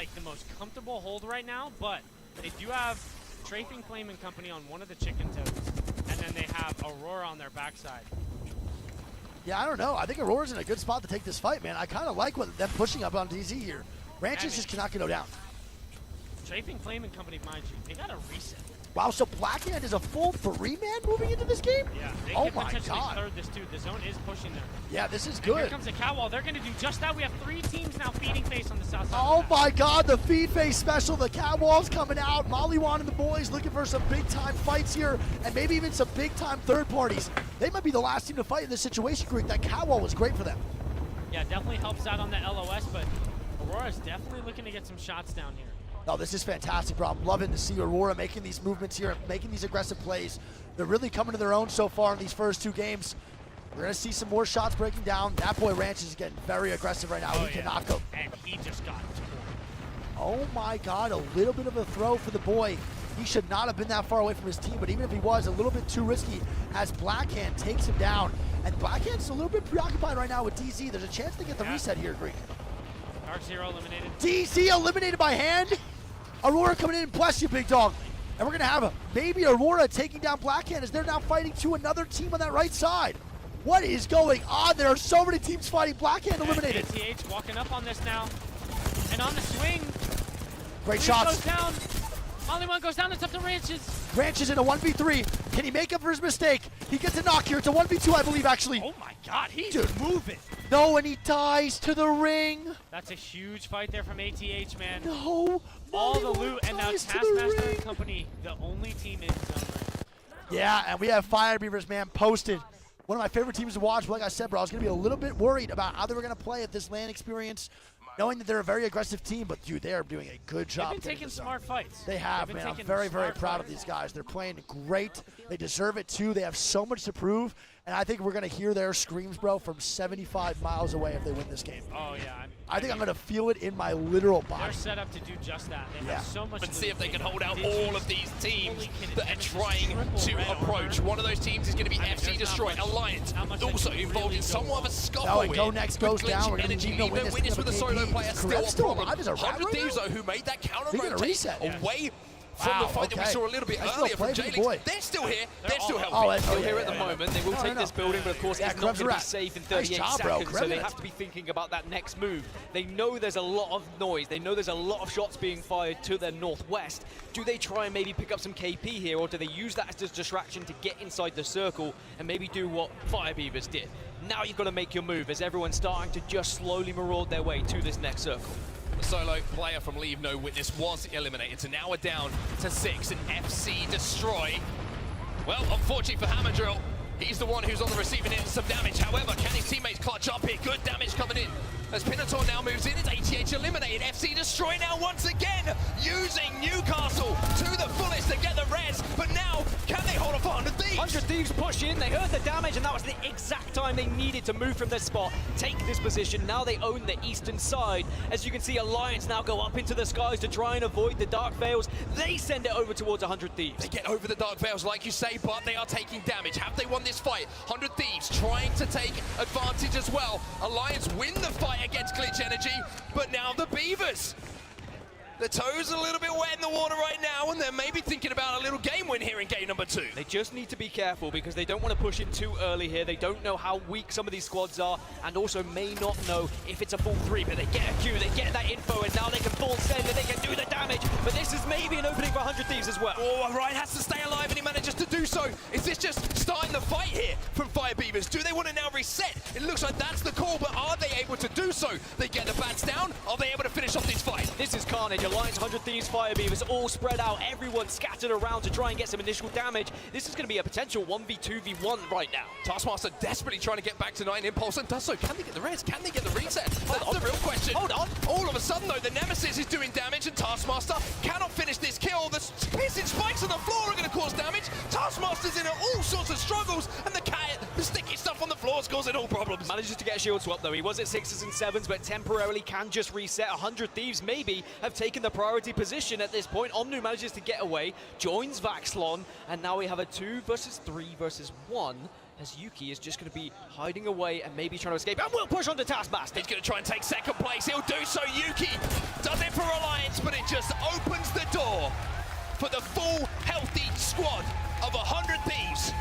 like the most comfortable hold right now, but they do have Trafing Flame and company on one of the chicken toes, and then they have Aurora on their backside. Yeah, I don't know. I think Aurora's in a good spot to take this fight, man. I kind of like them pushing up on DZ here. Ranches just cannot go down. Trafing Flame and company, mind you, they got a reset. Wow, so Blackhand is a full 3-man moving into this game? Yeah, they oh can my potentially God. third this too. The zone is pushing them. Yeah, this is And good. here comes the Catwall. They're going to do just that. We have 3 teams now feeding face on the south side. Oh my God, the feed face special. The Catwall's coming out. Mollywan and the boys looking for some big-time fights here, and maybe even some big-time third parties. They might be the last team to fight in this situation, Greek. That Catwall was great for them. Yeah, definitely helps out on the LOS, but Aurora's definitely looking to get some shots down here. No, this is fantastic, bro. I'm loving to see Aurora making these movements here, making these aggressive plays. They're really coming to their own so far in these first 2 games. We're going to see some more shots breaking down. That boy Ranch is getting very aggressive right now. Oh, He cannot go. And he just got torn. Oh my God, a little bit of a throw for the boy. He should not have been that far away from his team, but even if he was, a little bit too risky as Blackhand takes him down. And Blackhand's a little bit preoccupied right now with DZ. There's a chance to get the reset here, Greek. Dark Zero eliminated. DZ eliminated by hand. Aurora coming in, bless you, big dog. And we're gonna have maybe Aurora taking down Blackhand as they're now fighting to another team on that right side. What is going on? There are so many teams fighting. Blackhand eliminated. ATH walking up on this now. And on the swing. Great shots. Goes down. Mollywan goes down, it's up to Ranches. Ranches in a 1v3. Can he make up for his mistake? He gets a knock here. It's a 1v2, I believe, actually. Oh my God, he's Dude. moving. No, and he dies to the ring. That's a huge fight there from ATH, man. No. All the Mollywan loot, and now dies to the Taskmaster ring. and company, the only team in zone. Yeah, and we have Fire Beavers, man, posted. One of my favorite teams to watch. But like I said, bro, I was going to be a little bit worried about how they were going to play at this LAN experience, knowing that they're a very aggressive team. But, dude, they are doing a good job. They've been taking smart fights. They have, man. I'm very, very proud of these guys. They're playing great. They deserve it, too. They have so much to prove. And I think we're going to hear their screams, bro, from 75 miles away if they win this game. Oh, yeah. I think I'm going to feel it in my literal body. They're set up to do just that. They have so much. And see if they can hold out all of these teams that are trying to approach. One of those teams is going to be FC Destroy Alliance, also involved in somewhat of a scuffle. No, and Go Next goes down. We're going to need no witness with a solo player still a problem. Is 100 Thieves, though, who made that counter rotate away from the fight that we saw a little bit earlier from J-Links. They're still here. They're still helping. Still here at the moment. They will take this building, but of course it's not going to be safe in 38 seconds, so they have to be thinking about that next move. They know there's a lot of noise. They know there's a lot of shots being fired to their northwest. Do they try and maybe pick up some KP here, or do they use that as a distraction to get inside the circle and maybe do what Fire Beavers did? Now you've got to make your move as everyone's starting to just slowly maraud their way to this next circle. The solo player from Leave No Witness was eliminated, so now we're down to 6, and FC Destroy. Well, unfortunately for Hammerdrill, he's the one who's on the receiving end of some damage. However, can his teammates clutch up here? Good damage coming in. As Pinator now moves in, it's ATH eliminated. FC Destroy now once again using Newcastle to the fullest to get the res, but now, can they hold off 100 Thieves? 100 Thieves push in, they heard the damage, and that was the exact time they needed to move from their spot, take this position. Now they own the eastern side. As you can see, Alliance now go up into the skies to try and avoid the Dark Veils. They send it over towards 100 Thieves. They get over the Dark Veils, like you say, but they are taking damage. Have they won this fight? 100 Thieves trying to take advantage as well. Alliance win the fight against Glitch Energy, but now the Beavers. The toes are a little bit wet in the water right now, and they're maybe thinking about a little game win here in game number 2. They just need to be careful because they don't want to push in too early here. They don't know how weak some of these squads are, and also may not know if it's a full 3, but they get a Q, they get that info, and now they can full send and they can do the damage. But this is maybe an opening for 100 Thieves as well. Oh, Ryan has to stay alive, and he manages to do so. Is this just starting the fight here from Fire Beavers? Do they want to now reset? It looks like that's the call, but are they able to do so? They get the bats down. Are they able to finish off this fight? This is carnage. Alliance, 100 Thieves, Fire Beavers all spread out. Everyone scattered around to try and get some initial damage. This is going to be a potential 1v2v1 right now. Taskmaster desperately trying to get back to 9 Impulse and does so. Can they get the res? Can they get the reset? That's the real question. Hold on. All of a sudden, though, the Nemesis is doing damage and Taskmaster cannot finish this kill. The piercing spikes on the floor are going to cause damage. Taskmaster's in all sorts of struggles, and the sticky stuff on the floor is causing all problems. Manages to get a shield swap, though. He was at 6s and 7s, but temporarily can just reset. 100 Thieves maybe have taken the priority position at this point. Omnu manages to get away, joins Vaxlon, and now we have a 2 versus 3 versus 1. As Yuki is just going to be hiding away and maybe trying to escape, and will push onto Taskmaster. He's going to try and take second place. He'll do so. Yuki does it for Alliance. for the full healthy squad of 100 Thieves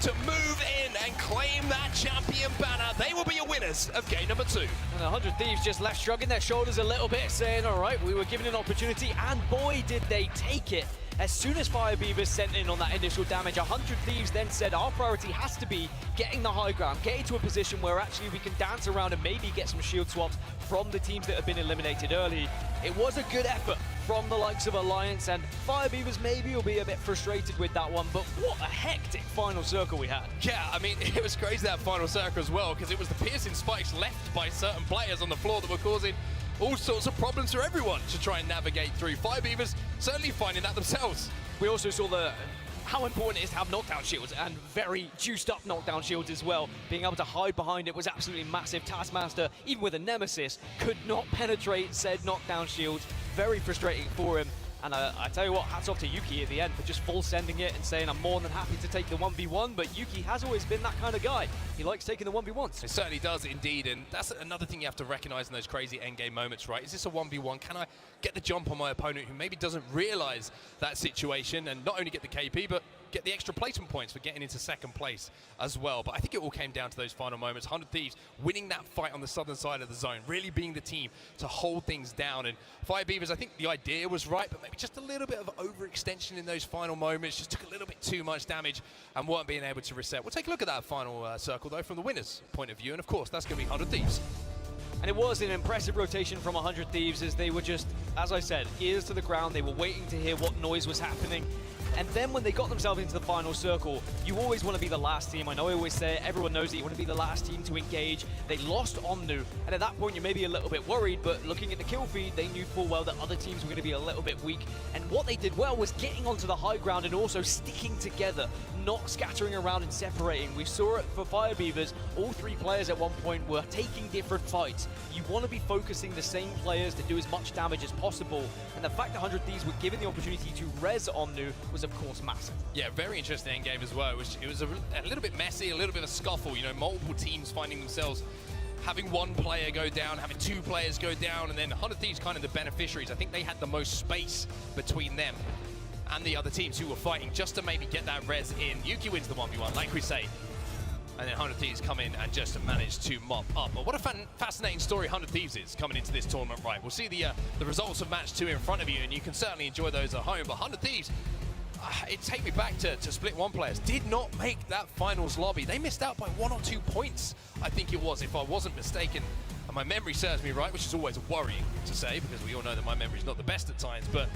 to move in and claim that champion banner. They will be your winners of game number 2. And 100 Thieves just left shrugging their shoulders a little bit, saying, all right, we were given an opportunity, and boy, did they take it. As soon as Fire Beavers sent in on that initial damage, 100 Thieves then said our priority has to be getting the high ground, getting to a position where actually we can dance around and maybe get some shield swaps from the teams that have been eliminated early. It was a good effort from the likes of Alliance, and Fire Beavers maybe will be a bit frustrated with that one, but what a hectic final circle we had. Yeah, I mean, it was crazy that final circle as well, because it was the piercing spikes left by certain players on the floor that were causing all sorts of problems for everyone to try and navigate through. Fire Beavers certainly finding that themselves. We also saw how important it is to have knockdown shields, and very juiced up knockdown shields as well. Being able to hide behind it was absolutely massive. Taskmaster, even with a Nemesis, could not penetrate said knockdown shields. Very frustrating for him. And I tell you what, hats off to Yuki at the end for just full sending it and saying, I'm more than happy to take the 1v1, but Yuki has always been that kind of guy. He likes taking the 1v1s. It certainly does indeed, and that's another thing you have to recognize in those crazy endgame moments, right? Is this a 1v1? Can I get the jump on my opponent who maybe doesn't realize that situation, and not only get the KP, but get the extra placement points for getting into second place as well? But I think it all came down to those final moments. 100 Thieves winning that fight on the southern side of the zone, really being the team to hold things down. And Fire Beavers, I think the idea was right, but maybe just a little bit of overextension in those final moments, just took a little bit too much damage and weren't being able to reset. We'll take a look at that final circle though from the winner's point of view, and of course that's going to be 100 Thieves. And it was an impressive rotation from 100 Thieves, as they were just, as I said, ears to the ground. They were waiting to hear what noise was happening. And then when they got themselves into the final circle, you always want to be the last team. I know I always say it, everyone knows that you want to be the last team to engage. They lost Omnu, and at that point you may be a little bit worried, but looking at the kill feed, they knew full well that other teams were going to be a little bit weak. And what they did well was getting onto the high ground and also sticking together, not scattering around and separating. We saw it for Fire Beavers. All 3 players at one point were taking different fights. You want to be focusing the same players to do as much damage as possible. And the fact that 100 Thieves were given the opportunity to res Omnu was of course massive. Yeah, very interesting endgame as well. It was a little bit messy, a little bit of a scuffle, you know, multiple teams finding themselves having one player go down, having 2 players go down, and then 100 Thieves kind of the beneficiaries. I think they had the most space between them and the other teams who were fighting just to maybe get that res in. Yuki wins the 1v1, like we say. And then 100 Thieves come in and just manage to mop up. But what a fascinating story 100 Thieves is coming into this tournament, right? We'll see the results of match 2 in front of you, and you can certainly enjoy those at home. But 100 Thieves, it take me back to Split 1 players, did not make that finals lobby. They missed out by 1 or 2 points, I think it was, if I wasn't mistaken. And my memory serves me right, which is always worrying to say, because we all know that my memory's not the best at times. But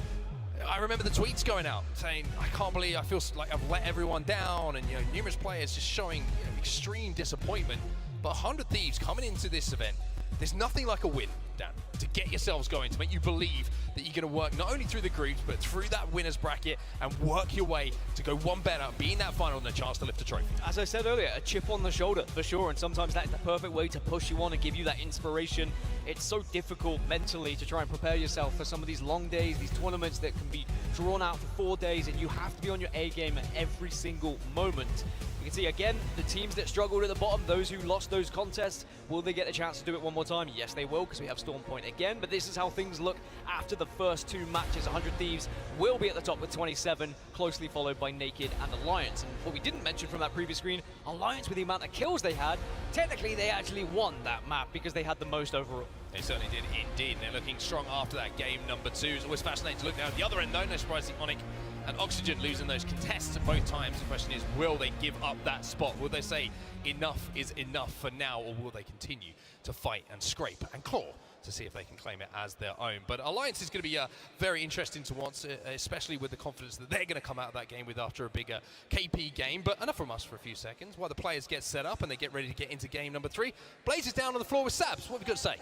I remember the tweets going out saying, I can't believe, I feel like I've let everyone down, and numerous players just showing extreme disappointment. But 100 Thieves coming into this event, there's nothing like a win, Dan, to get yourselves going, to make you believe that you're going to work not only through the groups, but through that winner's bracket and work your way to go one better, be in that final and a chance to lift a trophy. As I said earlier, a chip on the shoulder for sure, and sometimes that's the perfect way to push you on and give you that inspiration. It's so difficult mentally to try and prepare yourself for some of these long days, these tournaments that can be drawn out for 4 days, and you have to be on your A game at every single moment. You can see again, the teams that struggled at the bottom, those who lost those contests, will they get a chance to do it one more time? Yes, they will, because we have Storm Point again, but this is how things look after the first 2 matches. 100 Thieves will be at the top with 27, closely followed by Naked and Alliance. And what we didn't mention from that previous screen, Alliance, with the amount of kills they had, technically they actually won that map because they had the most overall. They certainly did indeed, and they're looking strong after that game number 2. It's always fascinating to look down at the other end though, no surprise the Onyx and Oxygen losing those contests at both times. The question is, will they give up that spot? Will they say enough is enough for now, or will they continue to fight and scrape and claw to see if they can claim it as their own? But Alliance is going to be very interesting to watch, especially with the confidence that they're going to come out of that game with after a bigger KP game. But enough from us for a few seconds while the players get set up and they get ready to get into game number 3. Blaze is down on the floor with Sabs. What have you got to say?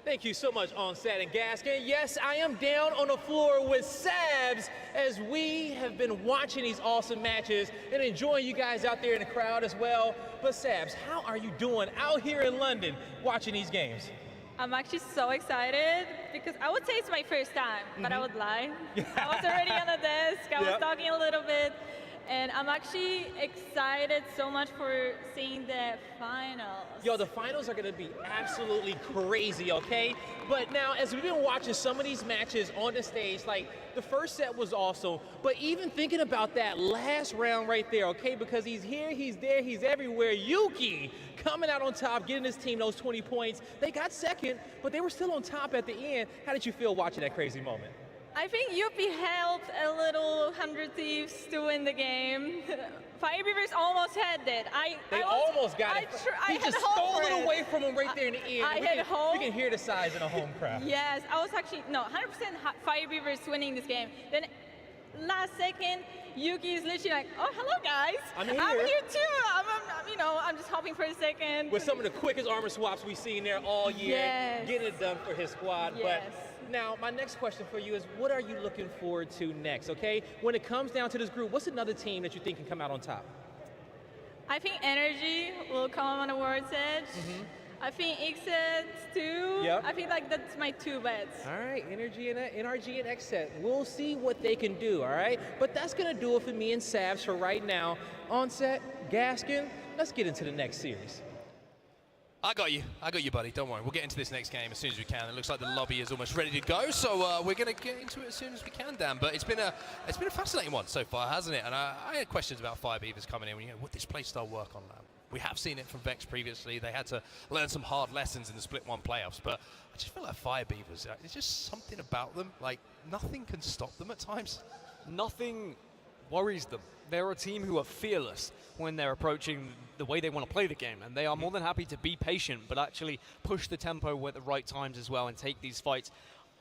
Thank you so much, Onset and Gaskin. Yes, I am down on the floor with Sabs as we have been watching these awesome matches and enjoying you guys out there in the crowd as well. But Sabs, how are you doing out here in London watching these games? I'm actually so excited because I would say it's my first time, but I would lie. I was already on the desk, I was talking a little bit, And I'm actually excited so much for seeing the finals. Yo, the finals are gonna be absolutely crazy, okay? But now, as we've been watching some of these matches on the stage, like, the first set was awesome, but even thinking about that last round right there, okay? Because he's here, he's there, he's everywhere. Yuki coming out on top, getting his team those 20 points. They got second, but they were still on top at the end. How did you feel watching that crazy moment? I think Yuppie helped a little 100 Thieves to win the game. Fire Beavers almost had it. They almost got it. I he just stole it away from him right there in the end. I hit home. We can hear the size in a home crowd. Yes, I was actually, no, 100% Fire Beavers winning this game. Then last second, Yuki is literally like, oh, hello guys. I'm here too. I'm just hopping for a second. With some of the quickest armor swaps we've seen there all year, yes. Getting it done for his squad. Yes. But now, my next question for you is, what are you looking forward to next, okay? When it comes down to this group, what's another team that you think can come out on top? I think Energy will come on the World's Edge. I think XSET too. Yep. I think like that's my two bets. All right, NRG and XSET. We'll see what they can do, all right? But that's gonna do it for me and Savs for right now. Onset, Gaskin, let's get into the next series. I got you, buddy. Don't worry. We'll get into this next game as soon as we can. It looks like the lobby is almost ready to go, so we're going to get into it as soon as we can, Dan. But it's been a fascinating one so far, hasn't it? And I had questions about Fire Beavers coming in. Would this playstyle work on that? We have seen it from Vex previously. They had to learn some hard lessons in the Split 1 playoffs, but I just feel like Fire Beavers, there's just something about them. Like, nothing can stop them at times. Nothing worries them. They're a team who are fearless when they're approaching the way they want to play the game, and they are more than happy to be patient, but actually push the tempo at the right times as well and take these fights.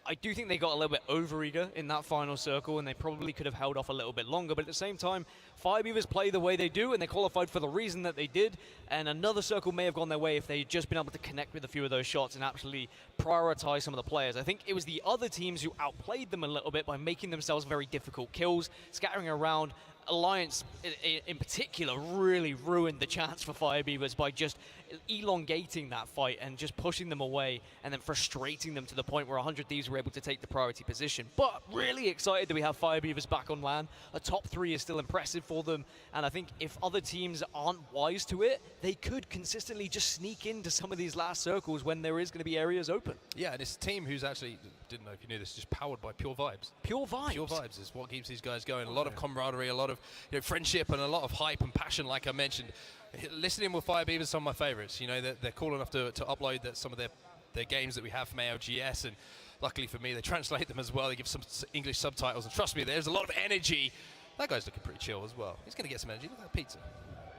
I do think they got a little bit overeager in that final circle, and they probably could have held off a little bit longer, but at the same time, Fire Beavers play the way they do, and they qualified for the reason that they did, and another circle may have gone their way if they had just been able to connect with a few of those shots and actually prioritize some of the players. I think it was the other teams who outplayed them a little bit by making themselves very difficult kills, scattering around. Alliance in particular really ruined the chance for Fire Beavers by just elongating that fight and just pushing them away and then frustrating them to the point where 100 Thieves were able to take the priority position. But really excited that we have Fire Beavers back on LAN. A top 3 is still impressive for them, and I think if other teams aren't wise to it, they could consistently just sneak into some of these last circles when there is going to be areas open. Yeah, and it's a team who's actually, didn't know if you knew this, just powered by pure vibes. Pure vibes. Pure vibes is what keeps these guys going. A lot of camaraderie, a lot of friendship, and a lot of hype and passion, like I mentioned. Listening with Fire Beavers is some of my favorites. They're cool enough to upload some of their games that we have from ALGS, and luckily for me, they translate them as well. They give some English subtitles, and trust me, there's a lot of energy. That guy's looking pretty chill as well. He's going to get some energy. Look at that pizza.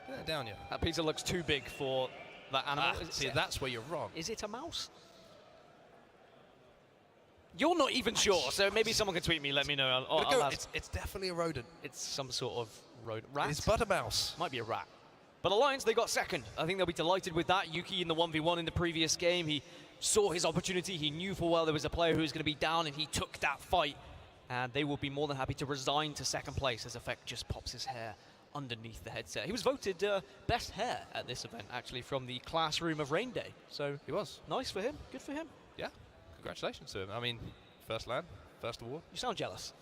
Get that down, yeah. That pizza looks too big for that animal. See, that's where you're wrong. Is it a mouse? You're not even sure, so maybe someone can tweet me, let me know. It's definitely a rodent. It's some sort of rodent. Rat? It's but a mouse. Might be a rat. But Alliance, they got second. I think they'll be delighted with that. Yuki in the 1v1 in the previous game, he saw his opportunity. He knew full well there was a player who was going to be down, and he took that fight. And they will be more than happy to resign to second place as Effect just pops his hair underneath the headset. He was voted best hair at this event, actually, from the classroom of Rain Day. So he was. Nice for him. Good for him. Yeah. Congratulations to him. I mean, first LAN, first award. You sound jealous.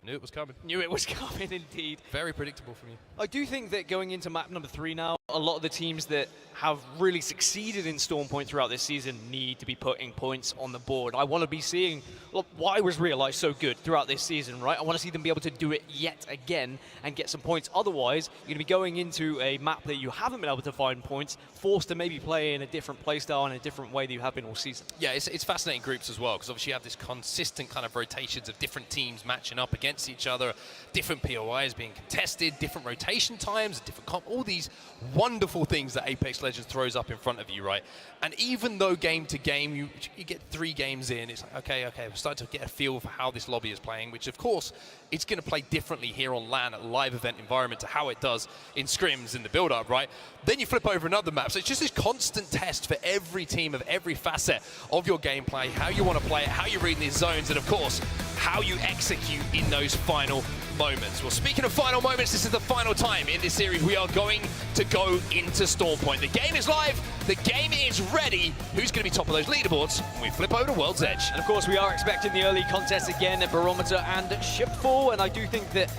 Knew it was coming. Knew it was coming, indeed. Very predictable from you. I do think that going into map number 3 now, a lot of the teams that have really succeeded in Storm Point throughout this season need to be putting points on the board. I want to be seeing, look, why was Realize so good throughout this season, right? I want to see them be able to do it yet again and get some points. Otherwise, you're going to be going into a map that you haven't been able to find points, forced to maybe play in a different playstyle in a different way that you have been all season. Yeah, it's fascinating groups as well, because obviously you have this consistent kind of rotations of different teams matching up against each other, different POIs being contested, different rotation times, different all these wonderful things that Apex Legends throws up in front of you, right? And even though game to game, you get 3 games in, it's like, okay, we're starting to get a feel for how this lobby is playing, which of course, it's going to play differently here on LAN at a live event environment to how it does in scrims in the build-up, right? Then you flip over another map. So it's just this constant test for every team of every facet of your gameplay, how you want to play it, how you read these zones, and of course, how you execute in those final moments. Well, speaking of final moments, this is the final time in this series we are going to go into Storm Point. The game is live, the game is ready. Who's going to be top of those leaderboards when we flip over to World's Edge? And of course, we are expecting the early contests again at Barometer and Shipfall, and I do think that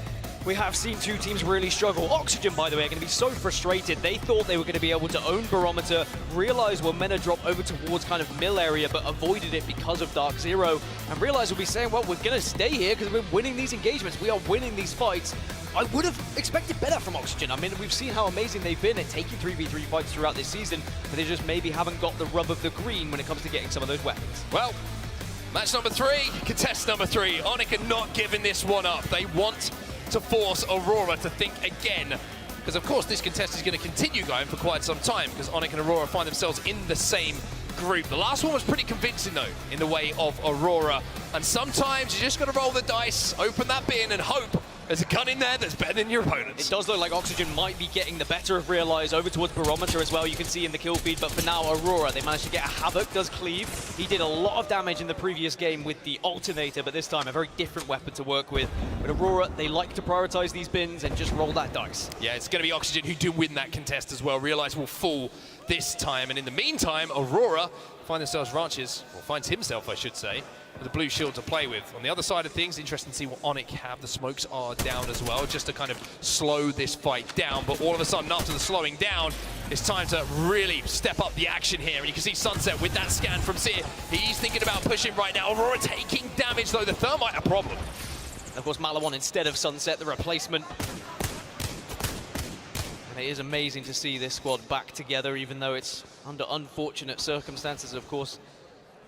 We have seen two teams really struggle. Oxygen, by the way, are going to be so frustrated. They thought they were going to be able to own Barometer, realize when Mena dropped over towards kind of mill area, but avoided it because of Dark Zero, and realize we'll be saying, well, we're going to stay here because we're winning these engagements. We are winning these fights. I would have expected better from Oxygen. I mean, we've seen how amazing they've been at taking 3v3 fights throughout this season, but they just maybe haven't got the rub of the green when it comes to getting some of those weapons. Well, match number 3, contest number 3. Onyx are not giving this one up. They want to force Aurora to think again. Because, of course, this contest is going to continue going for quite some time because Onyx and Aurora find themselves in the same group. The last one was pretty convincing, though, in the way of Aurora. And sometimes you just got to roll the dice, open that bin, and hope there's a gun in there that's better than your opponents. It does look like Oxygen might be getting the better of Realize over towards Barometer as well. You can see in the kill feed, but for now, Aurora, they managed to get a Havoc, does cleave. He did a lot of damage in the previous game with the Alternator, but this time a very different weapon to work with. But Aurora, they like to prioritize these bins and just roll that dice. Yeah, it's going to be Oxygen who do win that contest as well. Realize will fall this time, and in the meantime, Aurora finds himself, I should say, with a blue shield to play with. On the other side of things, interesting to see what Onyx have. The smokes are down as well, just to kind of slow this fight down. But all of a sudden, after the slowing down, it's time to really step up the action here. And you can see Sunset with that scan from Seer. He's thinking about pushing right now. Aurora taking damage, though. The Thermite a problem. And of course, Malawan instead of Sunset, the replacement. And it is amazing to see this squad back together, even though it's under unfortunate circumstances, of course.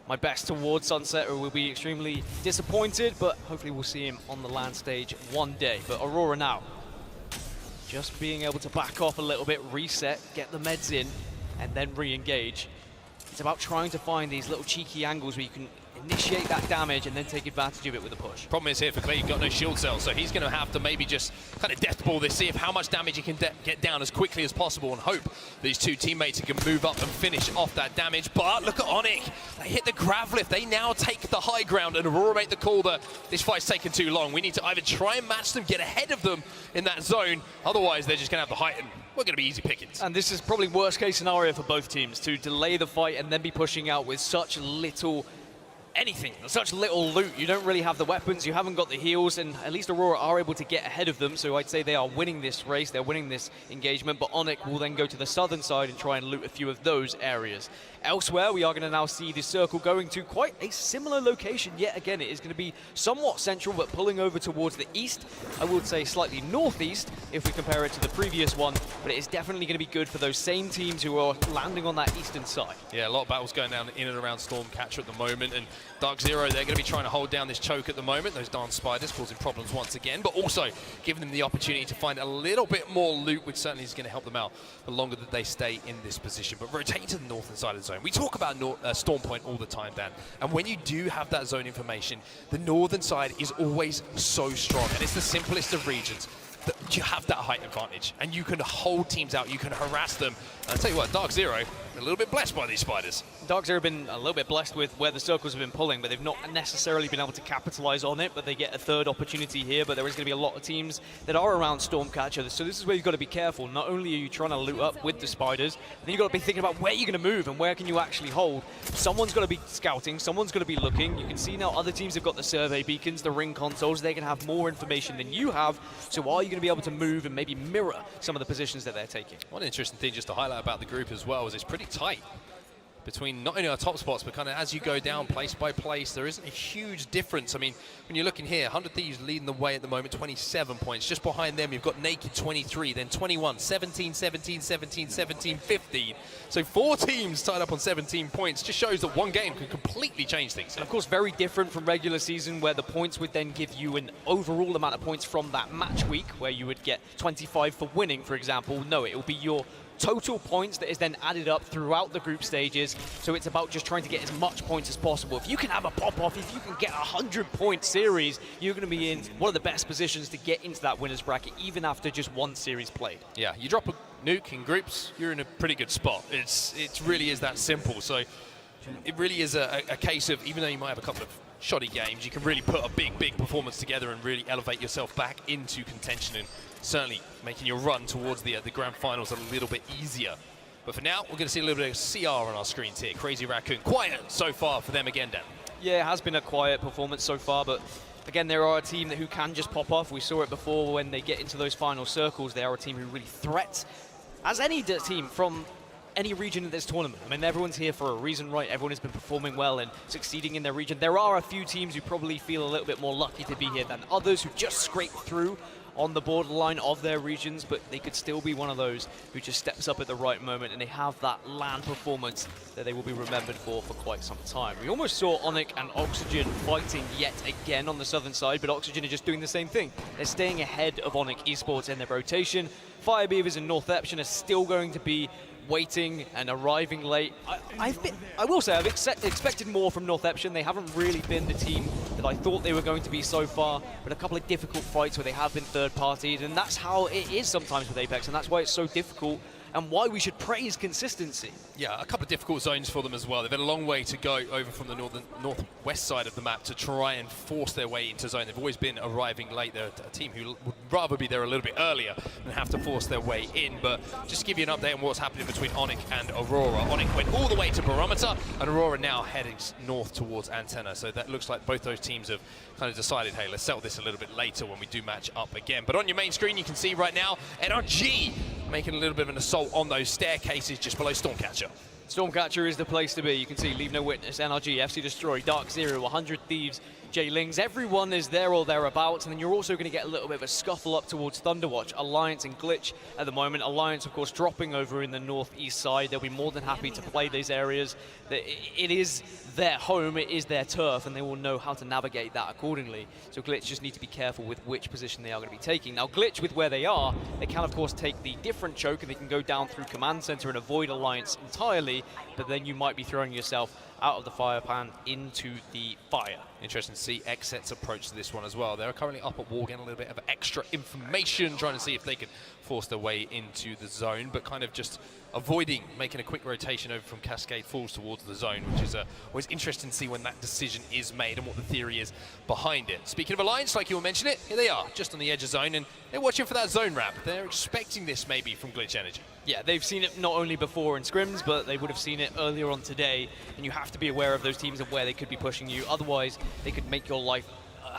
My best towards Sunset, or will be extremely disappointed, but hopefully we'll see him on the LAN stage one day. But Aurora now, just being able to back off a little bit, reset, get the meds in, and then re-engage. It's about trying to find these little cheeky angles where you can initiate that damage and then take advantage of it with a push. Problem is here for Clay, you've got no shield cell, so he's going to have to maybe just kind of death ball this, see if how much damage he can get down as quickly as possible, and hope these two teammates can move up and finish off that damage. But look at Onyx, they hit the grav lift, they now take the high ground, and Aurora make the call that this fight's taken too long. We need to either try and match them, get ahead of them in that zone, otherwise they're just going to have the height, and we're going to be easy pickings. And this is probably worst case scenario for both teams, to delay the fight and then be pushing out with such little such little loot. You don't really have the weapons, you haven't got the heals, and at least Aurora are able to get ahead of them, so I'd say they are winning this race, they're winning this engagement, but Onyx will then go to the southern side and try and loot a few of those areas. Elsewhere, we are going to now see the circle going to quite a similar location. Yet again, it is going to be somewhat central, but pulling over towards the east. I would say slightly northeast if we compare it to the previous one, but it is definitely going to be good for those same teams who are landing on that eastern side. Yeah, a lot of battles going down in and around Stormcatcher at the moment, and Dark Zero, they're going to be trying to hold down this choke at the moment. Those darn spiders causing problems once again, but also giving them the opportunity to find a little bit more loot, which certainly is going to help them out the longer that they stay in this position. But rotating to the northern side of the zone, we talk about Storm Point all the time, Dan, and when you do have that zone information, the northern side is always so strong, and it's the simplest of regions. You have that height advantage, and you can hold teams out, you can harass them. And I'll tell you what, Dark Zero, a little bit blessed by these spiders. Dark Zero have been a little bit blessed with where the circles have been pulling, but they've not necessarily been able to capitalize on it, but they get a third opportunity here. But there is going to be a lot of teams that are around Stormcatcher, so this is where you've got to be careful. Not only are you trying to loot up with the spiders, then you've got to be thinking about where you're going to move and where can you actually hold. Someone's got to be scouting, someone's got to be looking. You can see now other teams have got the survey beacons, the ring consoles. They can have more information than you have, so are you going to be able to move and maybe mirror some of the positions that they're taking? One interesting thing just to highlight about the group as well is it's pretty tight between not only our top spots, but kind of as you go down place by place, there isn't a huge difference. I mean, when you're looking here, 100 Thieves leading the way at the moment, 27 points. Just behind them, you've got Naked, 23, then 21, 17, 17, 17, 17, 15. So 4 teams tied up on 17 points. Just shows that one game can completely change things. And of course, very different from regular season, where the points would then give you an overall amount of points from that match week, where you would get 25 for winning, for example. No, it will be your total points that is then added up throughout the group stages. So it's about just trying to get as much points as possible. If you can have a pop-off, if you can get a 100-point series, you're going to be in one of the best positions to get into that winner's bracket, even after just one series played. Yeah, you drop a nuke in groups, you're in a pretty good spot. It really is that simple. So it really is a case of, even though you might have a couple of shoddy games, you can really put a big performance together and really elevate yourself back into contention, and certainly making your run towards the grand finals a little bit easier. But for now, we're going to see a little bit of CR on our screens here. Crazy Raccoon, quiet so far for them again, Dan. Yeah, it has been a quiet performance so far, but Again, there are a team who can just pop off. We saw it before when they get into those final circles. They are a team who really threats, as any team from any region in this tournament. I mean, everyone's here for a reason, right? Everyone has been performing well and succeeding in their region. There are a few teams who probably feel a little bit more lucky to be here than others who just scrape through on the borderline of their regions, but they could still be one of those who just steps up at the right moment, and they have that LAN performance that they will be remembered for quite some time. We almost saw Onyx and Oxygen fighting yet again on the southern side, but Oxygen are just doing the same thing. They're staying ahead of Onyx Esports in their rotation. Fire Beavers and Northeption are still going to be waiting and arriving late. I will say I've expected more from Northeption. They haven't really been the team that I thought they were going to be so far, but a couple of difficult fights where they have been third-partied, and that's how it is sometimes with Apex, and that's why it's so difficult and why we should praise consistency. Yeah, a couple of difficult zones for them as well. They've had a long way to go over from the northwest side of the map to try and force their way into zone. They've always been arriving late. They're a team who would rather be there a little bit earlier than have to force their way in. But just to give you an update on what's happening between Onyx and Aurora. Onyx went all the way to Barometer, and Aurora now heading north towards Antenna. So that looks like both those teams have kind of decided, hey, let's settle this a little bit later when we do match up again. But on your main screen, you can see right now, NRG making a little bit of an assault on those staircases just below Stormcatcher. Stormcatcher is the place to be. You can see Leave No Witness, NRG, FC Destroy, Dark Zero, 100 Thieves, J-Lings. Everyone is there or thereabouts, and then you're also going to get a little bit of a scuffle up towards Thunderwatch. Alliance and Glitch at the moment. Alliance, of course, dropping over in the northeast side. They'll be more than happy to play these areas. It is their home, it is their turf, and they will know how to navigate that accordingly. So Glitch just need to be careful with which position they are going to be taking. Now, Glitch, with where they are, they can, of course, take the different choke, and they can go down through Command Center and avoid Alliance entirely, but then you might be throwing yourself out of the fire pan into the fire. Interesting to see XSET's approach to this one as well. They're currently up at wall, getting a little bit of extra information, trying to see if they can force their way into the zone, but kind of just avoiding making a quick rotation over from Cascade Falls towards the zone, which is always interesting to see when that decision is made and what the theory is behind it. Speaking of Alliance, like you were mentioning it, here they are, just on the edge of zone, and they're watching for that zone wrap. They're expecting this maybe from Glitch Energy. Yeah, they've seen it not only before in scrims, but they would have seen it earlier on today, and you have to be aware of those teams and where they could be pushing you. Otherwise, they could make your life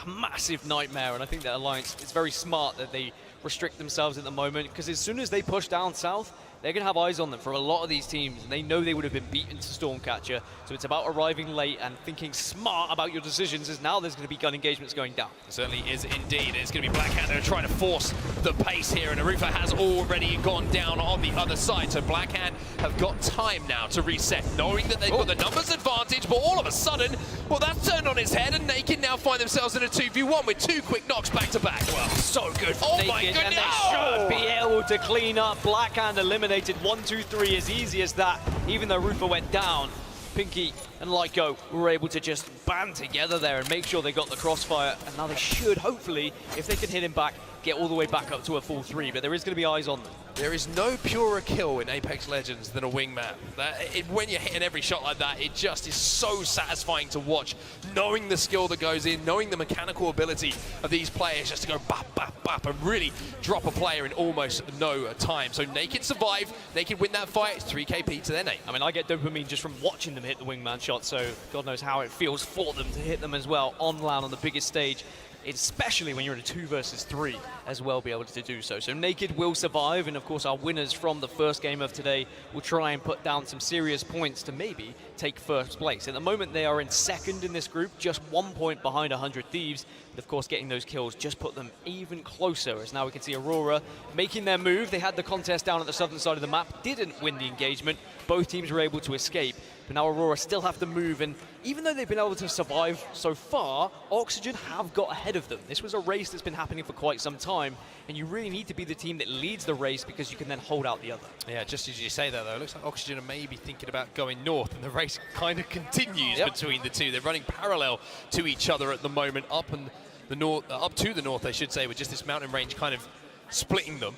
a massive nightmare, and I think that Alliance, it's very smart that they restrict themselves at the moment, because as soon as they push down south, they're going to have eyes on them for a lot of these teams, and they know they would have been beaten to Stormcatcher, so it's about arriving late and thinking smart about your decisions, as now there's going to be gun engagements going down. It certainly is indeed. It's going to be Blackhand that are trying to force the pace here, and Arufa has already gone down on the other side, so Blackhand have got time now to reset, knowing that they've got the numbers advantage, but all of a sudden, well, that's turned on its head, and Naked now find themselves in a 2v1 with 2 quick knocks back to back. Well, so good for Naked, my goodness. And they should be able to clean up. Blackhand eliminated 1, 2, 3 as easy as that, even though Rufa went down. Pinky and Lyco were able to just band together there and make sure they got the crossfire, and now they should, hopefully, if they can hit him back, get all the way back up to a full 3, but there is going to be eyes on them. There is no purer kill in Apex Legends than a wingman. When you're hitting every shot like that, it just is so satisfying to watch, knowing the skill that goes in, knowing the mechanical ability of these players just to go bap, bap, bap, and really drop a player in almost no time. So Naked survive, Naked win that fight, it's 3 KP to their name. I mean, I get dopamine just from watching them hit the wingman shot, so God knows how it feels for them to hit them as well on LAN on the biggest stage, especially when you're in a 2 versus 3 as well, be able to do so. So Naked will survive, and of course our winners from the first game of today will try and put down some serious points to maybe take first place. At the moment they are in second in this group, just 1 point behind 100 Thieves, but of course getting those kills just put them even closer, as now we can see Aurora making their move. They had the contest down at the southern side of the map, didn't win the engagement, both teams were able to escape, but now Aurora still have to move, and even though they've been able to survive so far, Oxygen have got ahead of them. This was a race that's been happening for quite some time, and you really need to be the team that leads the race because you can then hold out the other. Yeah, just as you say that though, it looks like Oxygen are maybe thinking about going north, and the race kind of continues between the two. They're running parallel to each other at the moment, up to the north, I should say, with just this mountain range kind of splitting them.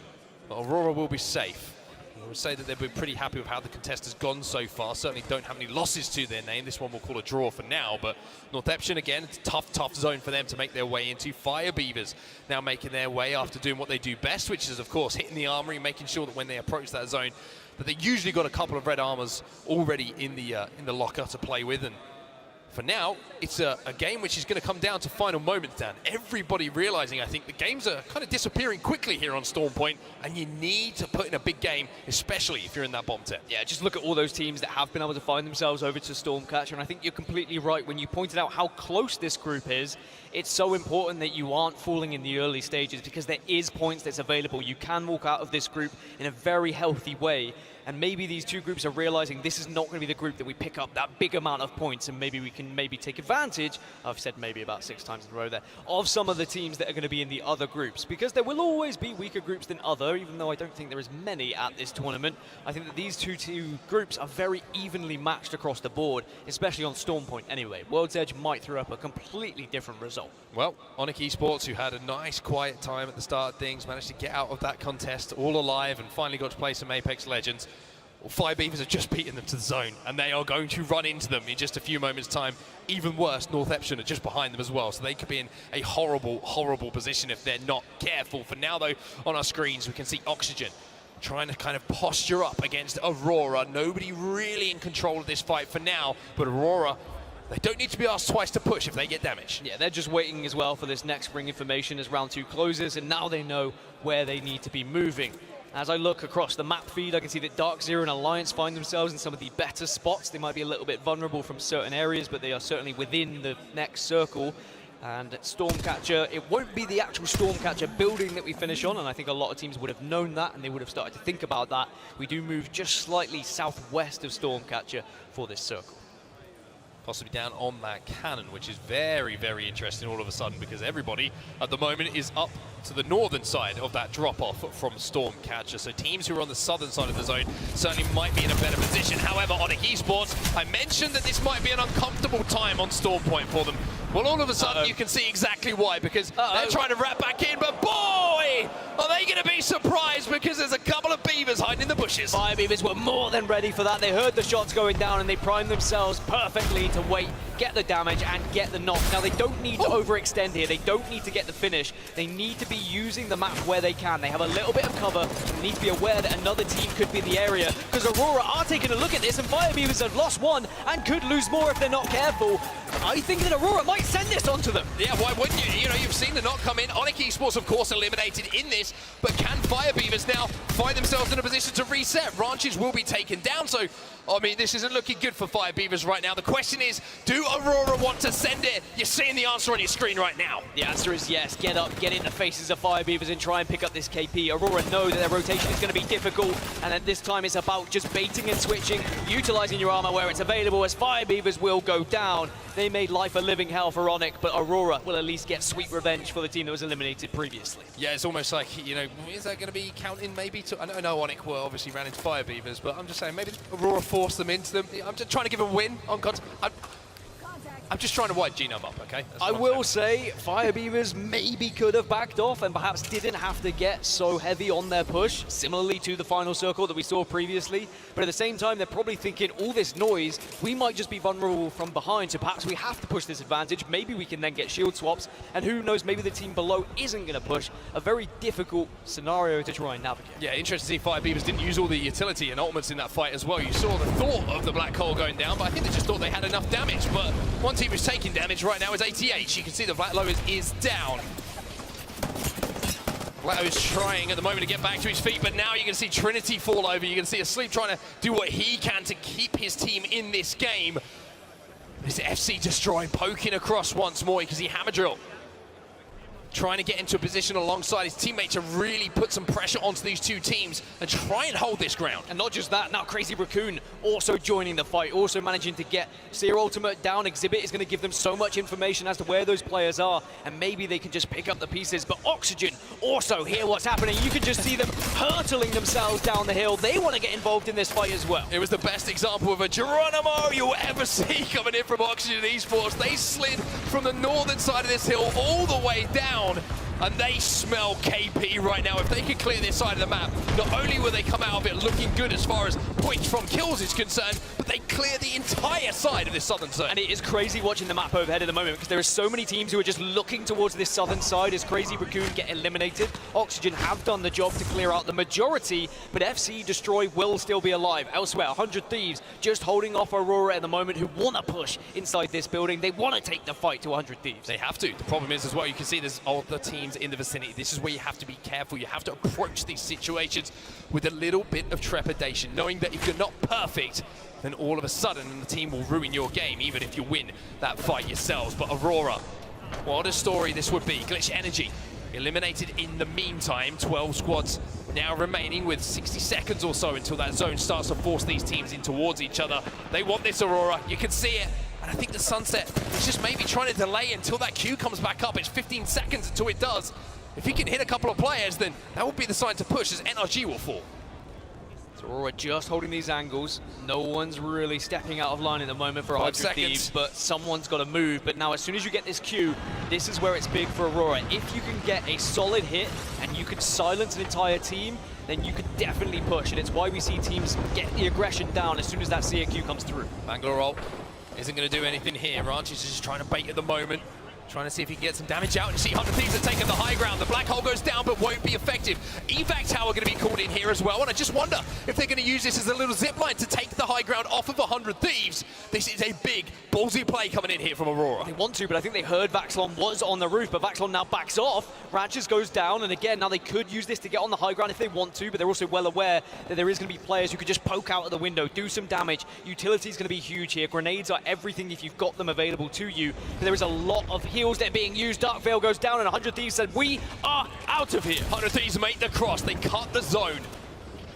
But Aurora will be safe. I would say that they've been pretty happy with how the contest has gone so far. Certainly don't have any losses to their name. This one we'll call a draw for now, but Northeption, again, it's a tough zone for them to make their way into. Fire Beavers now making their way after doing what they do best, which is, of course, hitting the armory, making sure that when they approach that zone, that they usually got a couple of red armors already in the locker to play with, and for now, it's a game which is going to come down to final moments, Dan. Everybody realizing, I think, the games are kind of disappearing quickly here on Storm Point, and you need to put in a big game, especially if you're in that bomb tent. Yeah, just look at all those teams that have been able to find themselves over to Stormcatcher, and I think you're completely right when you pointed out how close this group is. It's so important that you aren't falling in the early stages, because there is points that's available. You can walk out of this group in a very healthy way, and maybe these two groups are realizing this is not going to be the group that we pick up that big amount of points, and maybe we can take advantage, I've said maybe about 6 times in a row there, of some of the teams that are going to be in the other groups, because there will always be weaker groups than other, even though I don't think there is many at this tournament. I think that these two groups are very evenly matched across the board, especially on Storm Point anyway. World's Edge might throw up a completely different result. Well, Onyx Esports, who had a nice quiet time at the start of things, managed to get out of that contest all alive and finally got to play some Apex Legends. Well, Fire Beavers have just beaten them to the zone, and they are going to run into them in just a few moments' time. Even worse, North Epsom are just behind them as well, so they could be in a horrible, horrible position if they're not careful. For now, though, on our screens, we can see Oxygen trying to kind of posture up against Aurora. Nobody really in control of this fight for now, but Aurora, they don't need to be asked twice to push if they get damaged. Yeah, they're just waiting as well for this next ring information as round 2 closes, and now they know where they need to be moving. As I look across the map feed, I can see that Dark Zero and Alliance find themselves in some of the better spots. They might be a little bit vulnerable from certain areas, but they are certainly within the next circle. And Stormcatcher, it won't be the actual Stormcatcher building that we finish on, and I think a lot of teams would have known that, and they would have started to think about that. We do move just slightly southwest of Stormcatcher for this circle. Possibly down on that cannon, which is very, very interesting all of a sudden, because everybody at the moment is up to the northern side of that drop-off from Stormcatcher. So teams who are on the southern side of the zone certainly might be in a better position. However, Onyx Esports, I mentioned that this might be an uncomfortable time on Storm Point for them. Well, all of a sudden you can see exactly why, because they're trying to wrap back in, but boy, are they going to be surprised, because there's a couple of beavers hiding in the bushes. Fire Beavers were more than ready for that. They heard the shots going down, and they primed themselves perfectly to wait, get the damage, and get the knock. Now, they don't need to overextend here. They don't need to get the finish. They need to be using the map where they can. They have a little bit of cover. They need to be aware that another team could be in the area, because Aurora are taking a look at this, and Fire Beavers have lost one and could lose more if they're not careful. I think that Aurora might send this onto them. Yeah, why wouldn't you? You know, you've seen the knock come in. Onyx Esports, of course, eliminated in this, but can Fire Beavers now find themselves in a position to reset? Ranches will be taken down, so, I mean, this isn't looking good for Fire Beavers right now. The question is, do Aurora want to send it? You're seeing the answer on your screen right now. The answer is yes. Get up, get in the faces of Fire Beavers and try and pick up this KP. Aurora know that their rotation is going to be difficult, and at this time it's about just baiting and switching, utilizing your armor where it's available, as Fire Beavers will go down. They made life a living hell for Onyx, but Aurora will at least get sweet revenge for the team that was eliminated previously. Yeah, it's almost like, you know, is that going to be counting maybe to... I know Onyx will obviously ran into Fire Beavers, but I'm just saying maybe Aurora forced them into them. I'm just trying to give a win on I'm just trying to wipe Genome up, okay? I will say Fire Beavers maybe could have backed off and perhaps didn't have to get so heavy on their push, similarly to the final circle that we saw previously. But at the same time, they're probably thinking, all this noise, we might just be vulnerable from behind, so perhaps we have to push this advantage. Maybe we can then get shield swaps, and who knows, maybe the team below isn't going to push. A very difficult scenario to try and navigate. Yeah, interesting to see Fire Beavers didn't use all the utility and ultimates in that fight as well. You saw the thought of the black hole going down, but I think they just thought they had enough damage. But one team who's taking damage right now is ATH. You can see the Black Low is down. Black is trying at the moment to get back to his feet, but now you can see Trinity fall over. You can see Asleep trying to do what he can to keep his team in this game. This FC Destroy poking across once more. You can see Hammer Drill trying to get into a position alongside his teammate to really put some pressure onto these two teams and try and hold this ground. And not just that, now Crazy Raccoon also joining the fight, also managing to get Seer Ultimate down. Exhibit is going to give them so much information as to where those players are, and maybe they can just pick up the pieces. But Oxygen also hear what's happening. You can just see them hurtling themselves down the hill. They want to get involved in this fight as well. It was the best example of a Geronimo you'll ever see coming in from Oxygen Esports. They slid from the northern side of this hill all the way down, and they smell KP right now. If they can clear this side of the map, not only will they come out of it looking good as far as point from kills is concerned, but they clear the entire side of this southern zone. And it is crazy watching the map overhead at the moment because there are so many teams who are just looking towards this southern side as Crazy Raccoon get eliminated. Oxygen have done the job to clear out the majority, but FC Destroy will still be alive. Elsewhere, 100 Thieves just holding off Aurora at the moment, who want to push inside this building. They want to take the fight to 100 Thieves. They have to. The problem is as well, you can see there's other teams in the vicinity. This is where you have to be careful. You have to approach these situations with a little bit of trepidation, knowing that if you're not perfect, then all of a sudden the team will ruin your game, even if you win that fight yourselves. But Aurora, what a story this would be. Glitch Energy eliminated in the meantime. 12 squads now remaining with 60 seconds or so until that zone starts to force these teams in towards each other. They want this, Aurora. You can see it. And I think the Sunset is just maybe trying to delay until that queue comes back up. It's 15 seconds until it does. If he can hit a couple of players, then that would be the sign to push, as NRG will fall. So Aurora just holding these angles. No one's really stepping out of line at the moment for 100 Thieves, but someone's got to move. But now as soon as you get this queue, this is where it's big for Aurora. If you can get a solid hit and you can silence an entire team, then you could definitely push. And it's why we see teams get the aggression down as soon as that CAQ comes through. Bangalore ult isn't going to do anything here. Ranch is just trying to bait at the moment. Trying to see if he can get some damage out, and you see 100 Thieves are taking the high ground. The black hole goes down, but won't be effective. Evac tower going to be called in here as well, and I just wonder if they're going to use this as a little zip line to take the high ground off of 100 Thieves. This is a big, ballsy play coming in here from Aurora. They want to, but I think they heard Vaxlon was on the roof, but Vaxlon now backs off. Ranches goes down, and again, now they could use this to get on the high ground if they want to, but they're also well aware that there is going to be players who could just poke out of the window, do some damage. Utility is going to be huge here. Grenades are everything if you've got them available to you. But there is a lot of heals that are being used. Dark Veil goes down, and 100 Thieves said, we are out of here. 100 Thieves make the cross. They cut the zone,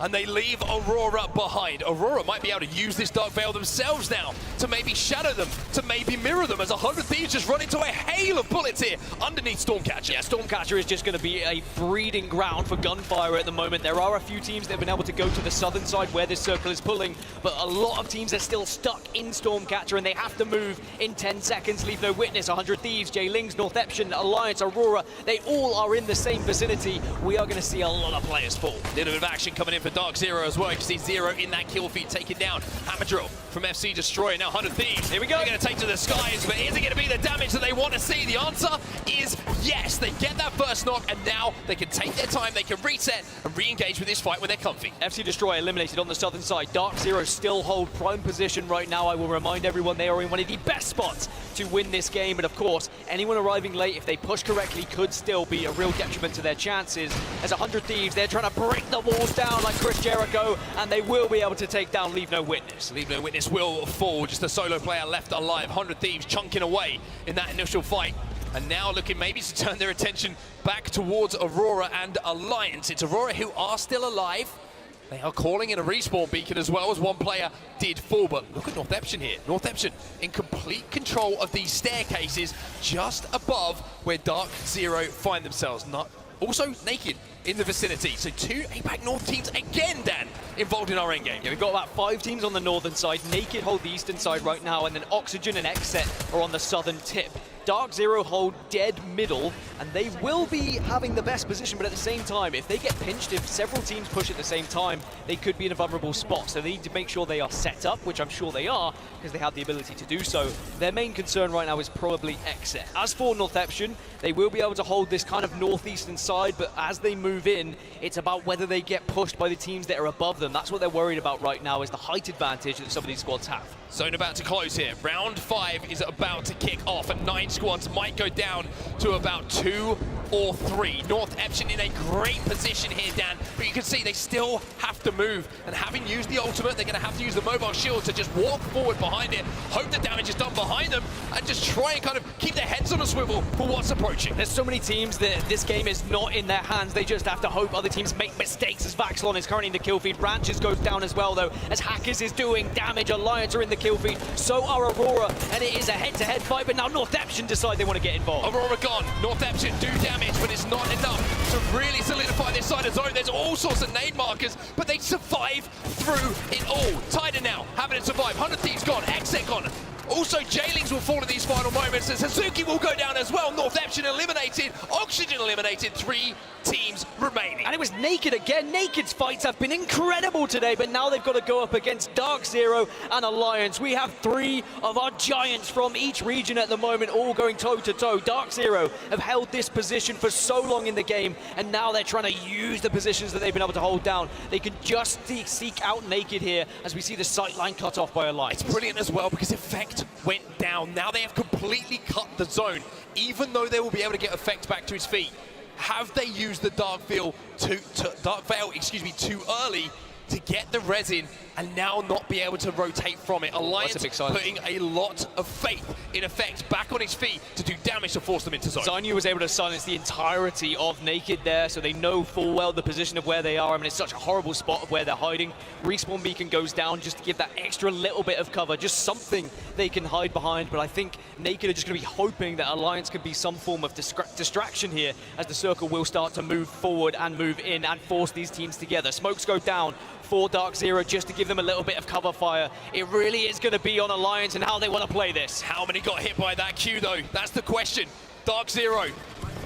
and they leave Aurora behind. Aurora might be able to use this Dark Veil themselves now to maybe shadow them, to maybe mirror them, as 100 Thieves just run into a hail of bullets here underneath Stormcatcher. Yeah, Stormcatcher is just going to be a breeding ground for gunfire at the moment. There are a few teams that have been able to go to the southern side where this circle is pulling, but a lot of teams are still stuck in Stormcatcher, and they have to move in 10 seconds. Leave no witness. 100 Thieves, Jay Lings, North Eption, Alliance, Aurora, they all are in the same vicinity. We are going to see a lot of players fall. Little bit of action coming in for Dark Zero as well. You can see Zero in that kill feed taken down. Hammer Drill from FC Destroyer. Now 100 Thieves. Here we go. They're going to take to the skies, but is it going to be the damage that they want to see? The answer is yes. They get that first knock, and now they can take their time. They can reset and re-engage with this fight when they're comfy. FC Destroyer eliminated on the southern side. Dark Zero still hold prime position right now. I will remind everyone they are in one of the best spots to win this game. But of course, anyone arriving late, if they push correctly, could still be a real detriment to their chances. As 100 Thieves, they're trying to break the walls down like Chris Jericho, and they will be able to take down Leave No Witness. Leave No Witness will fall. Just a solo player left alive. 100 Thieves chunking away in that initial fight. And now looking maybe to turn their attention back towards Aurora and Alliance. It's Aurora who are still alive. They are calling in a respawn beacon as well, as one player did fall. But look at North Eption here. North Eption in complete control of these staircases just above where Dark Zero find themselves. Also naked in the vicinity. So two APAC North teams again, Dan, involved in our endgame. Yeah, we've got about 5 teams on the northern side. Naked hold the eastern side right now, and then Oxygen and XSET are on the southern tip. Dark Zero hold dead middle, and they will be having the best position, but at the same time, if they get pinched, if several teams push at the same time, they could be in a vulnerable spot. So they need to make sure they are set up, which I'm sure they are, because they have the ability to do so. Their main concern right now is probably XSET. As for North Eption, they will be able to hold this kind of northeastern side, but as they move in, it's about whether they get pushed by the teams that are above them. That's what they're worried about right now, is the height advantage that some of these squads have. Zone about to close here. Round 5 is about to kick off, and 9 squads might go down to about 2 or 3. North Eption in a great position here, Dan, but you can see they still have to move, and having used the ultimate, they're going to have to use the mobile shield to just walk forward behind it, hope the damage is done behind them, and just try and kind of keep their heads on a swivel for what's approaching. There's so many teams that this game is not in their hands. They just have to hope other teams make mistakes, as Vaxlon is currently in the kill feed. Ranches goes down as well, though, as Hackers is doing damage. Alliance are in the kill feed, so are Aurora, and it is a head-to-head fight, but now North Eption decide they want to get involved. Aurora gone. North Eption do damage, but it's not enough to really solidify this side of zone. There's all sorts of nade markers, but they survive through it all. Tighter now, having to survive. 100 Thieves gone, XSET gone. Also, Jailings will fall in these final moments, and Suzuki will go down as well. North Epsilon eliminated, Oxygen eliminated, 3 teams remaining. And it was Naked again. Naked's fights have been incredible today, but now they've got to go up against Dark Zero and Alliance. We have 3 of our giants from each region at the moment, all going toe-to-toe. Dark Zero have held this position for so long in the game, and now they're trying to use the positions that they've been able to hold down. They can just seek out Naked here as we see the sight line cut off by Alliance. It's brilliant as well because Effect went down. Now they have completely cut the zone, even though they will be able to get Effect back to his feet. Have they used the Dark Veil too early to get the resin and now not be able to rotate from it? Alliance putting a lot of faith in Effect back on his feet to do damage to force them into zone. Zainu was able to silence the entirety of Naked there, so they know full well the position of where they are. I mean, it's such a horrible spot of where they're hiding. Respawn beacon goes down just to give that extra little bit of cover, just something they can hide behind. But I think Naked are just going to be hoping that Alliance could be some form of distraction here, as the circle will start to move forward and move in and force these teams together. Smokes go down for Dark Zero just to give them a little bit of cover fire. It really is going to be on Alliance and how they want to play this. How many got hit by that Q though? That's the question. Dark Zero,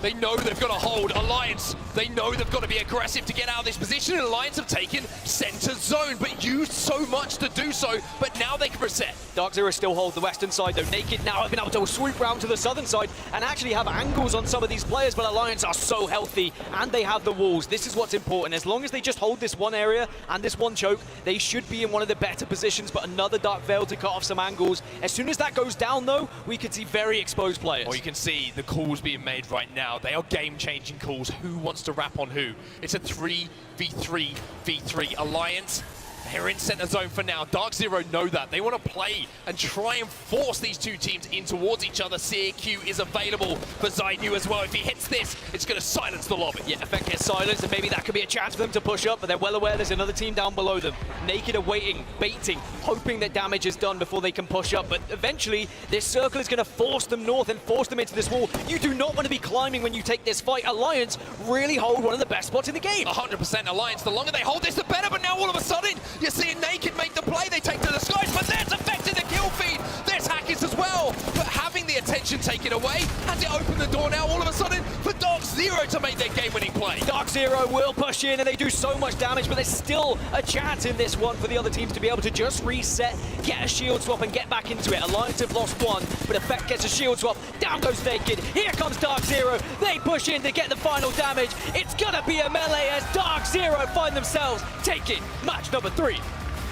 they know they've got to hold. Alliance, they know they've got to be aggressive to get out of this position, and Alliance have taken center zone, but used so much to do so, but now they can reset. Dark Zero still hold the western side though. Naked now have been able to swoop round to the southern side and actually have angles on some of these players, but Alliance are so healthy and they have the walls. This is what's important. As long as they just hold this one area and this one choke, they should be in one of the better positions, but another Dark Veil to cut off some angles. As soon as that goes down though, we could see very exposed players. Well, you can see the calls being made right now. They are game-changing calls. Who wants to wrap on who? It's a 3v3v3 Alliance. They're in center zone for now. Dark Zero know that. They want to play and try and force these two teams in towards each other. CAQ is available for Zainu as well. If he hits this, it's going to silence the lobby. Yeah, Effect gets silenced, and maybe that could be a chance for them to push up, but they're well aware there's another team down below them. Naked are waiting, baiting, hoping that damage is done before they can push up, but eventually this circle is going to force them north and force them into this wall. You do not want to be climbing when you take this fight. Alliance really hold one of the best spots in the game. 100% Alliance. The longer they hold this, the better, but now all of a sudden, you're seeing Naked make the play. They take to the skies, but there's Effect in the kill feed. There's Hackers as well. But having the attention taken away, has it opened the door now all of a sudden for Dark Zero to make their game-winning play? Dark Zero will push in, and they do so much damage, but there's still a chance in this one for the other teams to be able to just reset, get a shield swap, and get back into it. Alliance have lost one, but Effect gets a shield swap. Down goes Naked. Here comes Dark Zero. They push in to get the final damage. It's gonna be a melee as Dark Zero find themselves taking match number 3.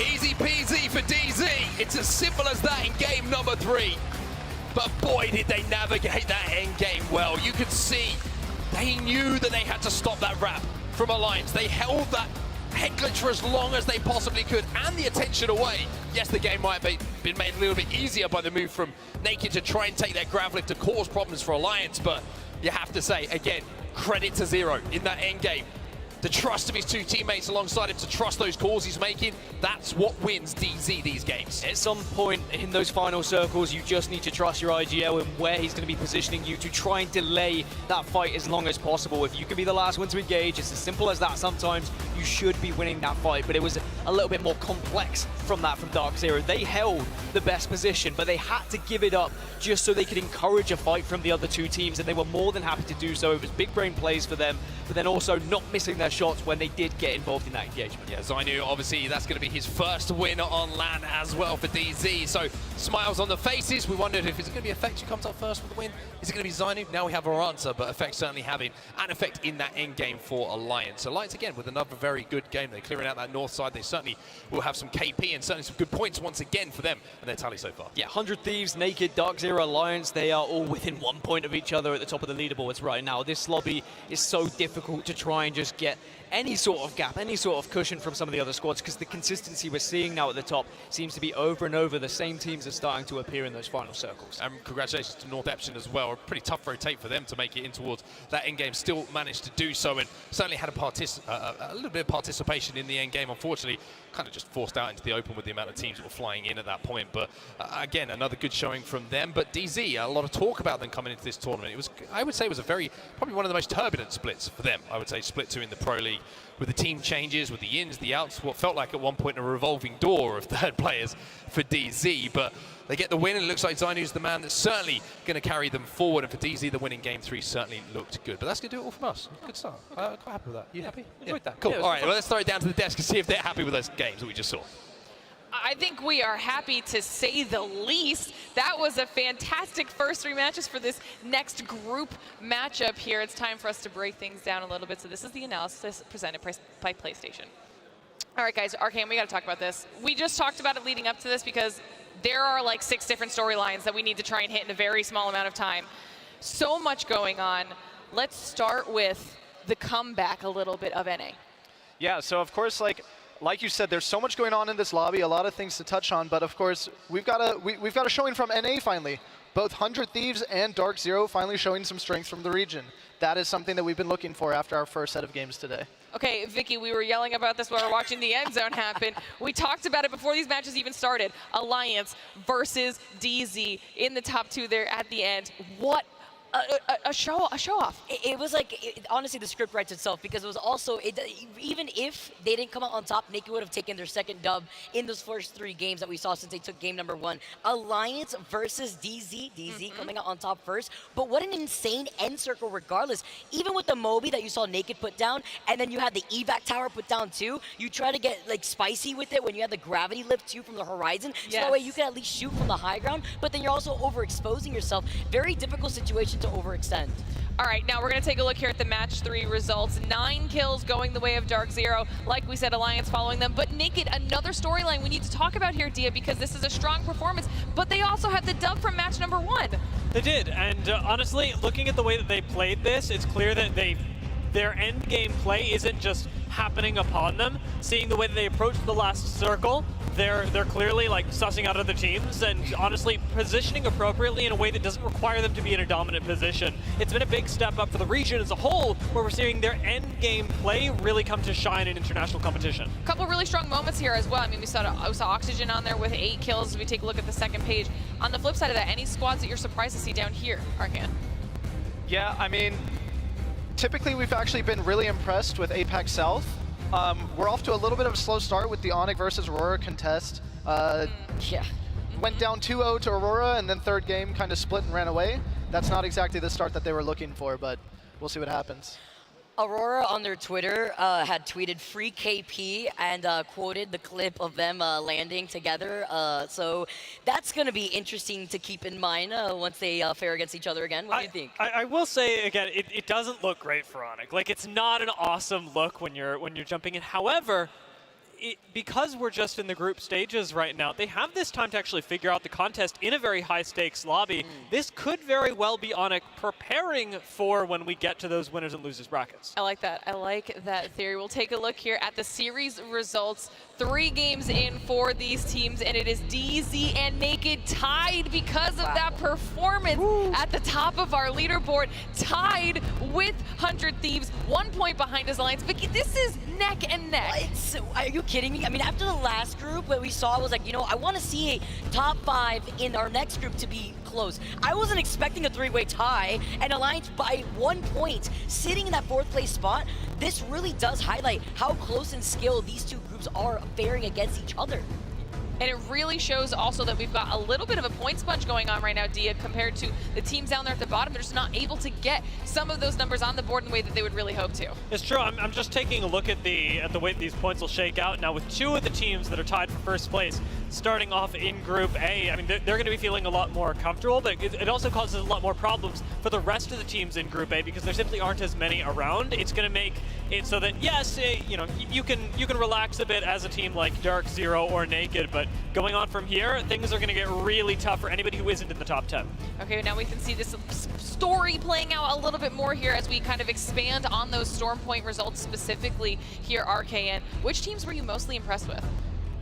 Easy peasy for DZ. It's as simple as that in game number 3. But boy, did they navigate that end game well. You could see they knew that they had to stop that wrap from Alliance. They held that headglitch for as long as they possibly could and the attention away. Yes, the game might have been made a little bit easier by the move from Naked to try and take their grav lift to cause problems for Alliance, but you have to say, again, credit to Zero in that end game. The trust of his two teammates alongside him to trust those calls he's making, that's what wins DZ these games. At some point in those final circles, you just need to trust your IGL and where he's going to be positioning you to try and delay that fight as long as possible. If you can be the last one to engage, it's as simple as that. Sometimes you should be winning that fight, but it was a little bit more complex from Dark Zero. They held the best position, but they had to give it up just so they could encourage a fight from the other two teams, and they were more than happy to do so. It was big brain plays for them, but then also not missing their shots when they did get involved in that engagement. Yeah, Zainu, obviously, that's going to be his first win on LAN as well for DZ. So, smiles on the faces. We wondered if it's going to be Effect who comes up first with the win. Is it going to be Zainu? Now we have our answer, but Effect certainly having an effect in that end game for Alliance. Alliance, again, with another very good game. They're clearing out that north side. They certainly will have some KP and certainly some good points once again for them and their tally so far. Yeah, 100 Thieves, Naked, Dark Zero, Alliance, they are all within 1 point of each other at the top of the leaderboards right now. This lobby is so difficult to try and just get any sort of gap, any sort of cushion from some of the other squads, because the consistency we're seeing now at the top seems to be over and over. The same teams are starting to appear in those final circles. And congratulations to North Epsilon as well. A pretty tough rotate for them to make it in towards that end game. Still managed to do so, and certainly had a little bit of participation in the end game. Unfortunately, kind of just forced out into the open with the amount of teams that were flying in at that point. But again, another good showing from them. But DZ, a lot of talk about them coming into this tournament. It was, I would say, it was probably one of the most turbulent splits for them. I would say split 2 in the Pro League, with the team changes, with the ins, the outs, what felt like at one point a revolving door of third players for DZ. But they get the win, and it looks like Zainu's the man that's certainly going to carry them forward. And for DZ, the win in Game 3 certainly looked good. But that's going to do it all from us. Good start. Quite happy with that. You happy? Enjoyed that. Cool. Yeah, all right, well, let's throw it down to the desk and see if they're happy with those games that we just saw. I think we are happy, to say the least. That was a fantastic first 3 matches for this next group matchup here. It's time for us to break things down a little bit. So this is the analysis presented by PlayStation. All right, guys, Arcane, we got to talk about this. We just talked about it leading up to this because there are like 6 different storylines that we need to try and hit in a very small amount of time. So much going on. Let's start with the comeback a little bit of NA. Yeah, so of course, like you said, there's so much going on in this lobby, a lot of things to touch on, but of course, we've got a showing from NA finally. Both 100 Thieves and Dark Zero finally showing some strength from the region. That is something that we've been looking for after our first set of games today. Okay, Vicky, we were yelling about this while we were watching the end zone happen. We talked about it before these matches even started. Alliance versus DZ in the top 2 there at the end. What a show off. It was like, honestly, the script writes itself, because it was also, even if they didn't come out on top, Naked would have taken their second dub in those first 3 games that we saw since they took game number 1. Alliance versus DZ coming out on top first, but what an insane end circle regardless. Even with the Moby that you saw Naked put down, and then you had the evac tower put down too, you try to get like spicy with it when you had the gravity lift too from the horizon, so that way you can at least shoot from the high ground, but then you're also overexposing yourself. Very difficult situation to overextend. All right, now we're going to take a look here at the match 3 results. 9 kills going the way of Dark Zero. Like we said, Alliance following them. But Naked, another storyline we need to talk about here, Dia, because this is a strong performance. But they also had the dub from match number 1. They did, and honestly, looking at the way that they played this, it's clear that their end game play isn't just happening upon them. Seeing the way that they approach the last circle, they're clearly like sussing out other teams and honestly positioning appropriately in a way that doesn't require them to be in a dominant position. It's been a big step up for the region as a whole, where we're seeing their end game play really come to shine in international competition. A couple really strong moments here as well. I mean, we saw Oxygen on there with 8 kills. If we take a look at the second page. On the flip side of that, any squads that you're surprised to see down here, Arcan? Yeah, I mean, typically we've actually been really impressed with APAC South. We're off to a little bit of a slow start with the Onyx versus Aurora contest. Went down 2-0 to Aurora, and then third game kind of split and ran away. That's not exactly the start that they were looking for, but we'll see what happens. Aurora on their Twitter had tweeted free KP and quoted the clip of them landing together. So that's going to be interesting to keep in mind once they fare against each other again. What do you think? I will say again, it doesn't look great for Onyx. Like, it's not an awesome look when you're jumping in. However, because we're just in the group stages right now, they have this time to actually figure out the contest in a very high-stakes lobby. This could very well be Onyx preparing for when we get to those winners and losers brackets. I like that. I like that theory. We'll take a look here at the series results. 3 games in for these teams, and it is DZ and Naked tied because of that performance at the top of our leaderboard, tied with 100 Thieves, 1 point behind his Alliance. Vicky, this is neck and neck. Are you kidding me? I mean, after the last group, what we saw was like, you know, I want to see a top 5 in our next group to be close. I wasn't expecting a 3-way tie, and Alliance by 1 point, sitting in that 4th place spot. This really does highlight how close in skill these 2 groups are faring against each other. And it really shows also that we've got a little bit of a point sponge going on right now, Dia, compared to the teams down there at the bottom. They're just not able to get some of those numbers on the board in the way that they would really hope to. It's true. I'm just taking a look at the way these points will shake out now with 2 of the teams that are tied for first place starting off in Group A. I mean, they're going to be feeling a lot more comfortable, but it also causes a lot more problems for the rest of the teams in Group A because there simply aren't as many around. It's going to make it so that, yes, you know, you can relax a bit as a team like Dark Zero or Naked, but going on from here, things are going to get really tough for anybody who isn't in the top 10. Okay, now we can see this story playing out a little bit more here as we kind of expand on those Storm Point results specifically here, RKN. Which teams were you mostly impressed with?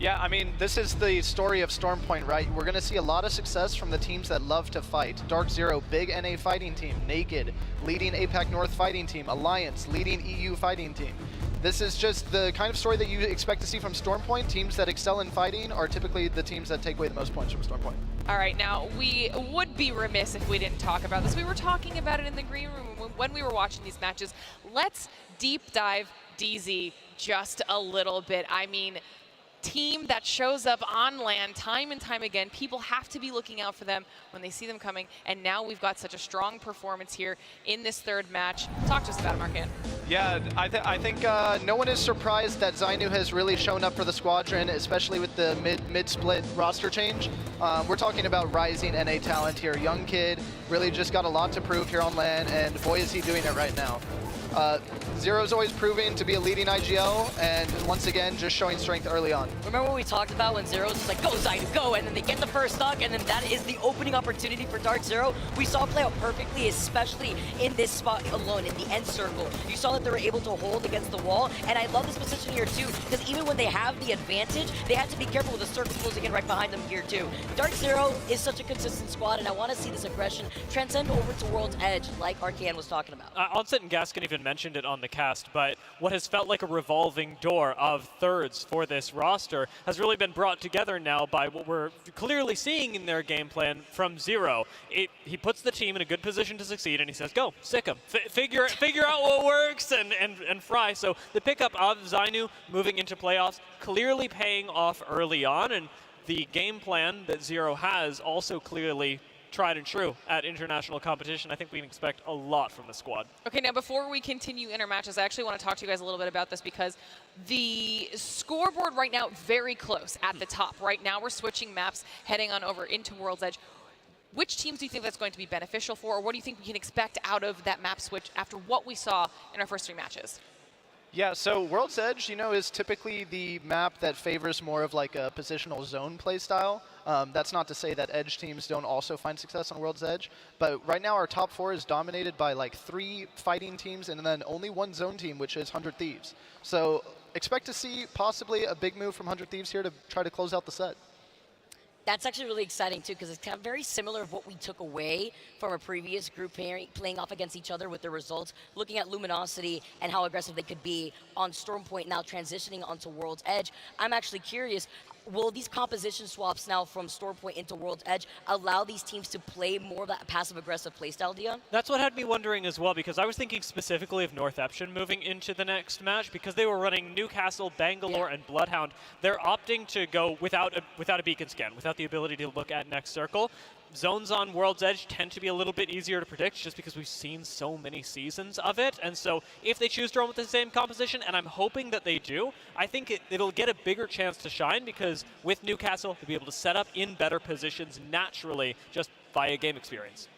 Yeah, I mean, this is the story of Storm Point, right? We're going to see a lot of success from the teams that love to fight. Dark Zero, big NA fighting team. Naked, leading APAC North fighting team. Alliance, leading EU fighting team. This is just the kind of story that you expect to see from Stormpoint. Teams that excel in fighting are typically the teams that take away the most points from Stormpoint. All right, now we would be remiss if we didn't talk about this. We were talking about it in the green room when we were watching these matches. Let's deep dive DZ just a little bit. I mean, team that shows up on land time and time again. People have to be looking out for them when they see them coming, and now we've got such a strong performance here in this third match. Talk to us about it, Markin. Yeah, I think no one is surprised that Zainu has really shown up for the squadron, especially with the mid-split roster change. We're talking about rising NA talent here. Young kid, really just got a lot to prove here on LAN, and boy is he doing it right now. Zero's always proving to be a leading IGL, and once again, just showing strength early on. Remember what we talked about when Zero's just like, go Zainu, go, and then they get the first stock, and then that is the opening opportunity for Dark Zero. We saw it play out perfectly, especially in this spot alone, in the end circle. You saw that they were able to hold against the wall, and I love this position here too, because even when they have the advantage, they have to be careful with the circle closing in right behind them here too. Dark Zero is such a consistent squad, and I want to see this aggression transcend over to World's Edge, like Arcan was talking about. Onset and Gaskin even mentioned it on the cast, but what has felt like a revolving door of thirds for this roster has really been brought together now by what we're clearly seeing in their game plan from Zero. He puts the team in a good position to succeed, and he says, go, sick him. Figure out what works and fry. So the pickup of Zainu moving into playoffs clearly paying off early on, and the game plan that Zero has also clearly tried and true at international competition. I think we can expect a lot from the squad. Okay, now before we continue in our matches, I actually want to talk to you guys a little bit about this because the scoreboard right now, very close at the top. Right now we're switching maps, heading on over into World's Edge. Which teams do you think that's going to be beneficial for, or what do you think we can expect out of that map switch after what we saw in our first 3 matches? Yeah, so World's Edge, you know, is typically the map that favors more of like a positional zone play style. That's not to say that Edge teams don't also find success on World's Edge, but right now our top 4 is dominated by like 3 fighting teams and then only 1 zone team, which is 100 Thieves. So expect to see possibly a big move from 100 Thieves here to try to close out the set. That's actually really exciting too, because it's kind of very similar of what we took away from a previous group playing off against each other with their results, looking at Luminosity and how aggressive they could be on Stormpoint, now transitioning onto World's Edge. I'm actually curious, will these composition swaps now from Stormpoint into World's Edge allow these teams to play more of that passive-aggressive playstyle, Dion? That's what had me wondering as well, because I was thinking specifically of North Eption moving into the next match, because they were running Newcastle, Bangalore, and Bloodhound. They're opting to go without a beacon scan, without the ability to look at next circle. Zones on World's Edge tend to be a little bit easier to predict just because we've seen so many seasons of it. And so if they choose to run with the same composition, and I'm hoping that they do, I think it'll get a bigger chance to shine because with Newcastle, they'll be able to set up in better positions naturally just via game experience.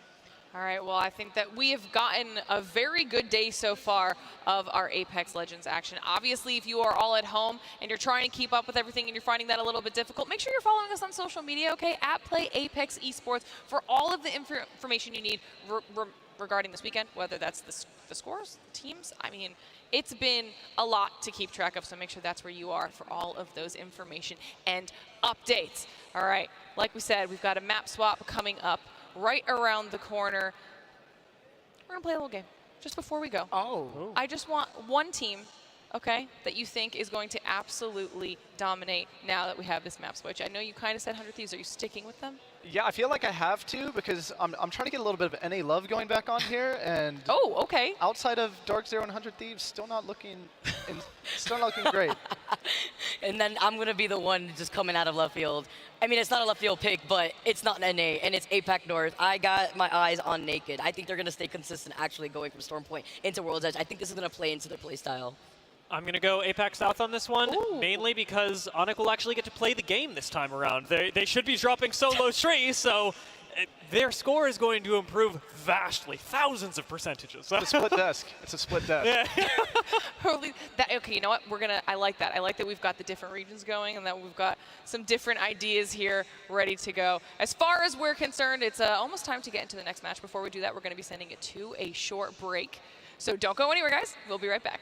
All right, well, I think that we have gotten a very good day so far of our Apex Legends action. Obviously, if you are all at home and you're trying to keep up with everything and you're finding that a little bit difficult, make sure you're following us on social media, okay? @PlayApex Esports for all of the information you need regarding this weekend, whether that's the scores, teams. I mean, it's been a lot to keep track of, so make sure that's where you are for all of those information and updates. All right, like we said, we've got a map swap coming up right around the corner. We're gonna play a little game just before we go. Oh. I just want one team, okay, that you think is going to absolutely dominate now that we have this map switch. I know you kind of said 100 Thieves. Are you sticking with them? Yeah, I feel like I have to because I'm trying to get a little bit of NA love going back on here, and oh, okay. Outside of Dark Zero and 100 Thieves, still not looking great. And then I'm gonna be the one just coming out of left field. I mean, it's not a left field pick, but it's not an NA, and it's APAC North. I got my eyes on Naked. I think they're gonna stay consistent, actually going from Stormpoint into World's Edge. I think this is gonna play into their play style. I'm going to go Apex South on this one, mainly because Onyx will actually get to play the game this time around. They should be dropping solo trees, so their score is going to improve vastly, thousands of percentages. It's a split desk. It's a split desk. Yeah. Okay, you know what? I like that. I like that we've got the different regions going and that we've got some different ideas here ready to go. As far as we're concerned, it's almost time to get into the next match. Before we do that, we're going to be sending it to a short break. So don't go anywhere, guys. We'll be right back.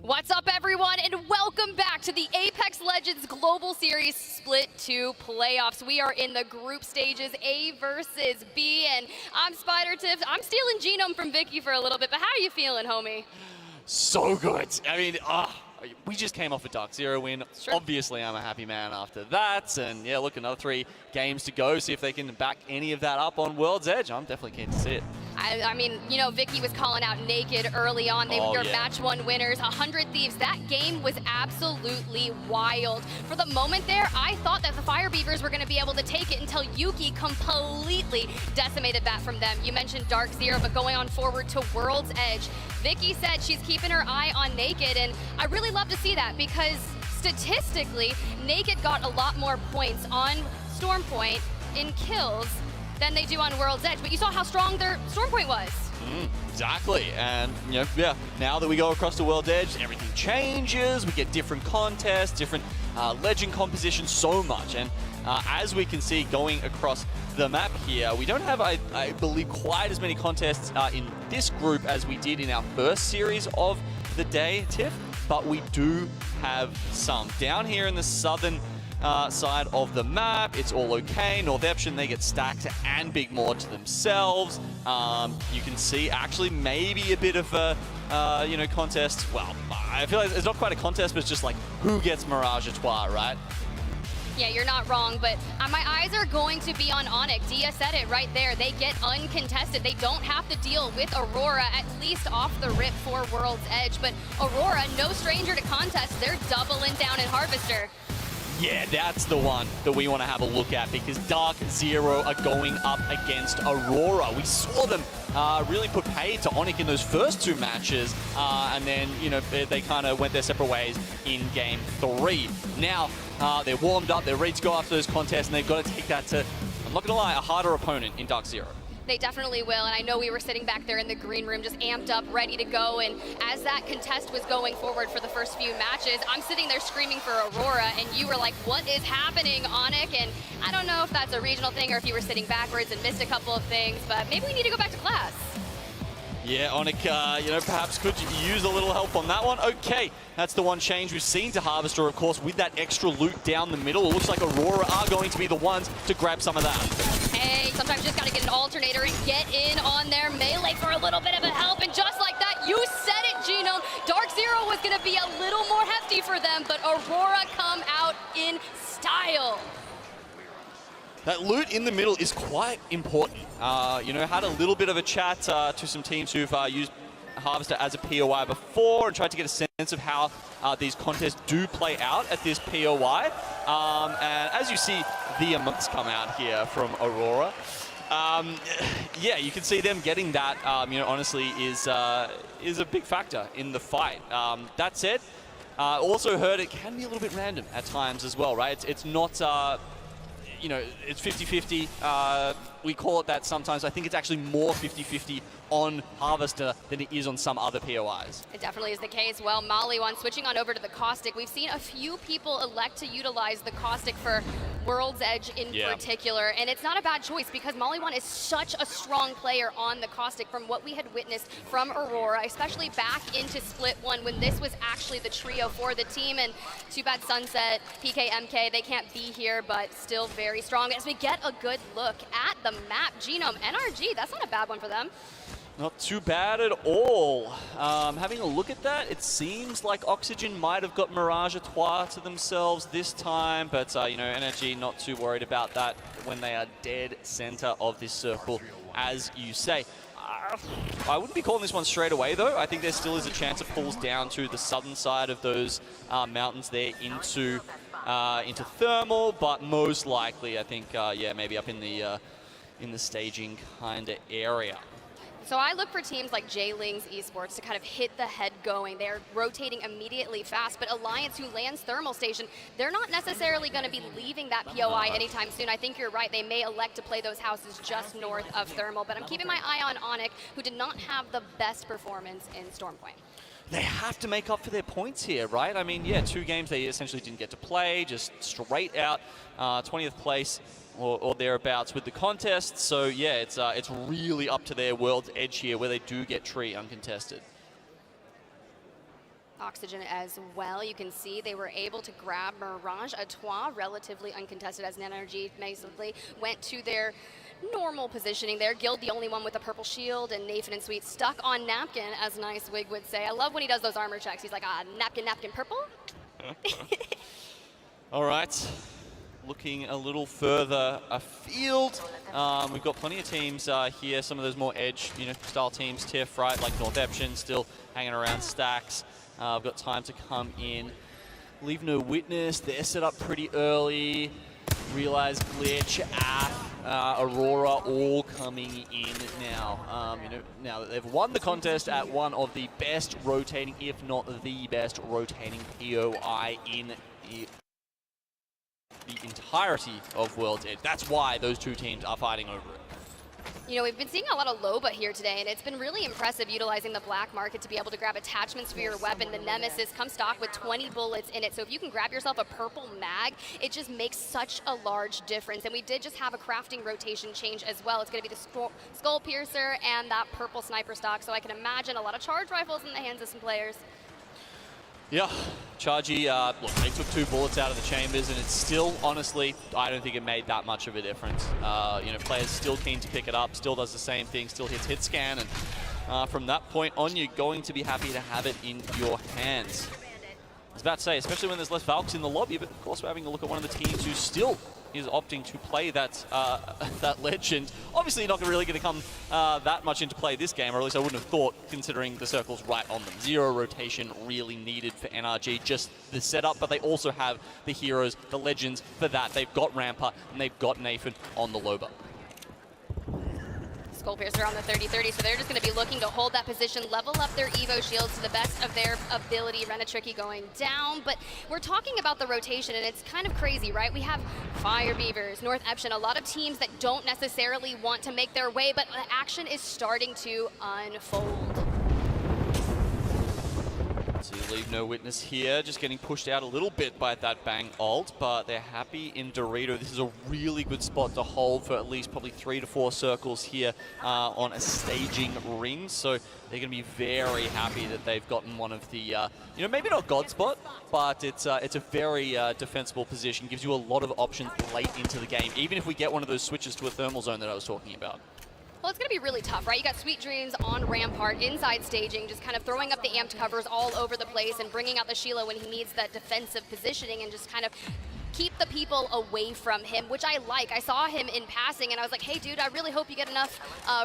What's up, everyone, and welcome back to the Apex Legends Global Series Split 2 playoffs. We are in the group stages, A versus B, and I'm Spider Tips. I'm stealing Genome from Vicky for a little bit, but how are you feeling, homie? So good. I mean, we just came off a Dark Zero win. Sure. Obviously, I'm a happy man after that. And yeah, look, another 3 games to go. See if they can back any of that up on World's Edge. I'm definitely keen to see it. I mean, you know, Vicky was calling out Naked early on. They were match 1 winners, 100 Thieves. That game was absolutely wild. For the moment there, I thought that the Fire Beavers were going to be able to take it until Yuki completely decimated that from them. You mentioned Dark Zero, but going on forward to World's Edge, Vicky said she's keeping her eye on Naked, and I really love to see that because statistically, Naked got a lot more points on Stormpoint in kills than they do on World's Edge, but you saw how strong their Stormpoint was. Exactly, and you know, yeah, now that we go across the World's Edge, everything changes. We get different contests, different legend compositions, so much. And as we can see going across the map here, we don't have, I believe, quite as many contests in this group as we did in our first series of the day, Tiff, but we do have some. Down here in the southern side of the map, it's all okay. North Eption, they get stacked and Big Maw to themselves. You can see actually maybe a bit of a you know, contest. Well, I feel like it's not quite a contest, but it's just like who gets Mirage à Trois, right? Yeah, you're not wrong, but my eyes are going to be on Onyx. Dia said it right there. They get uncontested. They don't have to deal with Aurora, at least off the rip for World's Edge. But Aurora, no stranger to contests. They're doubling down in Harvester. Yeah, that's the one that we want to have a look at because Dark Zero are going up against Aurora. We saw them really put paid to Onyx in those first 2 matches, and then, you know, they kind of went their separate ways in Game 3. Now, they're warmed up, they're ready to go after those contests, and they've got to take that to, I'm not going to lie, a harder opponent in Dark Zero. They definitely will, and I know we were sitting back there in the green room just amped up, ready to go, and as that contest was going forward for the first few matches, I'm sitting there screaming for Aurora, and you were like, what is happening, Onyx? And I don't know if that's a regional thing or if you were sitting backwards and missed a couple of things, but maybe we need to go back to class. Yeah, Onyx, you know, perhaps could use a little help on that one. Okay, that's the one change we've seen to Harvester, of course, with that extra loot down the middle. It looks like Aurora are going to be the ones to grab some of that. Hey, sometimes you just gotta get an alternator and get in on their melee for a little bit of a help, and just like that, you said it, Genome. Dark Zero was gonna be a little more hefty for them, but Aurora come out in style. That loot in the middle is quite important. You know, had a little bit of a chat to some teams who've used Harvester as a POI before and tried to get a sense of how these contests do play out at this POI. And as you see, the emotes come out here from Aurora. Yeah, you can see them getting that, you know, honestly is a big factor in the fight. That said, also heard it can be a little bit random at times as well, right? It's not... you know, it's 50-50. We call it that sometimes. I think it's actually more 50-50 on Harvester than it is on some other POIs. It definitely is the case. Well, Maliwan, switching on over to the Caustic, we've seen a few people elect to utilize the Caustic for World's Edge in particular, and it's not a bad choice because Maliwan is such a strong player on the Caustic from what we had witnessed from Aurora, especially back into Split 1 when this was actually the trio for the team, and too bad Sunset, PK, MK, they can't be here, but still very strong. As we get a good look at the map, Genome, NRG, that's not a bad one for them. Not too bad at all. Having a look at that, it seems like Oxygen might have got Mirage à Trois to themselves this time, but you know, NRG not too worried about that when they are dead center of this circle, as you say. I wouldn't be calling this one straight away, though. I think there still is a chance it pulls down to the southern side of those mountains there into Thermal, but most likely, I think, yeah, maybe up in the staging kind of area. So I look for teams like J-Lings Esports to kind of hit the head going. They're rotating immediately fast, but Alliance, who lands Thermal Station, they're not necessarily going to be leaving that POI anytime soon. I think you're right. They may elect to play those houses just north of Thermal, but I'm keeping my eye on Onyx, who did not have the best performance in Stormpoint. They have to make up for their points here, right? I mean, yeah, 2 games they essentially didn't get to play, just straight out 20th place. Or thereabouts with the contest, so yeah, it's really up to their World's Edge here, where they do get Tree uncontested. oxygen as well. You can see they were able to grab Mirage Atois, relatively uncontested, as Nenergy basically went to their normal positioning there. Guild the only one with a purple shield, and Nathan and Sweet stuck on Napkin, as Nice Wig would say. I love when he does those armor checks. He's like, napkin, napkin, purple. All right, looking a little further afield. We've got plenty of teams here, some of those more edge, style teams, tier fright, like North Eption, still hanging around stacks. I've got time to come in. Leave No Witness, they're set up pretty early. Realize Glitch, Aurora, all coming in now. Now that they've won the contest at one of the best rotating, if not the best rotating POI in the entirety of World's Edge. That's why those two teams are fighting over it. We've been seeing a lot of Loba here today, and it's been really impressive utilizing the black market to be able to grab attachments for your weapon. The Nemesis comes stock with 20 bullets in it, so if you can grab yourself a purple mag, it just makes such a large difference. And we did just have a crafting rotation change as well. It's going to be the Skull Piercer and that purple sniper stock, so I can imagine a lot of charge rifles in the hands of some players. Yeah, Chargy, look, they took 2 bullets out of the chambers, and it's still, honestly, I don't think it made that much of a difference. Players still keen to pick it up, still does the same thing, still hits hit scan, and from that point on, you're going to be happy to have it in your hands. I was about to say, especially when there's less Valks in the lobby, but of course we're having a look at one of the teams who still is opting to play that that legend. Obviously not really going to come that much into play this game, or at least I wouldn't have thought, considering the circle's right on them. 0 rotation really needed for NRG, just the setup, but they also have the heroes, the legends for that. They've got Rampa, and they've got Nathan on the Loba. Skull Piercer on the 30-30, so they're just going to be looking to hold that position, level up their Evo shields to the best of their ability. Renatricky going down, but we're talking about the rotation, and it's kind of crazy, right? We have Fire Beavers, North Eption, a lot of teams that don't necessarily want to make their way, but the action is starting to unfold. So you leave No Witness here, just getting pushed out a little bit by that Bang ult, but they're happy in Dorito. This is a really good spot to hold for at least probably 3 to 4 circles here on a staging ring. So they're going to be very happy that they've gotten one of the, maybe not God spot, but it's a very defensible position. Gives you a lot of options late into the game, even if we get one of those switches to a thermal zone that I was talking about. Well, it's going to be really tough, right? You got Sweet Dreams on Rampart, inside staging, just kind of throwing up the amped covers all over the place and bringing out the Sheila when he needs that defensive positioning and just kind of keep the people away from him, which I like. I saw him in passing, and I was like, hey, dude, I really hope you get enough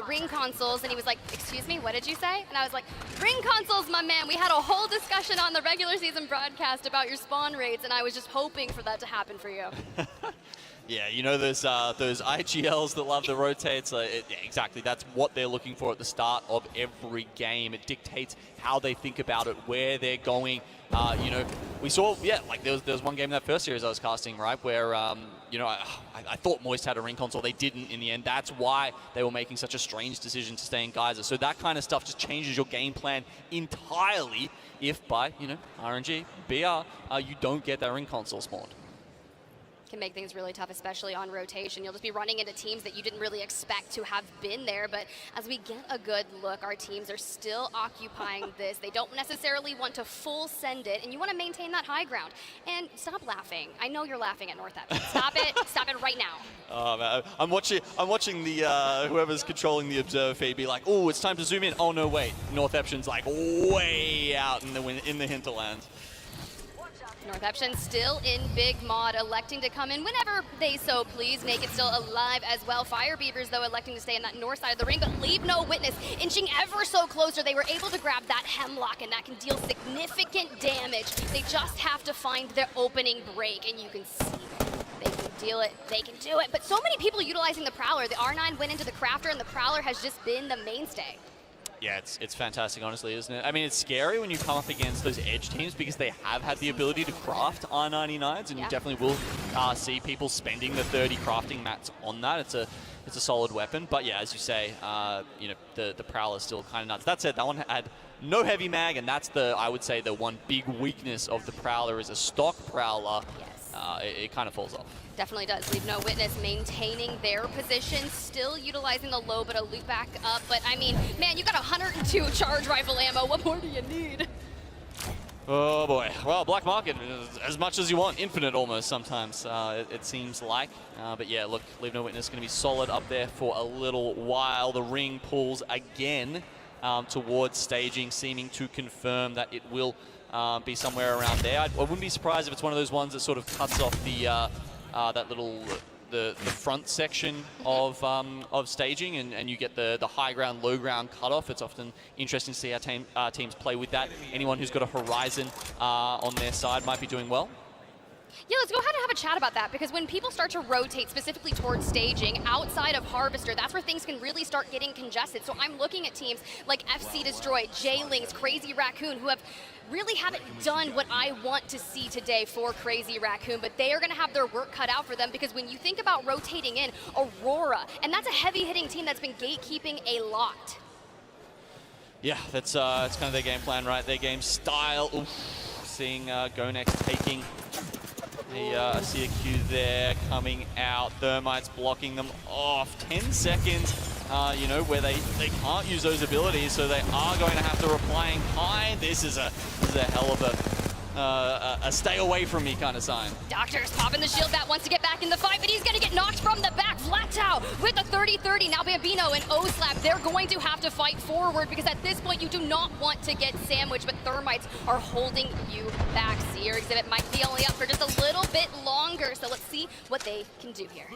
ring consoles. And he was like, excuse me, what did you say? And I was like, ring consoles, my man. We had a whole discussion on the regular season broadcast about your spawn rates, and I was just hoping for that to happen for you. Yeah, those IGLs that love the rotates. Exactly, that's what they're looking for at the start of every game. It dictates how they think about it, where they're going. We saw, like there was one game in that first series I was casting, right, where, I thought Moist had a ring console. They didn't in the end. That's why they were making such a strange decision to stay in Geyser. So that kind of stuff just changes your game plan entirely if by, RNG, BR, you don't get that ring console spawned. Can make things really tough, especially on rotation. You'll just be running into teams that you didn't really expect to have been there, but as we get a good look, our teams are still occupying this. They don't necessarily want to full send it, and you want to maintain that high ground. And stop laughing. I know you're laughing at North Eption. Stop it. Stop it right now. Oh, man. I'm watching the whoever's controlling the observer feed be like, oh, it's time to zoom in. Oh, no, wait. North Eption's like way out in the hinterlands. North Eption still in Big Mod, electing to come in whenever they so please. Naked still alive as well. Fire Beavers, though, electing to stay on that north side of the ring, but leave No Witness, inching ever so closer. They were able to grab that Hemlock, and that can deal significant damage. They just have to find their opening break, and you can see they can deal it, they can do it. But so many people utilizing the Prowler. The R9 went into the Crafter, and the Prowler has just been the mainstay. Yeah, it's fantastic, honestly, isn't it? I mean, it's scary when you come up against those edge teams because they have had the ability to craft R99s, and you definitely will see people spending the 30 crafting mats on that. It's a solid weapon, but yeah, as you say, the Prowler is still kind of nuts. That said, that one had no heavy mag, and that's I would say the one big weakness of the Prowler is a stock Prowler. Yes. It kind of falls off. Definitely does. Leave No Witness maintaining their position, still utilizing the low, but a loop back up. But I mean, man, you got 102 charge rifle ammo. What more do you need? Oh boy. Well, Black Market, as much as you want, infinite almost sometimes, it seems like. But yeah, look, Leave No Witness going to be solid up there for a little while. The ring pulls again towards staging, seeming to confirm that it will be somewhere around there. I wouldn't be surprised if it's one of those ones that sort of cuts off the that little the front section of staging, and you get the high ground, low ground cutoff. It's often interesting to see how teams play with that. Anyone who's got a horizon on their side might be doing well. Yeah, let's go ahead and have a chat about that, because when people start to rotate specifically towards staging outside of Harvester, that's where things can really start getting congested. So I'm looking at teams like FC Destroy, J-Lings, Crazy Raccoon, who really haven't done what I want to see today for Crazy Raccoon, but they are going to have their work cut out for them, because when you think about rotating in Aurora, and that's a heavy-hitting team that's been gatekeeping a lot. Yeah, that's kind of their game plan, right? Their game style. Oof. Seeing GoNext taking a CQ there, coming out. Thermite's blocking them off. 10 seconds, you know, where they can't use those abilities, so they are going to have to reply in kind. This is a hell of a stay away from me kind of sign. Doctor's popping the shield bat, wants to get back in the fight, but he's going to get knocked from the back. Flattow with a 30-30. Now Bambino and O-Slab, they're going to have to fight forward, because at this point you do not want to get sandwiched, but Thermites are holding you back. Seer Exhibit might be only up for just a little bit longer, so let's see what they can do here.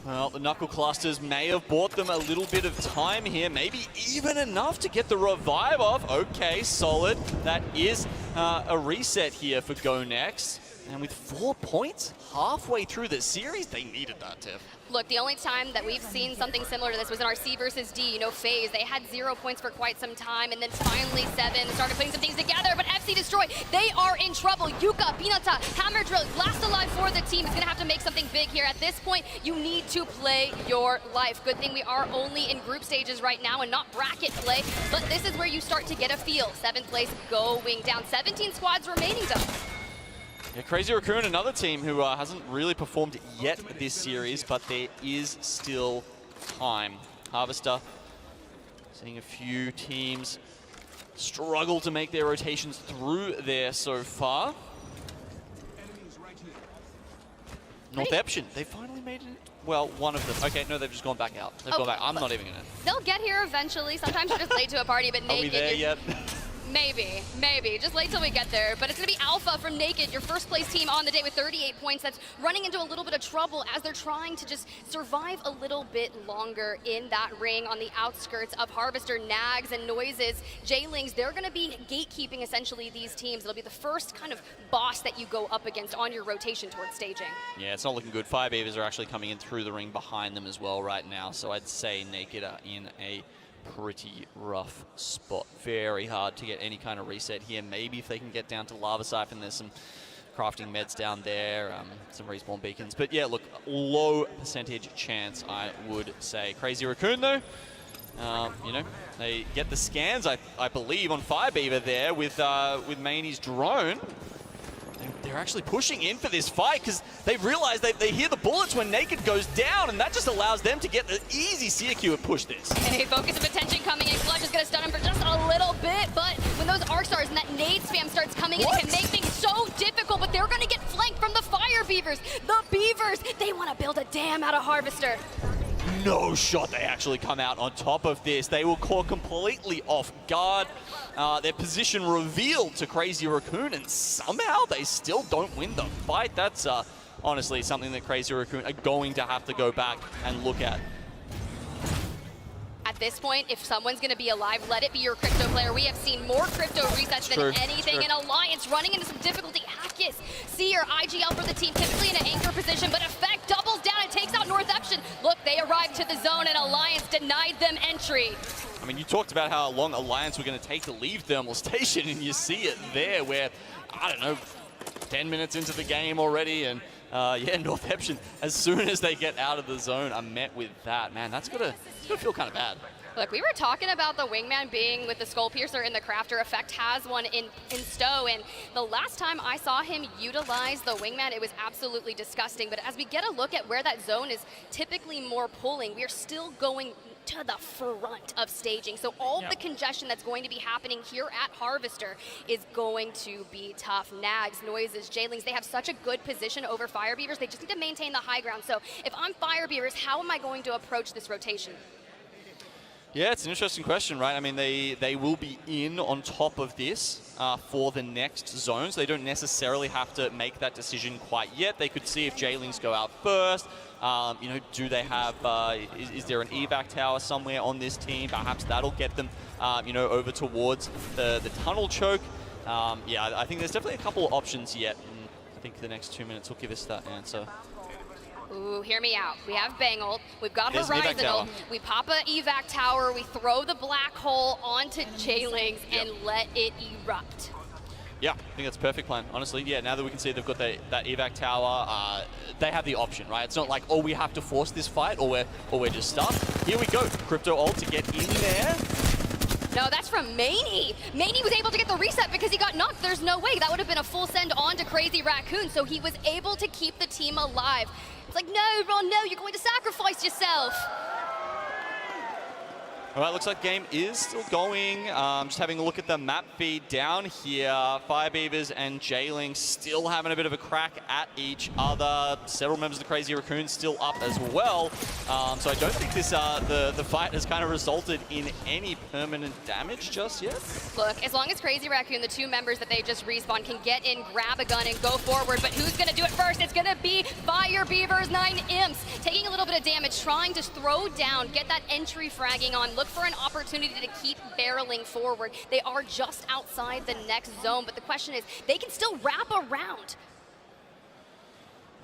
Well, the Knuckle Clusters may have bought them a little bit of time here, maybe even enough to get the revive off. Okay, solid. That is a reset here for GoNext. And with 4 points halfway through the series, they needed that, Tiff. Look, the only time that we've seen something similar to this was in our C versus D, you know, phase. They had 0 points for quite some time, and then finally 7 started putting some things together. But FC Destroy, they are in trouble. Yuka, Pinata, Hammer Drill, last alive for the team is going to have to make something big here. At this point, you need to play your life. Good thing we are only in group stages right now and not bracket play, but this is where you start to get a feel. 7th place going down. 17 squads remaining, though. Yeah, Crazy Raccoon, another team who hasn't really performed yet this series, but there is still time. Harvester, seeing a few teams struggle to make their rotations through there so far. Northeption, they finally made it. Well, one of them. Okay, no, they've just gone back out. They've gone back. I'm not even gonna. They'll get here eventually. Sometimes you're just late to a party, but Naked. Are we there yet? Maybe. Just wait till we get there. But it's going to be Alpha from Naked, your first place team on the day with 38 points. That's running into a little bit of trouble as they're trying to just survive a little bit longer in that ring on the outskirts of Harvester. Nags and Noises, J-Lings, they're going to be gatekeeping essentially these teams. It'll be the first kind of boss that you go up against on your rotation towards staging. Yeah, it's not looking good. Fire Beavers are actually coming in through the ring behind them as well right now. So I'd say Naked are in a pretty rough spot. Very hard to get any kind of reset here. Maybe if they can get down to Lava Siphon, there's some crafting meds down there, some respawn beacons. But yeah, look, low percentage chance, I would say. Crazy Raccoon, though, you know, they get the scans, I believe, on Firebeaver there with Maney's drone. They're actually pushing in for this fight because they've realized they hear the bullets when Naked goes down, and that just allows them to get the easy CQ and push this. Hey, focus of attention coming in. Clutch is going to stun him for just a little bit, but when those arc stars and that nade spam starts coming in, it can make things so difficult, but they're going to get flanked from the Fire Beavers. The Beavers, they want to build a dam out of Harvester. No shot, they actually come out on top of this. They were caught completely off guard. Their position revealed to Crazy Raccoon, and somehow they still don't win the fight. That's honestly something that Crazy Raccoon are going to have to go back and look at. At this point, if someone's going to be alive, let it be your crypto player. We have seen more crypto resets than anything in Alliance, running into some difficulty. Hackis, Seer, IGL for the team, typically in an anchor position, but Effect doubles down and takes out Northeption. Look, they arrived to the zone, and Alliance denied them entry. I mean, you talked about how long Alliance were going to take to leave Thermal Station, and you see it there where, I don't know, 10 minutes into the game already, and yeah, Northeption, as soon as they get out of the zone, are met with that. Man, that's gotta feel kind of bad. Look, we were talking about the Wingman being with the Skull Piercer and the Crafter. Effect has one in stow, and the last time I saw him utilize the Wingman, it was absolutely disgusting. But as we get a look at where that zone is typically more pulling, we are still going to the front of staging. So all of the congestion that's going to be happening here at Harvester is going to be tough. Nags, Noises, Jailings, they have such a good position over Fire Beavers. They just need to maintain the high ground. So if I'm Fire Beavers, how am I going to approach this rotation? Yeah, it's an interesting question, right? I mean, they will be in on top of this for the next zones. They don't necessarily have to make that decision quite yet. They could see if Jailings go out first. You know, do they have, is there an evac tower somewhere on this team? Perhaps that'll get them, you know, over towards the tunnel choke. Yeah, I think there's definitely a couple of options yet. And I think the next 2 minutes will give us that answer. Ooh, hear me out. We have Bang ult, we've got Horizon ult, we pop a evac tower, we throw the black hole onto Jailings and let it erupt. Yeah, I think that's a perfect plan, honestly. Yeah, now that we can see they've got that evac tower, they have the option, right? It's not like, oh, we have to force this fight or we're just stuck. Here we go, Crypto ult to get in there. No, that's from Maney. Maney was able to get the reset because he got knocked. There's no way. That would have been a full send on to Crazy Raccoon, so he was able to keep the team alive. It's like, no, Ron, no, you're going to sacrifice yourself. All right, looks like the game is still going. Just having a look at the map feed down here. Fire Beavers and Jailings still having a bit of a crack at each other. Several members of the Crazy Raccoon still up as well. So I don't think this the fight has kind of resulted in any permanent damage just yet. Look, as long as Crazy Raccoon, the two members that they just respawned, can get in, grab a gun, and go forward, but who's going to do it first? It's going to be Fire Beavers, 9 imps, taking a little bit of damage, trying to throw down, get that entry fragging on, look for an opportunity to keep barreling forward. They are just outside the next zone, but the question is, they can still wrap around.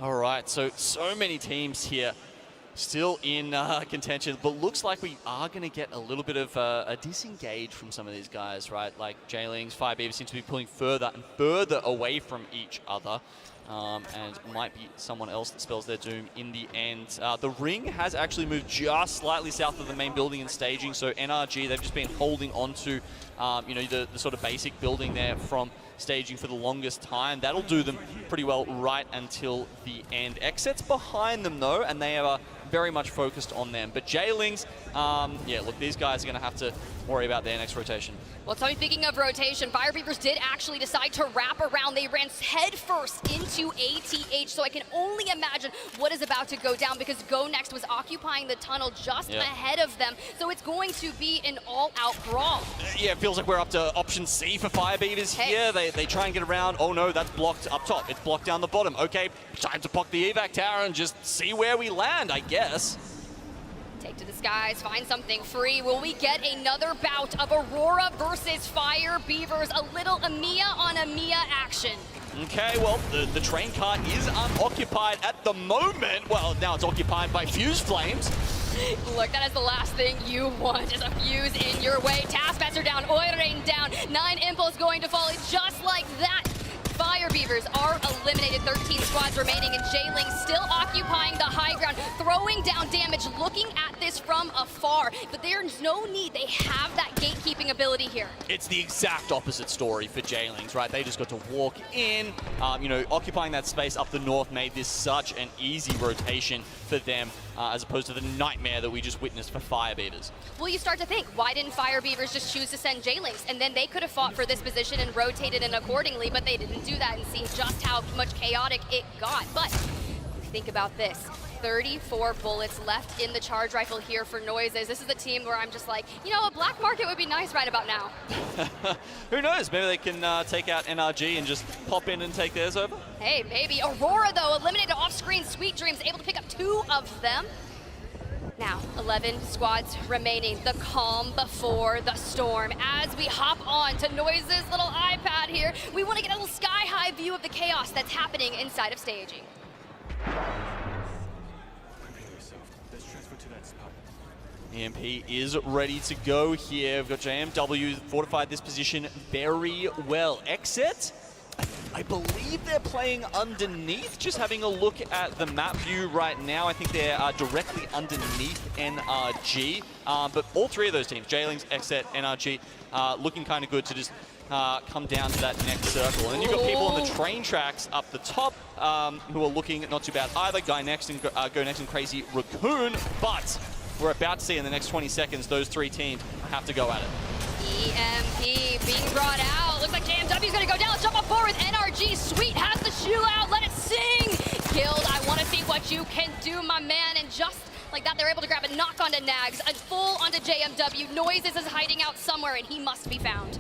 All right, so many teams here still in contention, but looks like we are going to get a little bit of a disengage from some of these guys, right? Like Jailings, Fire Beavers seem to be pulling further and further away from each other. And might be someone else that spells their doom in the end. The ring has actually moved just slightly south of the main building and staging, so NRG, they've just been holding on to, you know, the sort of basic building there from staging for the longest time. That'll do them pretty well right until the end. Exet's behind them, though, and they are very much focused on them. But Jailings, yeah, look, these guys are going to have to worry about their next rotation. Well, Tommy, speaking of rotation, Fire Beavers did actually decide to wrap around. They ran headfirst into ATH, so I can only imagine what is about to go down because Go Next was occupying the tunnel just ahead of them, so it's going to be an all-out brawl. Yeah, it feels like we're up to option C for Fire Beavers here. They try and get around. Oh no, that's blocked up top. It's blocked down the bottom. Okay, time to pop the evac tower and just see where we land, I guess. Take to the skies, find something free. Will we get another bout of Aurora versus Fire Beavers? A little Amiya on Amiya action. Okay, well, the train car is unoccupied at the moment. Well, now it's occupied by fuse flames. Look, that is the last thing you want, is a fuse in your way. Taskmaster down, Oirein down, 9 Impulse going to fall just like that. Fire Beavers are eliminated, 13 squads remaining, and Jailings still occupying the high ground, throwing down damage, looking at this from afar. But there's no need, they have that gatekeeping ability here. It's the exact opposite story for Jailings, right? They just got to walk in. You know, occupying that space up the north made this such an easy rotation for them, as opposed to the nightmare that we just witnessed for Fire Beavers. Well, you start to think, why didn't Fire Beavers just choose to send Jailings? And then they could have fought for this position and rotated in accordingly, but they didn't do that and see just how much chaotic it got. But think about this. 34 bullets left in the charge rifle here for Noises. This is the team where I'm just like, you know, a black market would be nice right about now. Who knows? Maybe they can take out NRG and just pop in and take theirs over? Hey, maybe. Aurora, though, eliminated off-screen. Sweet Dreams able to pick up 2 of them. Now, 11 squads remaining. The calm before the storm. As we hop on to Noises' little iPad here, we want to get a little sky-high view of the chaos that's happening inside of staging. EMP is ready to go here. We've got JMW fortified this position very well. Exit, I believe they're playing underneath. Just having a look at the map view right now, I think they're directly underneath NRG. But all 3 of those teams, Jailings, Exit, NRG, looking kind of good to just come down to that next circle. And then you've got people on the train tracks up the top who are looking not too bad either. Go Next and Crazy Raccoon, but we're about to see in the next 20 seconds, those three teams have to go at it. EMP being brought out. Looks like JMW's gonna go down. Let's jump on board with NRG. Sweet has the shoe out. Let it sing. Guild, I want to see what you can do, my man. And just like that, they're able to grab a knock onto Nags, a full onto JMW. Noises is hiding out somewhere, and he must be found.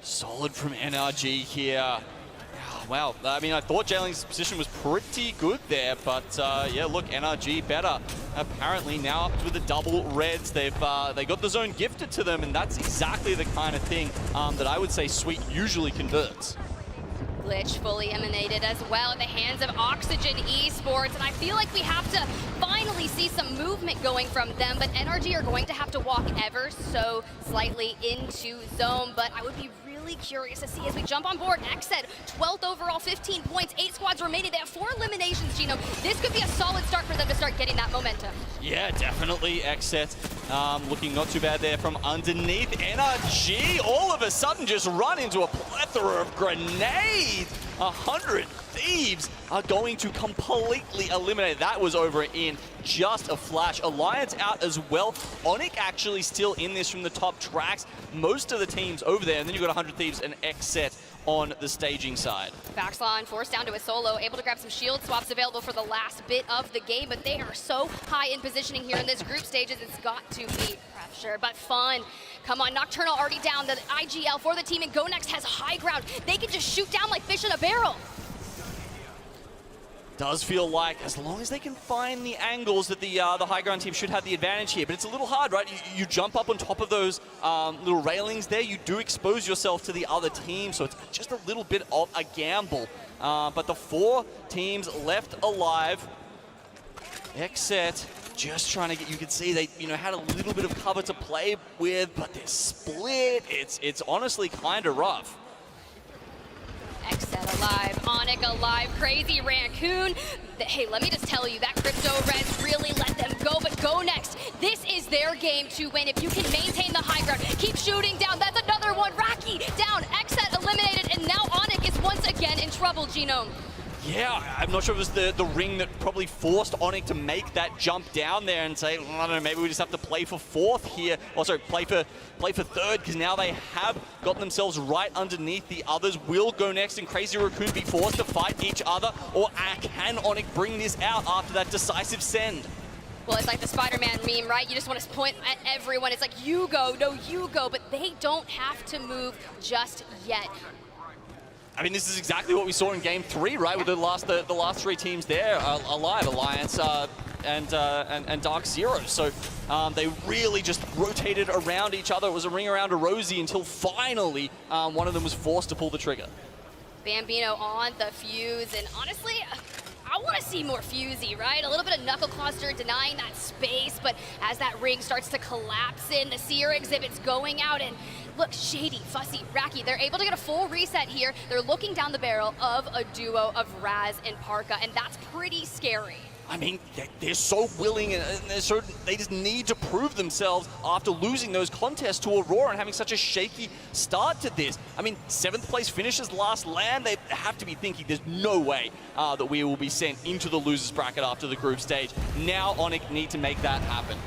Solid from NRG here. Wow, I mean, I thought Jailing's position was pretty good there, but yeah, look, NRG better. Apparently now up with the double reds, they got the zone gifted to them, and that's exactly the kind of thing that I would say Sweet usually converts. Glitch fully emanated as well at the hands of Oxygen Esports, and I feel like we have to finally see some movement going from them, but NRG are going to have to walk ever so slightly into zone, but I would be really curious to see as we jump on board. Xed, 12th overall, 15 points, 8 squads remaining. They have 4 eliminations, Gino. This could be a solid start for them to start getting that momentum. Yeah, definitely Xed. Looking not too bad there from underneath. NRG all of a sudden just run into a plethora of grenades. 100 Thieves are going to completely eliminate. That was over in just a flash. Alliance out as well. Onyx actually still in this from the top tracks. Most of the teams over there, and then you've got 100 Thieves and Xset on the staging side. Baxlon forced down to a solo, able to grab some shield swaps available for the last bit of the game, but they are so high in positioning here in this group stages, it's got to be pressure, but fun. Come on, Nocturnal already down, the IGL for the team, and Go Next has high ground. They can just shoot down like fish in a barrel. Does feel like as long as they can find the angles that the high ground team should have the advantage here, but it's a little hard, right? You jump up on top of those little railings there, you do expose yourself to the other team, so it's just a little bit of a gamble. But the 4 teams left alive. Xset just trying to get, you can see they had a little bit of cover to play with, but they're split. It's honestly kind of rough. Xset alive, Onyx alive, Crazy Raccoon. Hey, let me just tell you, that Crypto Res really let them go, but Go Next, this is their game to win. If you can maintain the high ground, keep shooting down, that's another one. Raki down, Xset eliminated, and now Onyx is once again in trouble, Genome. Yeah, I'm not sure it was the ring that probably forced Onyx to make that jump down there and say, I don't know, maybe we just have to play for 4th here. Oh, sorry, play for 3rd, because now they have gotten themselves right underneath the others. Will Go Next and Crazy Raccoon be forced to fight each other, or can Onyx bring this out after that decisive send? Well, it's like the Spider-Man meme, right? You just want to point at everyone. It's like, you go, no, you go, but they don't have to move just yet. I mean, this is exactly what we saw in Game 3, right? With the last 3 teams there alive, Alliance and Dark Zero. So they really just rotated around each other. It was a ring around a rosy until finally one of them was forced to pull the trigger. Bambino on the fuse, and honestly, I want to see more Fusey, right? A little bit of Knuckle Cluster denying that space, but as that ring starts to collapse in, the Seer exhibit's going out, and look, Shady, Fussy, Raki, they're able to get a full reset here. They're looking down the barrel of a duo of Raz and Parka, and that's pretty scary. I mean, they're so willing, and they just need to prove themselves after losing those contests to Aurora and having such a shaky start to this. I mean, 7th place finishes last land. They have to be thinking there's no way that we will be sent into the losers bracket after the group stage. Now Onyx need to make that happen.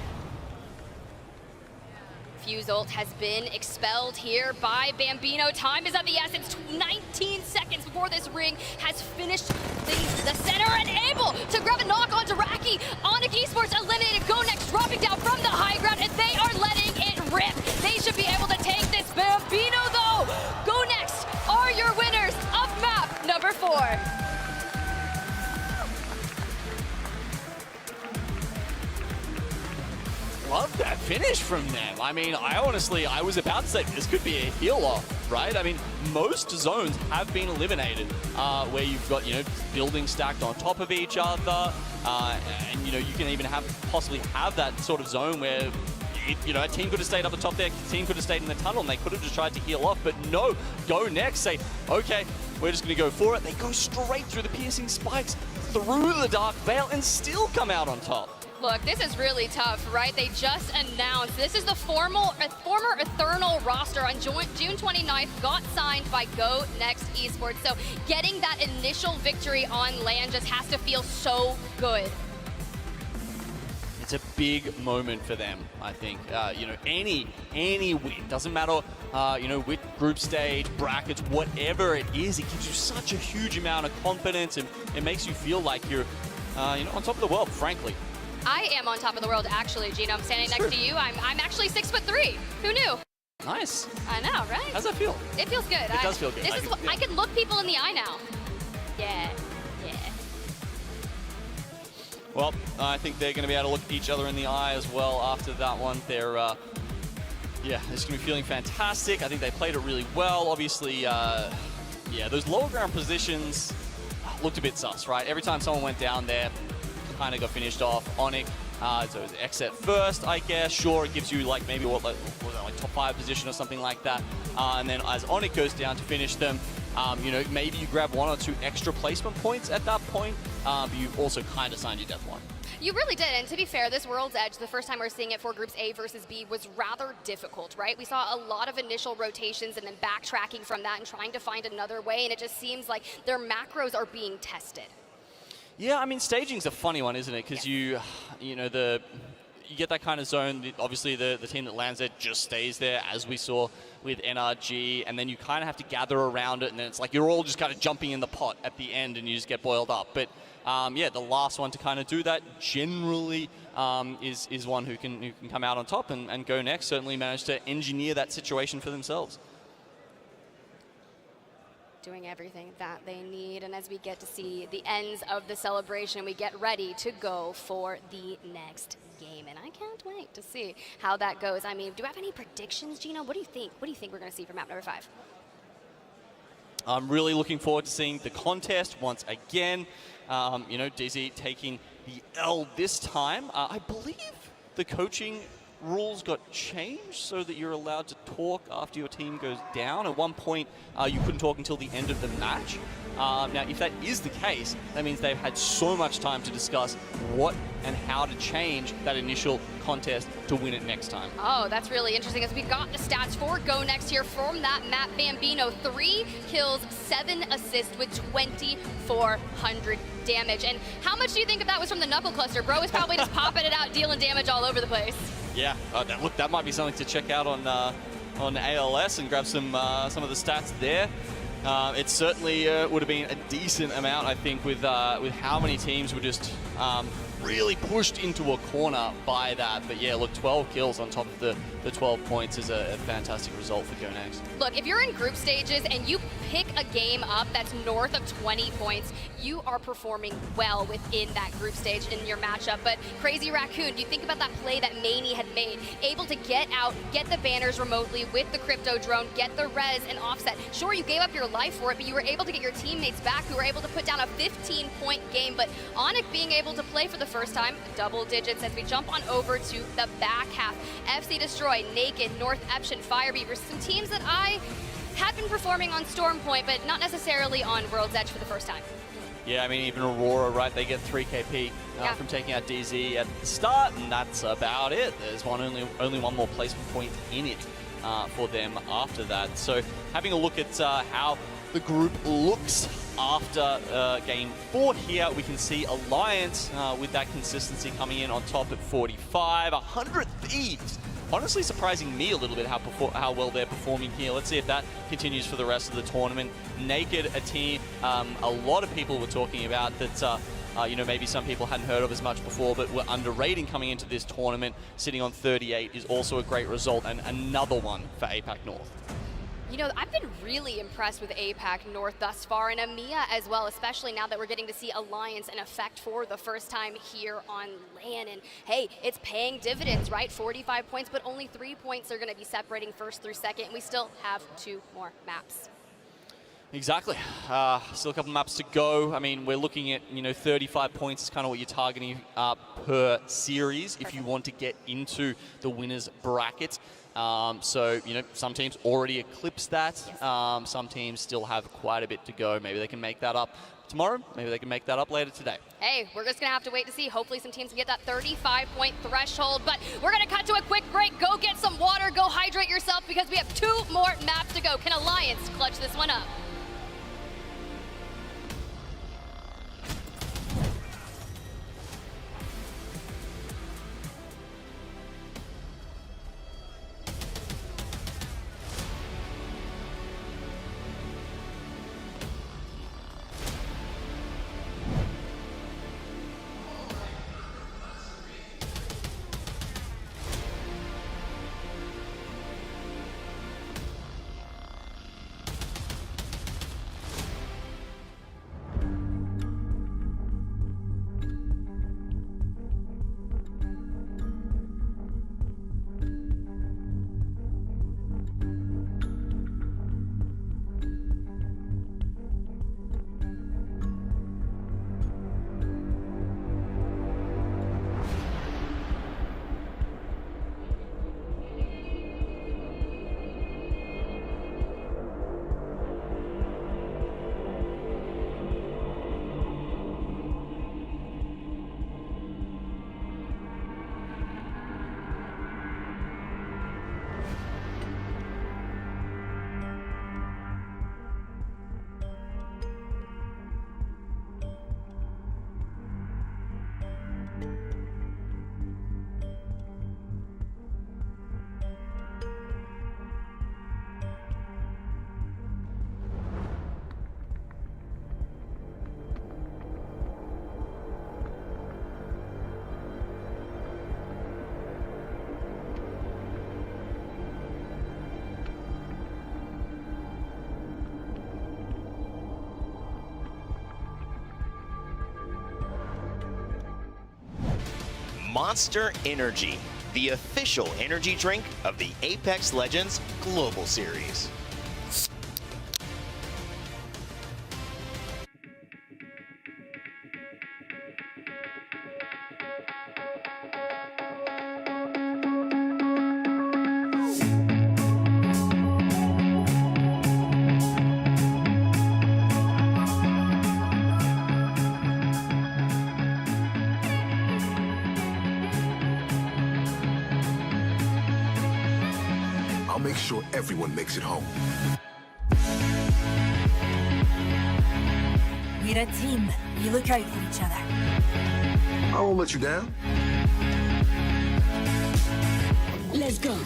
Fuse ult has been expelled here by Bambino. Time is of the essence. 19 seconds before this ring has finished the center, and able to grab a knock onto Raki. Onyx Esports eliminated. Go Next dropping down from the high ground, and they are letting it rip. They should be able to take this. Bambino, though. Go Next are your winners of map number 4. Love that finish from them. I mean, I was about to say this could be a heal-off, right? I mean, most zones have been eliminated where you've got, buildings stacked on top of each other, and, you can even possibly have that sort of zone where, a team could have stayed up the top there, a team could have stayed in the tunnel, and they could have just tried to heal off, but no, Go Next, say, okay, we're just going to go for it. They go straight through the piercing spikes, through the Dark Veil, and still come out on top. Look, this is really tough, right? They just announced this is the former Eternal roster on June 29th, got signed by Go Next Esports. So getting that initial victory on land just has to feel so good. it's a big moment for them, I think. You know, any win, doesn't matter, you know, with group stage, brackets, whatever it is, it gives you such a huge amount of confidence, and it makes you feel like you're, you know, on top of the world, frankly. I am on top of the world, actually, Gino. I'm standing next to you. I'm actually 6'3". Who knew? Nice. I know, right? How's that feel? It feels good. It does feel good. I can look people in the eye now. Yeah. Well, I think they're going to be able to look each other in the eye as well after that one. They're, yeah, they're just going to be feeling fantastic. I think they played it really well. Obviously, yeah, those lower ground positions looked a bit sus, right? Every time someone went down there, kind of got finished off. Onyx, so it was X at first, I guess. Sure, it gives you like maybe what was that, like top 5 position or something like that. And then as Onyx goes down to finish them, you know, maybe you grab 1 or 2 extra placement points at that point, but you've also kind of signed your death warrant. You really did, and to be fair, this World's Edge, the first time we're seeing it for Groups A versus B, was rather difficult, right? We saw a lot of initial rotations and then backtracking from that and trying to find another way, and it just seems like their macros are being tested. Yeah, I mean, staging's a funny one, isn't it? Because you know, you get that kind of zone. Obviously, the team that lands there just stays there, as we saw with NRG, and then you kind of have to gather around it, and then it's like you're all just kind of jumping in the pot at the end, and you just get boiled up. But yeah, the last one to kind of do that generally is one who can come out on top and go next. Certainly managed to engineer that situation for themselves. Doing everything that they need, and as we get to see the ends of the celebration, we get ready to go for the next game, and I can't wait to see how that goes. I mean, do you have any predictions, Gino? What do you think? What do you think we're going to see for map number 5? I'm really looking forward to seeing the contest once again. You know, DZ taking the L this time. I believe the coaching rules got changed so that you're allowed to talk after your team goes down. At one point, you couldn't talk until the end of the match. Now, if that is the case, that means they've had so much time to discuss what and how to change that initial contest to win it next time. Oh, that's really interesting, as we got the stats for Go Next here from that map. Bambino, 3 kills, 7 assists with 2,400 damage. And how much do you think of that was from the Knuckle Cluster? Bro was probably just popping it out, dealing damage all over the place. Yeah, look, that might be something to check out on ALS and grab some of the stats there. It certainly would have been a decent amount, I think, with how many teams were just really pushed into a corner by that. But yeah, look, 12 kills on top of the 12 points is a fantastic result for Go Next. Look, if you're in group stages and you pick a game up that's north of 20 points, you are performing well within that group stage in your matchup. But Crazy Raccoon, do you think about that play that Maney had made? Able to get out, get the banners remotely with the crypto drone, get the res and offset. Sure, you gave up your life for it, but you were able to get your teammates back, who were able to put down a 15-point game. But Onyx being able to play for the first time, double digits, as we jump on over to the back half. FC Destroy, Naked, North Eption, Fire Beavers, some teams that I had been performing on Storm Point, but not necessarily on World's Edge for the first time. Yeah, I mean, even Aurora, right, they get 3 KP from taking out DZ at the start, and that's about it. There's only one more placement point in it for them after that. So having a look at how the group looks after game 4 here, we can see Alliance with that consistency coming in on top at 45. 100 Thieves, honestly surprising me a little bit how well they're performing here. Let's see if that continues for the rest of the tournament. Naked, a team a lot of people were talking about that you know, maybe some people hadn't heard of as much before, but were underrating coming into this tournament. Sitting on 38 is also a great result, and another one for APAC North. You know, I've been really impressed with APAC North thus far, and EMEA as well, especially now that we're getting to see Alliance in effect for the first time here on LAN. And hey, it's paying dividends, right? 45 points, but only 3 points are going to be separating first through second, and we still have 2 more maps. Exactly. Still a couple maps to go. I mean, we're looking at, you know, 35 points is kind of what you're targeting per series if you want to get into the winners bracket. So, you know, some teams already eclipsed that. Yes. Some teams still have quite a bit to go. Maybe they can make that up tomorrow. Maybe they can make that up later today. Hey, we're just going to have to wait to see. Hopefully some teams can get that 35-point threshold. But we're going to cut to a quick break. Go get some water. Go hydrate yourself, because we have 2 more maps to go. Can Alliance clutch this one up? Monster Energy, the official energy drink of the Apex Legends Global Series. I'll make sure everyone makes it home. We're a team. We look out for each other. I won't let you down. Let's go.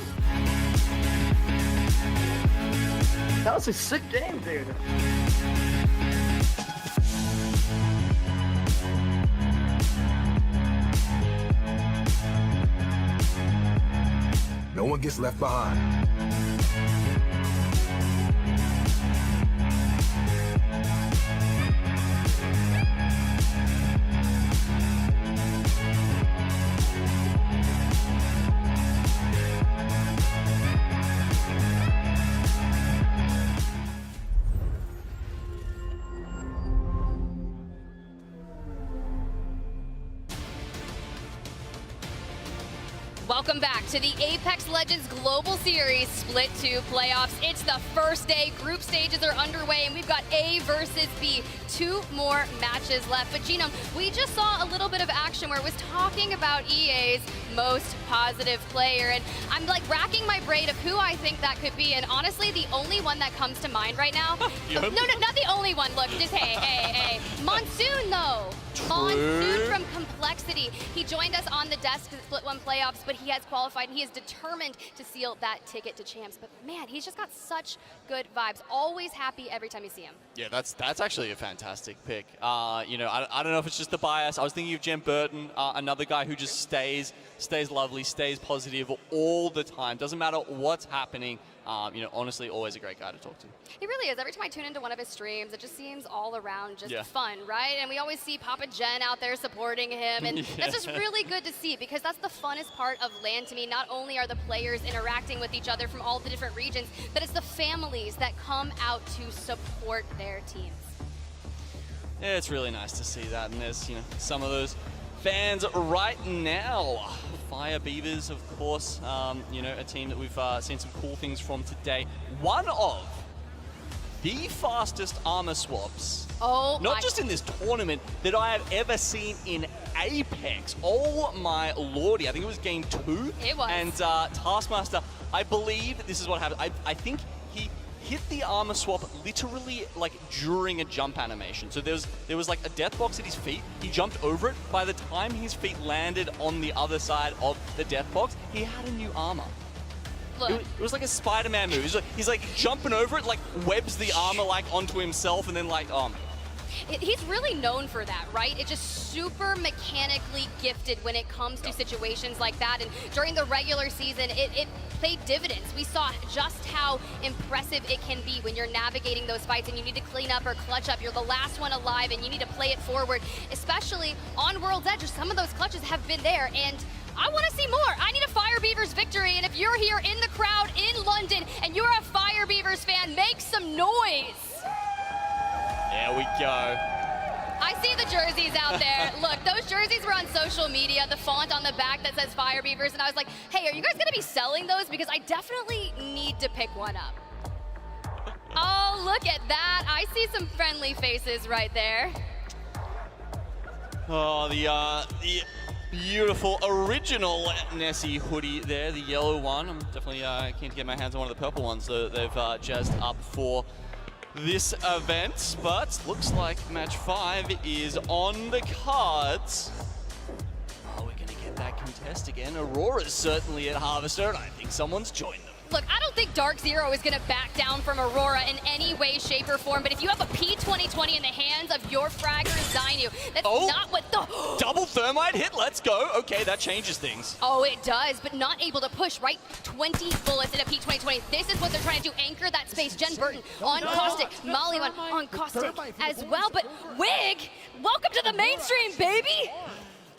That was a sick game, dude. No one gets left behind. Welcome back to the Apex Legends Global Series Split 2 playoffs. It's the first day. Group stages are underway, and we've got A versus B. 2 more matches left. But Genome, we just saw a little bit of action where it was talking about EA's most positive player, and I'm like racking my brain of who I think that could be, and honestly, the only one that comes to mind right now. No, not the only one. Look, just hey. Monsoon, though. Monsoon from Complexity. He joined us on the desk at Split 1 playoffs, but he has qualified and he is determined to seal that ticket to champs. But man, he's just got such good vibes. Always happy every time you see him. Yeah, that's actually a fantastic pick. You know, I don't know if it's just the bias. I was thinking of Jem Burton, another guy who just stays lovely, stays positive all the time. Doesn't matter what's happening. You know, honestly, always a great guy to talk to. He really is. Every time I tune into one of his streams, it just seems all around just fun, right? And we always see Papa Jen out there supporting him, and that's just really good to see because that's the funnest part of LAN to me. Not only are the players interacting with each other from all the different regions, but it's the families that come out to support their teams. Yeah, it's really nice to see that, and there's, you know, some of those fans right now. Fire Beavers, of course, you know, a team that we've seen some cool things from today. One of the fastest armor swaps, not just in this tournament, that I have ever seen in Apex. Oh my lordy, I think it was game 2. It was. And Taskmaster, I believe this is what happened. I think he hit the armor swap literally like during a jump animation. So there was like a death box at his feet. He jumped over it. By the time his feet landed on the other side of the death box, he had a new armor. Look. It was like a Spider-Man move. He's like jumping over it, like webs the armor like onto himself, and then like, oh my. He's really known for that, right? It's just super mechanically gifted when it comes to situations like that. And during the regular season, it paid dividends. We saw just how impressive it can be when you're navigating those fights and you need to clean up or clutch up. You're the last one alive and you need to play it forward, especially on World's Edge. Some of those clutches have been there, and I want to see more. I need a Fire Beavers victory, and if you're here in the crowd in London and you're a Fire Beavers fan, make some noise. There we go. I see the jerseys out there. Look, those jerseys were on social media, the font on the back that says Fire Beavers, and I was like, hey, are you guys gonna be selling those? Because I definitely need to pick one up. Oh, look at that. I see some friendly faces right there. Oh, the beautiful original Nessie hoodie there, the yellow one. I'm definitely keen to get my hands on one of the purple ones that they've jazzed up for this event, but looks like match 5 is on the cards. that contest again. Aurora's certainly at Harvester, and I think someone's joined them. Look, I don't think Dark Zero is going to back down from Aurora in any way, shape, or form, but if you have a P2020 in the hands of your fragger Zainu, that's not what the... Double thermite hit, let's go. Okay, that changes things. Oh, it does, but not able to push, right? 20 bullets in a P2020. This is what they're trying to do, anchor that space. Jen Burton on Caustic, Mollywan on Caustic as well, but Wig, welcome to the mainstream, baby!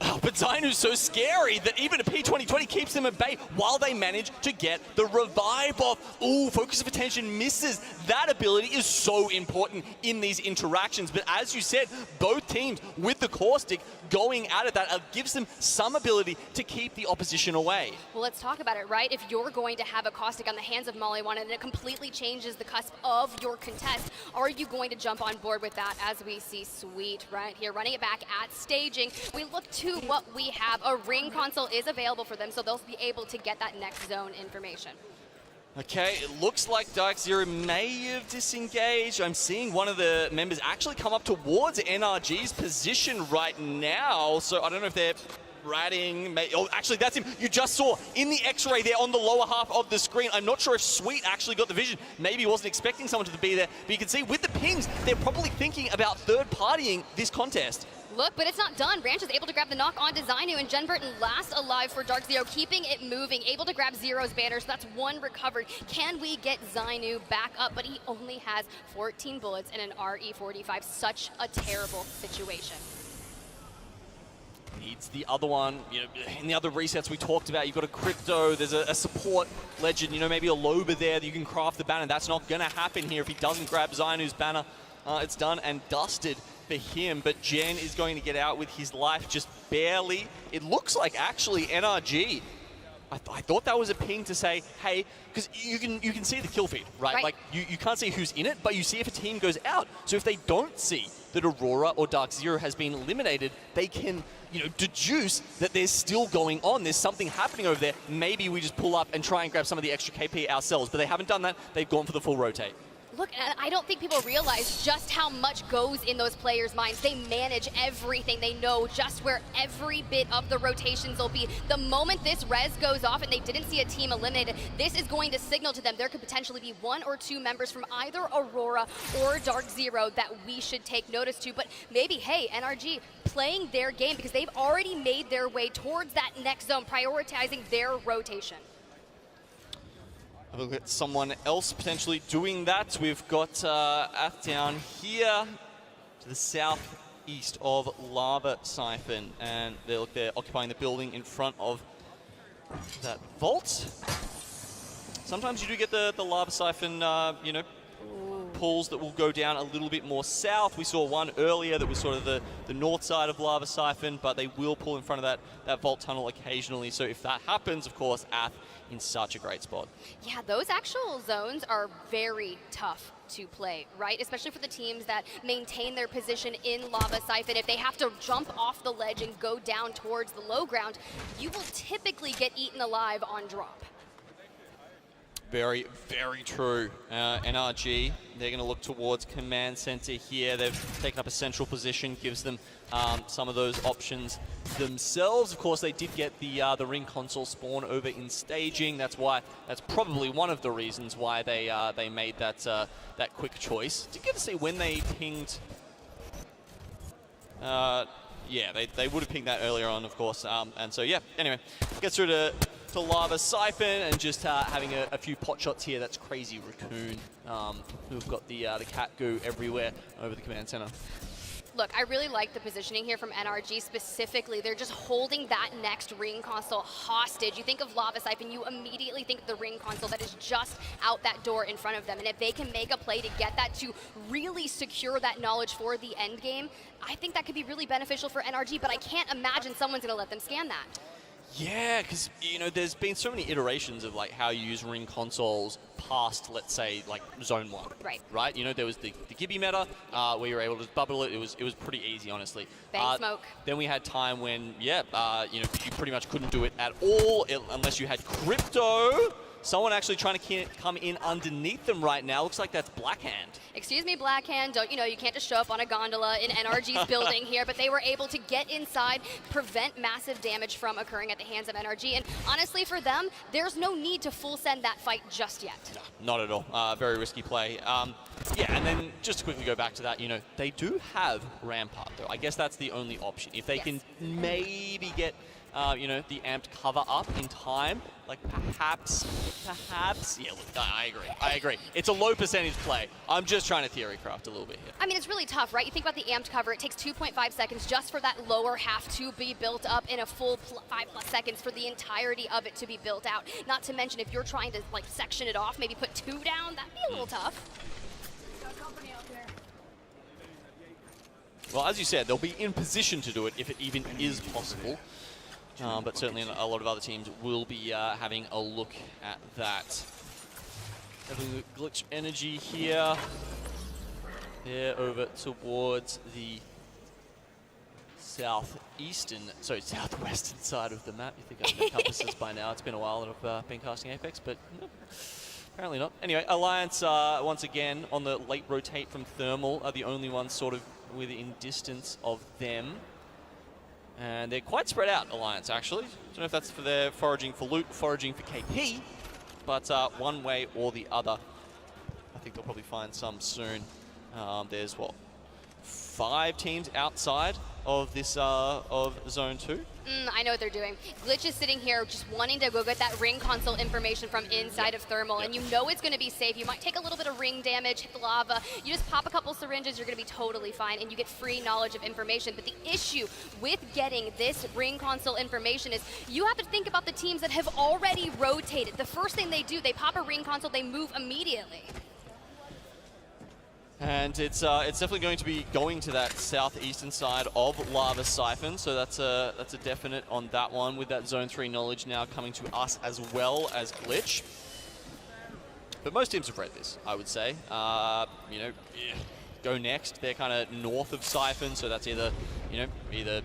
Oh, but Zainu's so scary that even a P2020 keeps them at bay while they manage to get the revive off. Ooh, focus of attention misses. That ability is so important in these interactions. But as you said, both teams with the Caustic going at it, that gives them some ability to keep the opposition away. Well, let's talk about it, right? If you're going to have a Caustic on the hands of Mollywan and it completely changes the cusp of your contest, are you going to jump on board with that as we see Sweet right here running it back at staging? We look to what we have. A ring console is available for them, so they'll be able to get that next zone information. Okay, it looks like Dark Zero may have disengaged. I'm seeing one of the members actually come up towards NRG's position right now, so I don't know if they're ratting. Oh, actually, that's him. You just saw in the X-ray there on the lower half of the screen. I'm not sure if Sweet actually got the vision. Maybe he wasn't expecting someone to be there, but you can see with the pings, they're probably thinking about third-partying this contest. Look, but it's not done. Ranch is able to grab the knock onto Zainu, and Jen Burton last alive for Dark Zero, keeping it moving, able to grab Zero's banner, so that's one recovered. Can we get Zainu back up? But he only has 14 bullets and an RE45. Such a terrible situation. Needs the other one. You know, in the other resets we talked about, you've got a Crypto, there's a support legend, you know, maybe a Loba there that you can craft the banner. That's not going to happen here if he doesn't grab Zainu's banner. It's done and dusted for him, but Jen is going to get out with his life just barely. It looks like actually NRG, I thought that was a ping to say, hey, because you can see the kill feed, right? Like you can't see who's in it, but you see if a team goes out. So if they don't see that Aurora or Dark Zero has been eliminated, they can, you know, deduce that there's still going on. There's something happening over there. Maybe we just pull up and try and grab some of the extra KP ourselves, but they haven't done that. They've gone for the full rotate. Look, I don't think people realize just how much goes in those players' minds. They manage everything. They know just where every bit of the rotations will be. The moment this res goes off and they didn't see a team eliminated, this is going to signal to them there could potentially be one or two members from either Aurora or Dark Zero that we should take notice to. But maybe, hey, NRG playing their game because they've already made their way towards that next zone, prioritizing their rotation. We'll get someone else potentially doing that. We've got Ath down here to the southeast of Lava Siphon, and they're occupying the building in front of that vault. Sometimes you do get the Lava Siphon, you know, pulls that will go down a little bit more south. We saw one earlier that was sort of the north side of Lava Siphon, but they will pull in front of that vault tunnel occasionally. So if that happens, of course, Ath in such a great spot. Yeah, those actual zones are very tough to play, right? Especially for the teams that maintain their position in Lava Siphon. If they have to jump off the ledge and go down towards the low ground, you will typically get eaten alive on drop. Very, very true. NRG, they're going to look towards Command Center here. They've taken up a central position, gives them some of those options themselves. Of course, they did get the ring console spawn over in staging. That's probably one of the reasons why they made that quick choice. Did get to see when they pinged. Yeah, they would have pinged that earlier on, of course. And so yeah. Anyway, gets through to Lava Siphon and just having a few pot shots here. That's Crazy Raccoon, who've got the cat goo everywhere over the command center. Look, I really like the positioning here from NRG specifically. They're just holding that next ring console hostage. You think of Lava Siphon, you immediately think of the ring console that is just out that door in front of them. And if they can make a play to get that to really secure that knowledge for the end game, I think that could be really beneficial for NRG, but I can't imagine someone's gonna let them scan that. Yeah, because, you know, there's been so many iterations of, like, how you use ring consoles past, let's say, like, Zone 1. Right. Right? You know, there was the Gibby meta, where you were able to bubble it. It was pretty easy, honestly. Bang smoke. Then we had time when, yeah, you know, you pretty much couldn't do it at all unless you had Crypto. someone actually trying to come in underneath them right now. Looks like that's Blackhand. Excuse me, Blackhand. Don't you know you can't just show up on a gondola in NRG's building here, but they were able to get inside, prevent massive damage from occurring at the hands of NRG. And honestly, for them, there's no need to full send that fight just yet. No, not at all. Very risky play. Yeah, and then just to quickly go back to that, you know, they do have Rampart, though. I guess that's the only option. If they can maybe get, you know, the amped cover up in time, like perhaps, yeah, look, I agree. It's a low percentage play. I'm just trying to theory craft a little bit here. I mean, it's really tough, right? You think about the amped cover, it takes 2.5 seconds just for that lower half to be built up in a full 5+ seconds for the entirety of it to be built out. Not to mention, if you're trying to, like, section it off, maybe put 2 down, that'd be a little tough. Well, as you said, they'll be in position to do it if it even is possible. But certainly a lot of other teams will be having a look at that. Having glitch energy here. They're over towards the southwestern side of the map. You think I've encompassed this by now. It's been a while that I've been casting Apex, but no, apparently not. Anyway, Alliance, once again, on the late rotate from Thermal, are the only ones sort of within distance of them. And they're quite spread out, Alliance, actually. Don't know if that's for their foraging for loot, foraging for KP, but one way or the other. I think they'll probably find some soon. There's, what, 5 teams outside of this, of Zone 2? I know what they're doing. Glitch is sitting here just wanting to go get that ring console information from inside of Thermal, and you know it's going to be safe. You might take a little bit of ring damage, hit the lava. You just pop a couple syringes, you're going to be totally fine, and you get free knowledge of information. But the issue with getting this ring console information is you have to think about the teams that have already rotated. The first thing they do, they pop a ring console, they move immediately. And it's definitely going to be going to that southeastern side of Lava Siphon, so that's a definite on that one, with that Zone 3 knowledge now coming to us as well as Glitch. But most teams have read this, I would say. You know, Go Next, they're kind of north of Siphon, so that's either, you know, either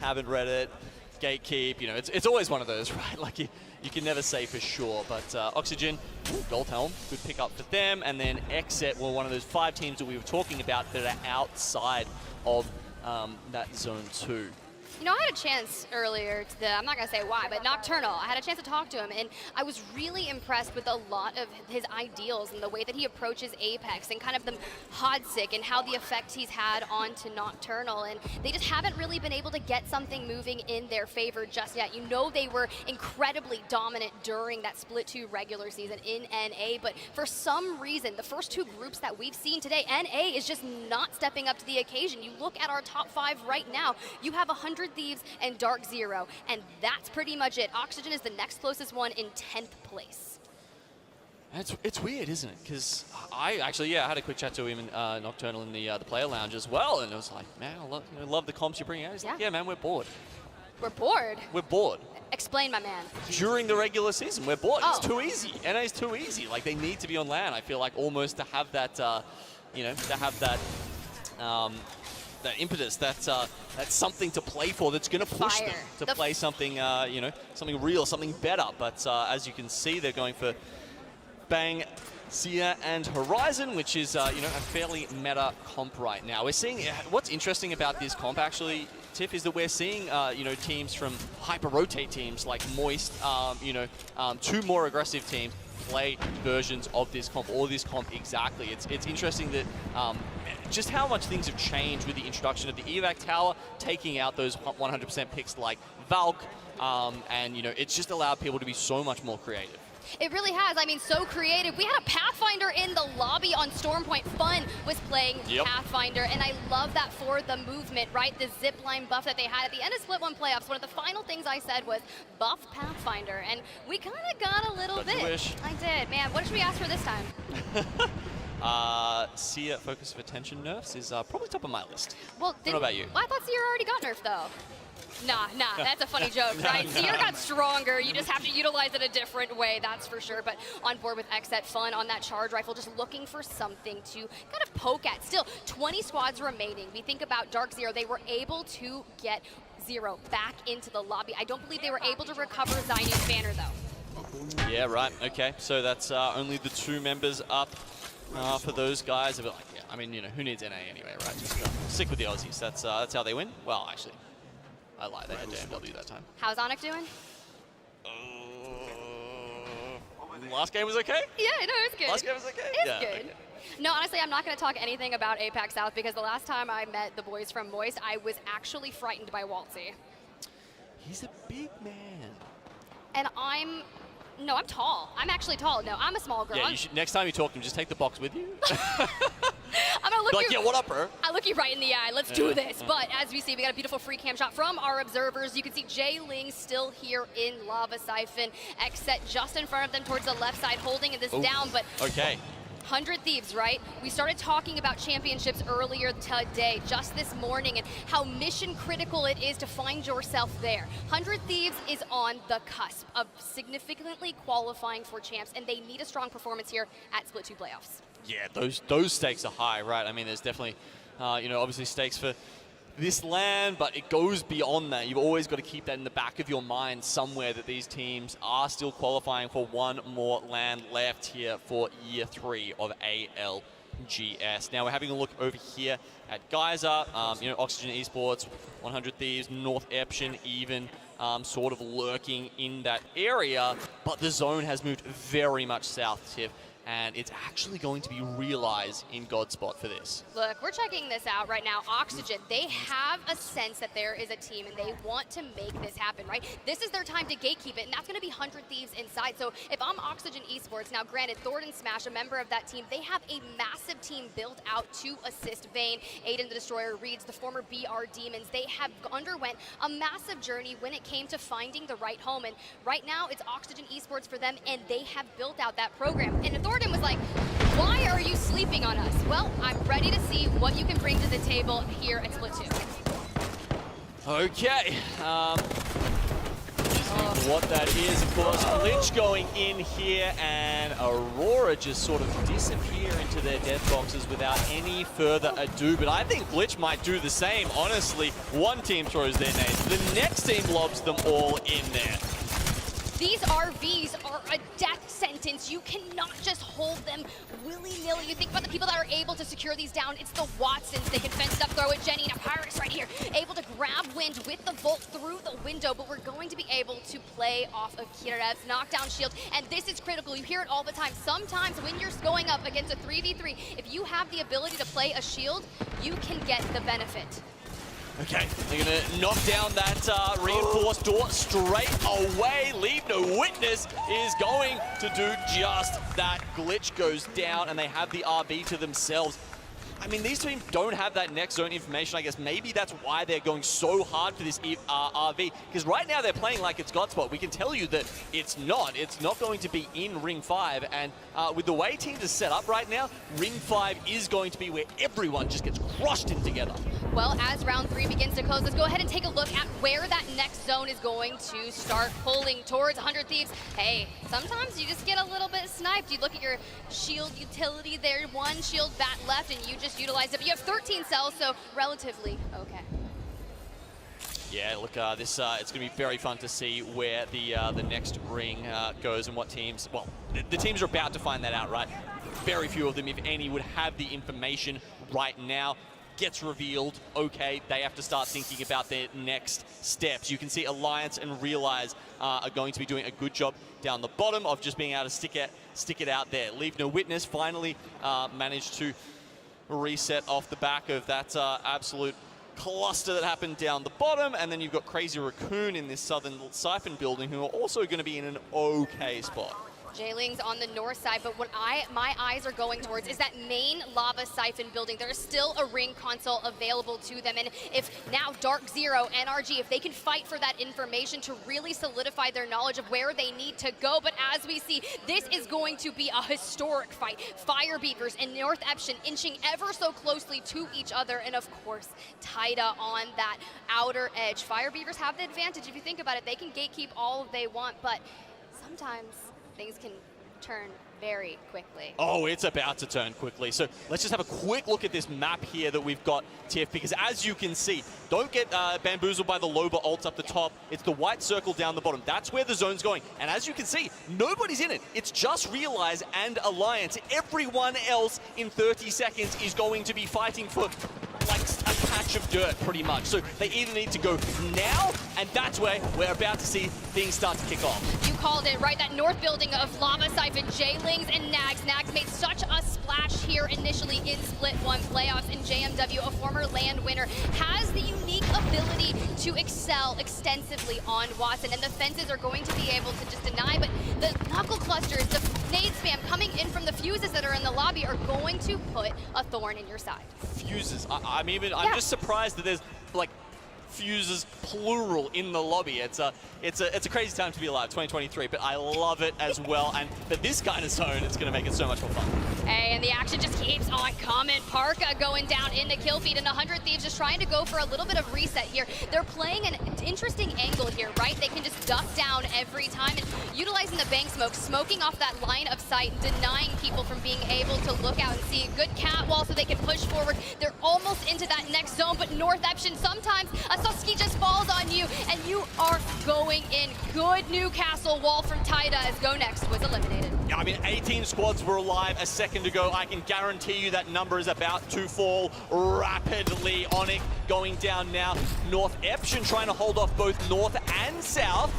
haven't read it, Gatekeep, you know, it's always one of those, right? Like you can never say for sure, but Oxygen, Gold Helm, good pickup for them, and then Exit were one of those 5 teams that we were talking about that are outside of that Zone 2. You know, I had a chance earlier I'm not going to say why, but Nocturnal, I had a chance to talk to him, and I was really impressed with a lot of his ideals and the way that he approaches Apex and kind of the Hodsick and how the effect he's had onto Nocturnal, and they just haven't really been able to get something moving in their favor just yet. You know, they were incredibly dominant during that Split 2 regular season in NA, but for some reason, the first 2 groups that we've seen today, NA is just not stepping up to the occasion. You look at our top 5 right now, you have 100 Thieves and Dark Zero, and that's pretty much it. Oxygen is the next closest one in 10th place. It's weird, isn't it? Because I actually, I had a quick chat to him in Nocturnal in the player lounge as well, and it was like, man, I love the comps you're bringing out. He's like, yeah, man, we're bored. We're bored? We're bored. Explain, my man. During the regular season, we're bored. It's too easy. NA is too easy. Like, they need to be on LAN, I feel like, almost to have that, you know, to have that, that impetus, that's something to play for, that's going to push them to play something, you know, something real, something better. But as you can see, they're going for Bang, Sia, and Horizon, which is, you know, a fairly meta comp right now. We're seeing, what's interesting about this comp, actually, Tiff, is that we're seeing, you know, teams from hyper-rotate teams like Moist, you know, 2 more aggressive teams play versions of this comp, or this comp exactly. It's interesting that just how much things have changed with the introduction of the evac tower, taking out those 100% picks like Valk, and, you know, it's just allowed people to be so much more creative. It really has. I mean, so creative. We had a Pathfinder in the lobby on Stormpoint. Fun was playing Pathfinder, and I love that for the movement, right? The zipline buff that they had at the end of Split 1 playoffs. One of the final things I said was buff Pathfinder, and we kind of got a little bit. I did. Man, what should we ask for this time? Sia focus of attention nerfs is probably top of my list. Well, I don't know about you. Well, I thought Sia already got nerfed, though. Nah, that's a funny joke, right? Seer got stronger. You just have to utilize it a different way, that's for sure. But on board with Exet, Fun on that charge rifle, just looking for something to kind of poke at. Still, 20 squads remaining. We think about Dark Zero. They were able to get Zero back into the lobby. I don't believe they were able to recover Zainu's banner, though. Yeah, right. Okay, so that's only the 2 members up for those guys. But like, yeah, I mean, you know, who needs NA anyway, right? Just stick with the Aussies. That's how they win. Well, actually, I lied. They had JMW that time. How's Onyx doing? Last game was okay? Yeah, no, it was good. Last game was okay? It's good. Okay. No, honestly, I'm not going to talk anything about APAC South because the last time I met the boys from Moist, I was actually frightened by Waltzy. He's a big man. And I'm tall. I'm actually tall. No, I'm a small girl. Yeah, you should, next time you talk to him, just take the box with you. I'm going to look like, yeah, what up, bro? I look you right in the eye. Let's do this. But as we see, we got a beautiful free cam shot from our observers. You can see Jay Ling still here in Lava Siphon. X set just in front of them towards the left side, holding this down. But okay. 100 Thieves, right? We started talking about championships earlier today, just this morning, and how mission critical it is to find yourself there. 100 Thieves is on the cusp of significantly qualifying for champs, and they need a strong performance here at Split 2 playoffs. Yeah, those stakes are high, right? I mean, there's definitely, you know, obviously stakes for this LAN, but it goes beyond that. You've always got to keep that in the back of your mind somewhere that these teams are still qualifying for one more LAN left here for year 3 of ALGS. Now we're having a look over here at Geyser, you know, Oxygen Esports, 100 Thieves, North Eption even sort of lurking in that area, but the zone has moved very much south, Tiff. And it's actually going to be realized in Godspot for this. Look, we're checking this out right now. Oxygen, they have a sense that there is a team and they want to make this happen, right? This is their time to gatekeep it, and that's going to be 100 Thieves inside. So if I'm Oxygen Esports, now granted, Thornton Smash, a member of that team, they have a massive team built out to assist Vayne, Aiden the Destroyer, Reeds, the former BR Demons. They have underwent a massive journey when it came to finding the right home. And right now, it's Oxygen Esports for them, and they have built out that program. And Thornton was like, why are you sleeping on us? Well, I'm ready to see what you can bring to the table here at Split 2. Okay. What that is, of course, Glitch going in here, and Aurora just sort of disappear into their death boxes without any further ado. But I think Glitch might do the same, honestly. One team throws their nades, the next team lobs them all in there. These RVs are a death sentence. You cannot just hold them willy-nilly. You think about the people that are able to secure these down. It's the Watsons. They can fence it up, throw it. Jenny and a Pyrus right here, able to grab wind with the Volt through the window, but we're going to be able to play off of Kirev's knockdown shield, and this is critical. You hear it all the time. Sometimes when you're going up against a 3v3, if you have the ability to play a shield, you can get the benefit. Okay, they're going to knock down that reinforced door straight away. Leave No Witness is going to do just that. Glitch goes down, and they have the RB to themselves. I mean, these teams don't have that next zone information. I guess maybe that's why they're going so hard for this RV. Because right now they're playing like it's Godspot. We can tell you that it's not. It's not going to be in Ring 5. And with the way teams are set up right now, Ring 5 is going to be where everyone just gets crushed in together. Well, as round 3 begins to close, let's go ahead and take a look at where that next zone is going to start pulling towards 100 Thieves. Hey, sometimes you just get a little bit sniped. You look at your shield utility there, 1 shield bat left, and you just utilize it. But you have 13 cells, so relatively okay. Yeah, look, this it's going to be very fun to see where the next ring goes and what teams. Well, the teams are about to find that out, right? Very few of them, if any, would have the information right now. Gets revealed, okay, they have to start thinking about their next steps. You can see Alliance and Realize are going to be doing a good job down the bottom of just being able to stick it out there. Leave No Witness finally managed to reset off the back of that absolute cluster that happened down the bottom, and then you've got Crazy Raccoon in this Southern Siphon building who are also going to be in an okay spot. J-Ling's on the north side, but what my eyes are going towards is that main Lava Siphon building. There's still a ring console available to them, and if now Dark Zero, NRG, if they can fight for that information to really solidify their knowledge of where they need to go, but as we see, this is going to be a historic fight. Fire Beavers and North Eption inching ever so closely to each other, and of course, Taida on that outer edge. Fire Beavers have the advantage. If you think about it, they can gatekeep all they want, but sometimes things can turn very quickly. Oh, it's about to turn quickly. So let's just have a quick look at this map here that we've got, Tiff, because as you can see, don't get bamboozled by the Loba ult up the top. It's the white circle down the bottom. That's where the zone's going. And as you can see, nobody's in it. It's just Realize and Alliance. Everyone else in 30 seconds is going to be fighting for like a patch of dirt, pretty much. So they either need to go now, and that's where we're about to see things start to kick off. You called it, right? That north building of Lava Siphon, J-Lings, and Nags. Nags made such a splash here initially in Split 1 playoffs, and JMW, a former land winner, has the unique ability to excel extensively on Watson, and the fences are going to be able to just deny, but the knuckle clusters, the nade spam coming in from the fuses that are in the lobby are going to put a thorn in your side. Fuses. I'm just surprised that there's like fuses plural in the lobby. It's a crazy time to be alive, 2023, but I love it as well. And for this kind of zone, it's going to make it so much more fun. Hey, and the action just keeps on coming. Parka going down in the kill feed, and 100 Thieves just trying to go for a little bit of reset here. They're playing an interesting angle here, right? They can just duck down every time and utilizing the bank smoke, smoking off that line of sight, denying people from being able to look out and see a good cat wall so they can push forward. They're almost into that next zone, but North Eption, sometimes a Sasuke just falls on you, and you are going in. Good Newcastle wall from Taida as Go Next was eliminated. Yeah, I mean, 18 squads were alive a second ago. I can guarantee you that number is about to fall rapidly. Onyx going down now. North Eption trying to hold off both North and South.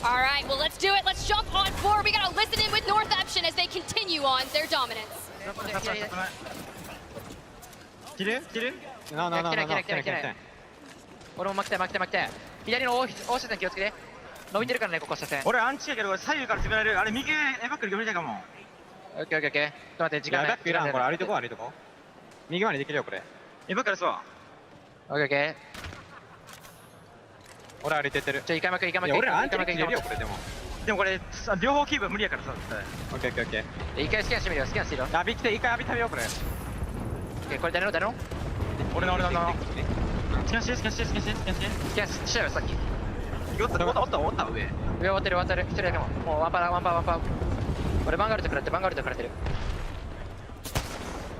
All right, well, let's do it. Let's jump on forward. We got to listen in with North Eption as they continue on their dominance. No. 俺も負けて左の大下さん気をつけて伸びてるからねここ下線俺アンチやけど左右から攻められるあれ右エバックル無理だかもオッケーちょっと待って時間ないエバックいらんこれ歩いとこ右回りできるよこれエバックルそうオッケー俺歩いてってる一回巻く俺アンチ入れるよこれでもこれ両方キープ無理やからさオッケー一回スキャンしてみるよスキャンしてるよ一回浴び食べようこれオッケーこれ誰の俺のスキャンしてスキャンしたよさっきおった上終わってる一人だけもうワンパー俺バンガルト食らってる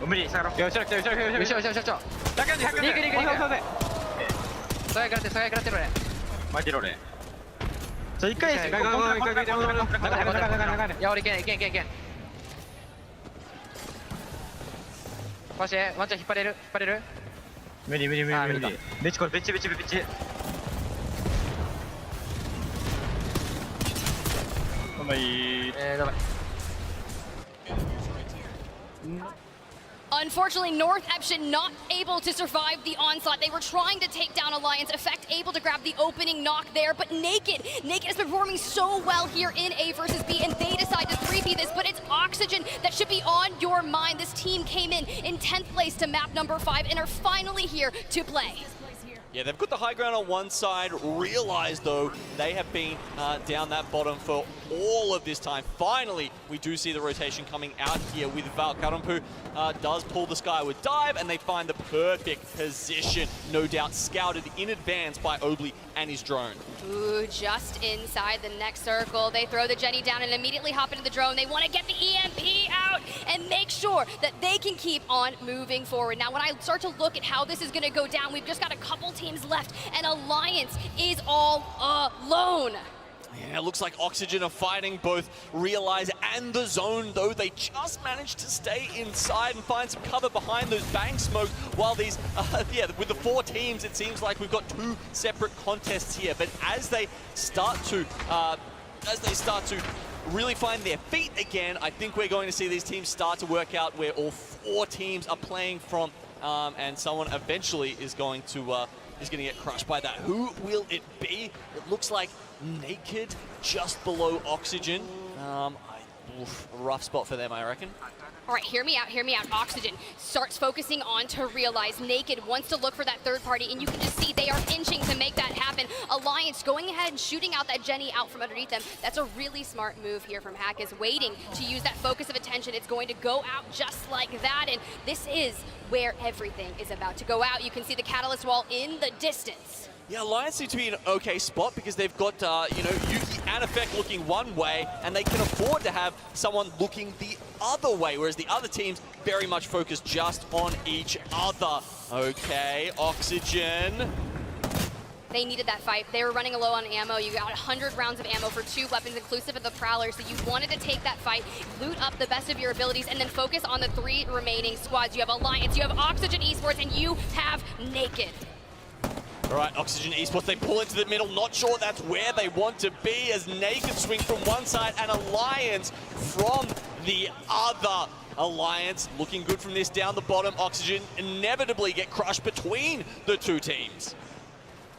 無理下がろう後ろだけ100人下が食らってる俺巻いてる俺一回いや俺いけんマジでワンちゃん引っ張れる無理ベッチこれベッチ頑張りUnfortunately, North Eption not able to survive the onslaught. They were trying to take down Alliance, Effect able to grab the opening knock there, but Naked is performing so well here in A versus B, and they decide to 3P this, but it's Oxygen that should be on your mind. This team came in 10th place to map number 5 and are finally here to play. Yeah, they've got the high ground on one side. Realize, though, they have been down that bottom for all of this time. Finally, we do see the rotation coming out here with Val. Karumpu does pull the skyward dive, and they find the perfect position. No doubt scouted in advance by Obley and his drone. Ooh, just inside the next circle. They throw the Jenny down and immediately hop into the drone. They want to get the EMP out and make sure that they can keep on moving forward. Now, when I start to look at how this is going to go down, we've just got a couple teams left, and Alliance is all alone. Yeah, it looks like Oxygen are fighting both Realize and the zone, though they just managed to stay inside and find some cover behind those bank smokes. While these, with the 4 teams, it seems like we've got 2 separate contests here. But as they start to really find their feet again, I think we're going to see these teams start to work out where all 4 teams are playing from, and someone eventually is going to get crushed by that. Who will it be? It looks like Naked just below Oxygen. Rough spot for them, I reckon. All right, hear me out. Oxygen starts focusing on to Realize. Naked wants to look for that third party, and you can just see they are inching to make that happen. Alliance going ahead and shooting out that Jenny out from underneath them. That's a really smart move here from Hack, is waiting to use that focus of attention. It's going to go out just like that, and this is where everything is about to go out. You can see the Catalyst wall in the distance. Yeah, Alliance seem to be in an okay spot because they've got, you know, Yuki and Effect looking one way, and they can afford to have someone looking the other way, whereas the other teams very much focus just on each other. Okay, Oxygen. They needed that fight. They were running low on ammo. You got 100 rounds of ammo for 2 weapons, inclusive of the Prowler, so you wanted to take that fight, loot up the best of your abilities, and then focus on the 3 remaining squads. You have Alliance, you have Oxygen Esports, and you have Naked. All right, Oxygen Esports, they pull into the middle, not sure that's where they want to be, as Naked swing from one side and Alliance from the other. Alliance looking good from this down the bottom. Oxygen inevitably get crushed between the 2 teams.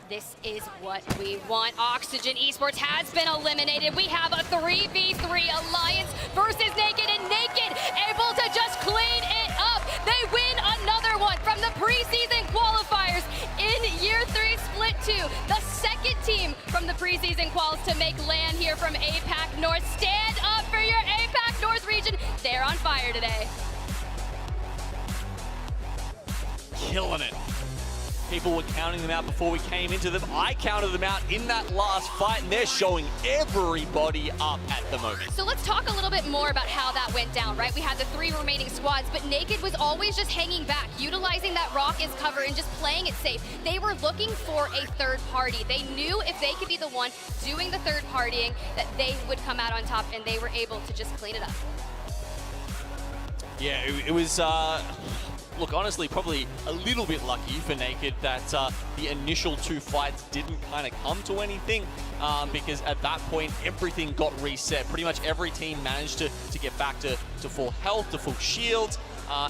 This is what we want. Oxygen Esports has been eliminated. We have a 3v3 Alliance versus Naked, and Naked able to just clean it up. They win another one from the preseason qualifiers in Year 3 Split 2. The second team from the preseason quals to make land here from APAC North. Stand up for your APAC North region. They're on fire today. Killing it. People were counting them out before we came into them. I counted them out in that last fight, and they're showing everybody up at the moment. So let's talk a little bit more about how that went down, right? We had the 3 remaining squads, but Naked was always just hanging back, utilizing that rock as cover and just playing it safe. They were looking for a third party. They knew if they could be the one doing the third partying, that they would come out on top, and they were able to just clean it up. Yeah, it was... Look, honestly, probably a little bit lucky for Naked that the initial 2 fights didn't kind of come to anything because at that point, everything got reset. Pretty much every team managed to get back to full health, to full shields,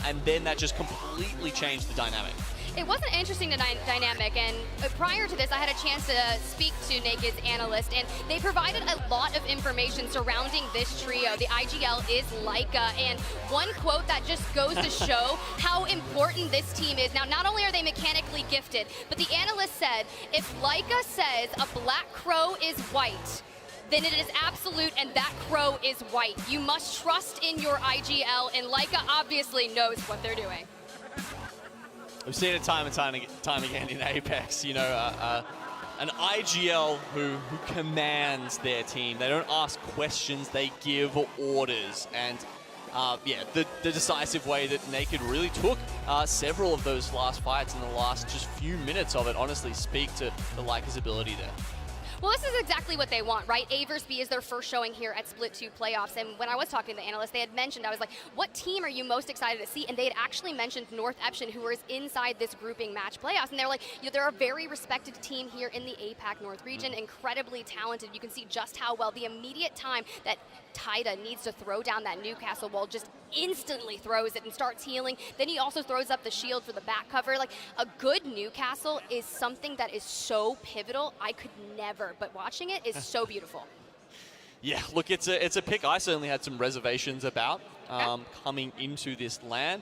and then that just completely changed the dynamic. It was an interesting dynamic, and prior to this, I had a chance to speak to Naked's analyst, and they provided a lot of information surrounding this trio. The IGL is Leica, and one quote that just goes to show how important this team is. Now, not only are they mechanically gifted, but the analyst said, if Leica says a black crow is white, then it is absolute, and that crow is white. You must trust in your IGL, and Leica obviously knows what they're doing. We've seen it time and time again in Apex, you know, an IGL who commands their team. They don't ask questions, they give orders. And yeah, the decisive way that Naked really took several of those last fights in the last just few minutes of it honestly speak to the Leica's ability there. Well, this is exactly what they want, right? A vs. B is their first showing here at Split 2 playoffs, and when I was talking to the analyst, they had mentioned, I was like, what team are you most excited to see? And they had actually mentioned North Epson, who was inside this grouping match playoffs, and they're like, they're a very respected team here in the APAC North region, incredibly talented. You can see just how well the immediate time that Taida needs to throw down that Newcastle wall, just instantly throws it and starts healing. Then he also throws up the shield for the back cover. Like, a good Newcastle is something that is so pivotal. I could never, but watching it is so beautiful. Yeah, look, it's a pick I certainly had some reservations about coming into this LAN.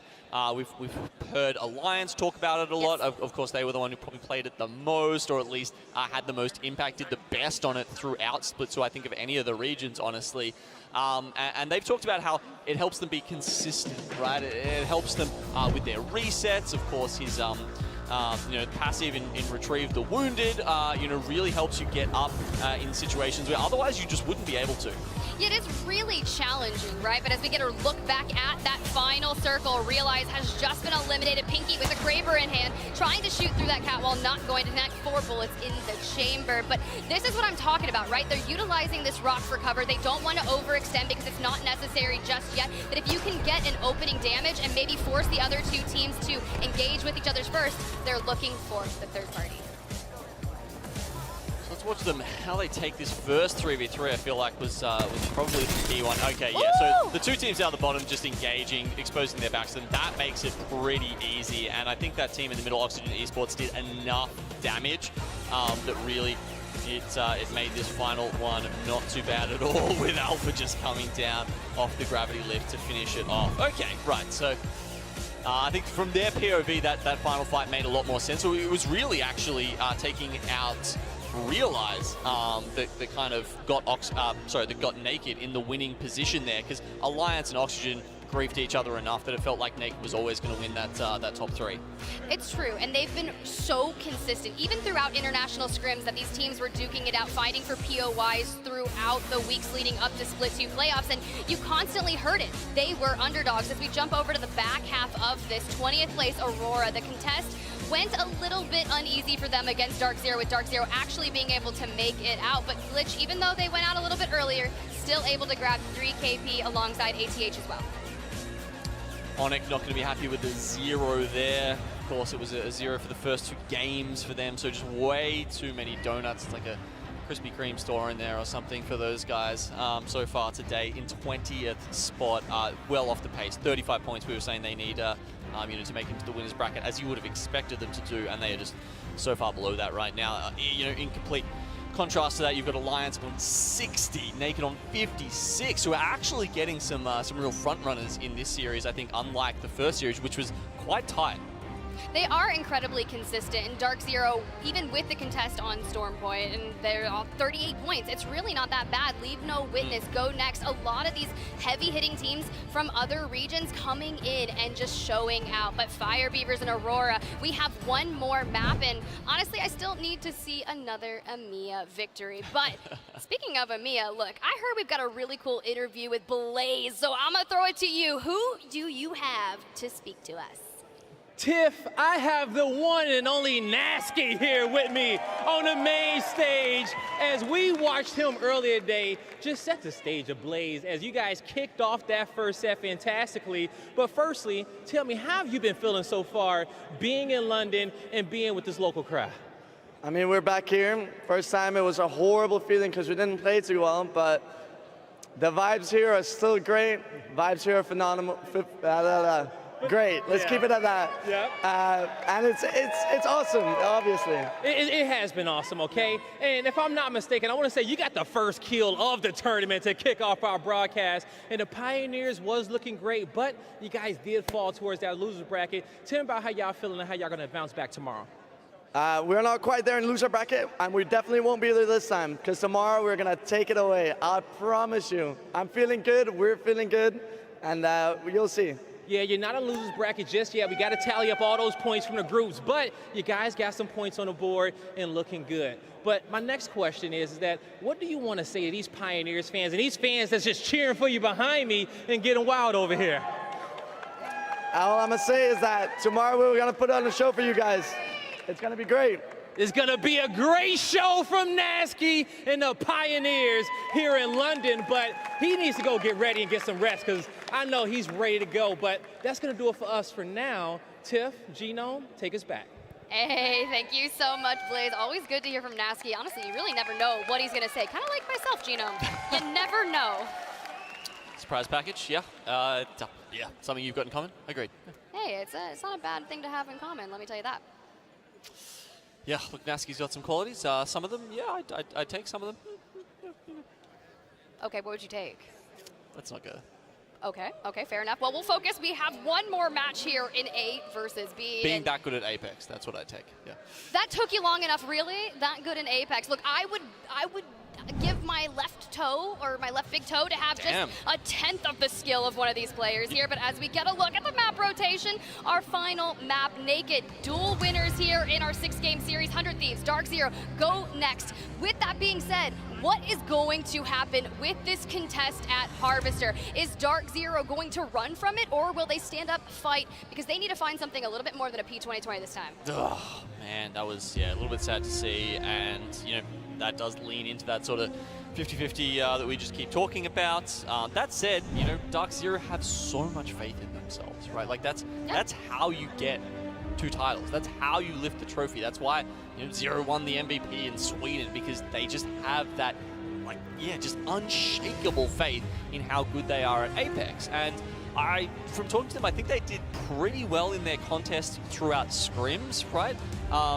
We've heard Alliance talk about it a lot. Of course, they were the one who probably played it the most, or at least had the most impact, did the best on it throughout Split 2, I think, of any of the regions, honestly. And they've talked about how it helps them be consistent, right? It helps them with their resets. Of course, his you know, passive in Retrieve the Wounded, you know, really helps you get up in situations where otherwise you just wouldn't be able to. Yeah, it is really challenging, right? But as we get a look back at that final circle, Realize has just been eliminated. Pinky with a Graver in hand, trying to shoot through that catwall, not going to connect. 4 bullets in the chamber. But this is what I'm talking about, right? They're utilizing this rock for cover. They don't want to overextend because it's not necessary just yet. But if you can get an opening damage and maybe force the other 2 teams to engage with each other's first, they're looking for the third party. Let's watch them, how they take this first 3v3, I feel like was probably the key one. Okay, yeah, so the 2 teams down the bottom just engaging, exposing their backs to them. That makes it pretty easy, and I think that team in the middle, Oxygen Esports, did enough damage that really it made this final one not too bad at all, with Alpha just coming down off the gravity lift to finish it off. Okay, right, so I think from their POV, that final fight made a lot more sense. So it was really actually taking out Realize that kind of got that got Naked in the winning position there, because Alliance and Oxygen griefed each other enough that it felt like Naked was always going to win that top 3. It's true, and they've been so consistent, even throughout international scrims, that these teams were duking it out, fighting for POYs throughout the weeks leading up to Split 2 playoffs, and you constantly heard it. They were underdogs. As we jump over to the back half of this 20th place Aurora, the contest went a little bit uneasy for them against Dark Zero, with Dark Zero actually being able to make it out, but Glitch, even though they went out a little bit earlier, still able to grab 3 KP alongside ATH as well. Onyx not going to be happy with the 0 there. Of course, it was a 0 for the first 2 games for them, so just way too many donuts. It's like a Krispy Kreme store in there or something for those guys so far today in 20th spot, well off the pace. 35 points we were saying they need you know, to make into the winners bracket, as you would have expected them to do, and they are just so far below that right now. You know, in complete contrast to that, you've got Alliance on 60, Naked on 56, who are actually getting some real front runners in this series, I think, unlike the first series, which was quite tight. They are incredibly consistent, and Dark Zero, even with the contest on Stormpoint, and they're all 38 points, it's really not that bad. Leave no witness, go next. A lot of these heavy-hitting teams from other regions coming in and just showing out. But Fire Beavers and Aurora, we have one more map, and honestly, I still need to see another EMEA victory. But speaking of EMEA, look, I heard we've got a really cool interview with Blaze, so I'm gonna throw it to you. Who do you have to speak to us? Tiff, I have the one and only Nasky here with me on the main stage as we watched him earlier today just set the stage ablaze as you guys kicked off that first set fantastically. But firstly, tell me, how have you been feeling so far being in London and being with this local crowd? I mean, we're back here. First time, it was a horrible feeling because we didn't play too well, but the vibes here are still great. Vibes here are phenomenal. Great. Let's keep it at that. Yeah. And it's awesome, obviously. It has been awesome, okay? And if I'm not mistaken, I want to say you got the first kill of the tournament to kick off our broadcast. And the Pioneers was looking great, but you guys did fall towards that loser bracket. Tell me about how y'all feeling and how y'all going to bounce back tomorrow. We're not quite there in loser bracket, and we definitely won't be there this time, because tomorrow we're going to take it away. I promise you. I'm feeling good. We're feeling good. And you'll see. Yeah, you're not in losers bracket just yet. We got to tally up all those points from the groups, but you guys got some points on the board and looking good. But my next question is that what do you want to say to these Pioneers fans and these fans that's just cheering for you behind me and getting wild over here? All I'm going to say is that tomorrow we're going to put on a show for you guys. It's going to be great. It's going to be a great show from Nasky and the Pioneers here in London, but he needs to go get ready and get some rest because I know he's ready to go. But that's going to do it for us for now. Tiff, Genome, take us back. Hey, thank you so much, Blaze. Always good to hear from Nasky. Honestly, you really never know what he's going to say. Kind of like myself, Genome. You never know. Surprise package, yeah. Yeah, something you've got in common. Agreed. Hey, it's not a bad thing to have in common, let me tell you that. Yeah, look, Nasky's got some qualities. Some of them, yeah, I'd take some of them. Okay, what would you take? Let's not go. Okay, fair enough. Well, we'll focus. We have one more match here in A versus B. Being that good at Apex, that's what I'd take, yeah. That took you long enough, really? That good in Apex? Look, I would give my left toe, or my left big toe, to have just a 10th of the skill of one of these players here. But as we get a look at the map rotation, our final map, Naked, dual winners here in our 6-game series. 100 Thieves, Dark Zero, go next. With that being said, what is going to happen with this contest at Harvester? Is Dark Zero going to run from it, or will they stand up, fight? Because they need to find something a little bit more than a P2020 this time. Oh, man, that was, yeah, a little bit sad to see. And, you know, that does lean into that sort of 50-50 that we just keep talking about. That said, you know, Dark Zero have so much faith in themselves, right? Like, that's how you get 2 titles. That's how you lift the trophy. That's why, you know, Zero won the MVP in Sweden, because they just have that, like, yeah, just unshakable faith in how good they are at Apex. And from talking to them, I think they did pretty well in their contest throughout scrims, right?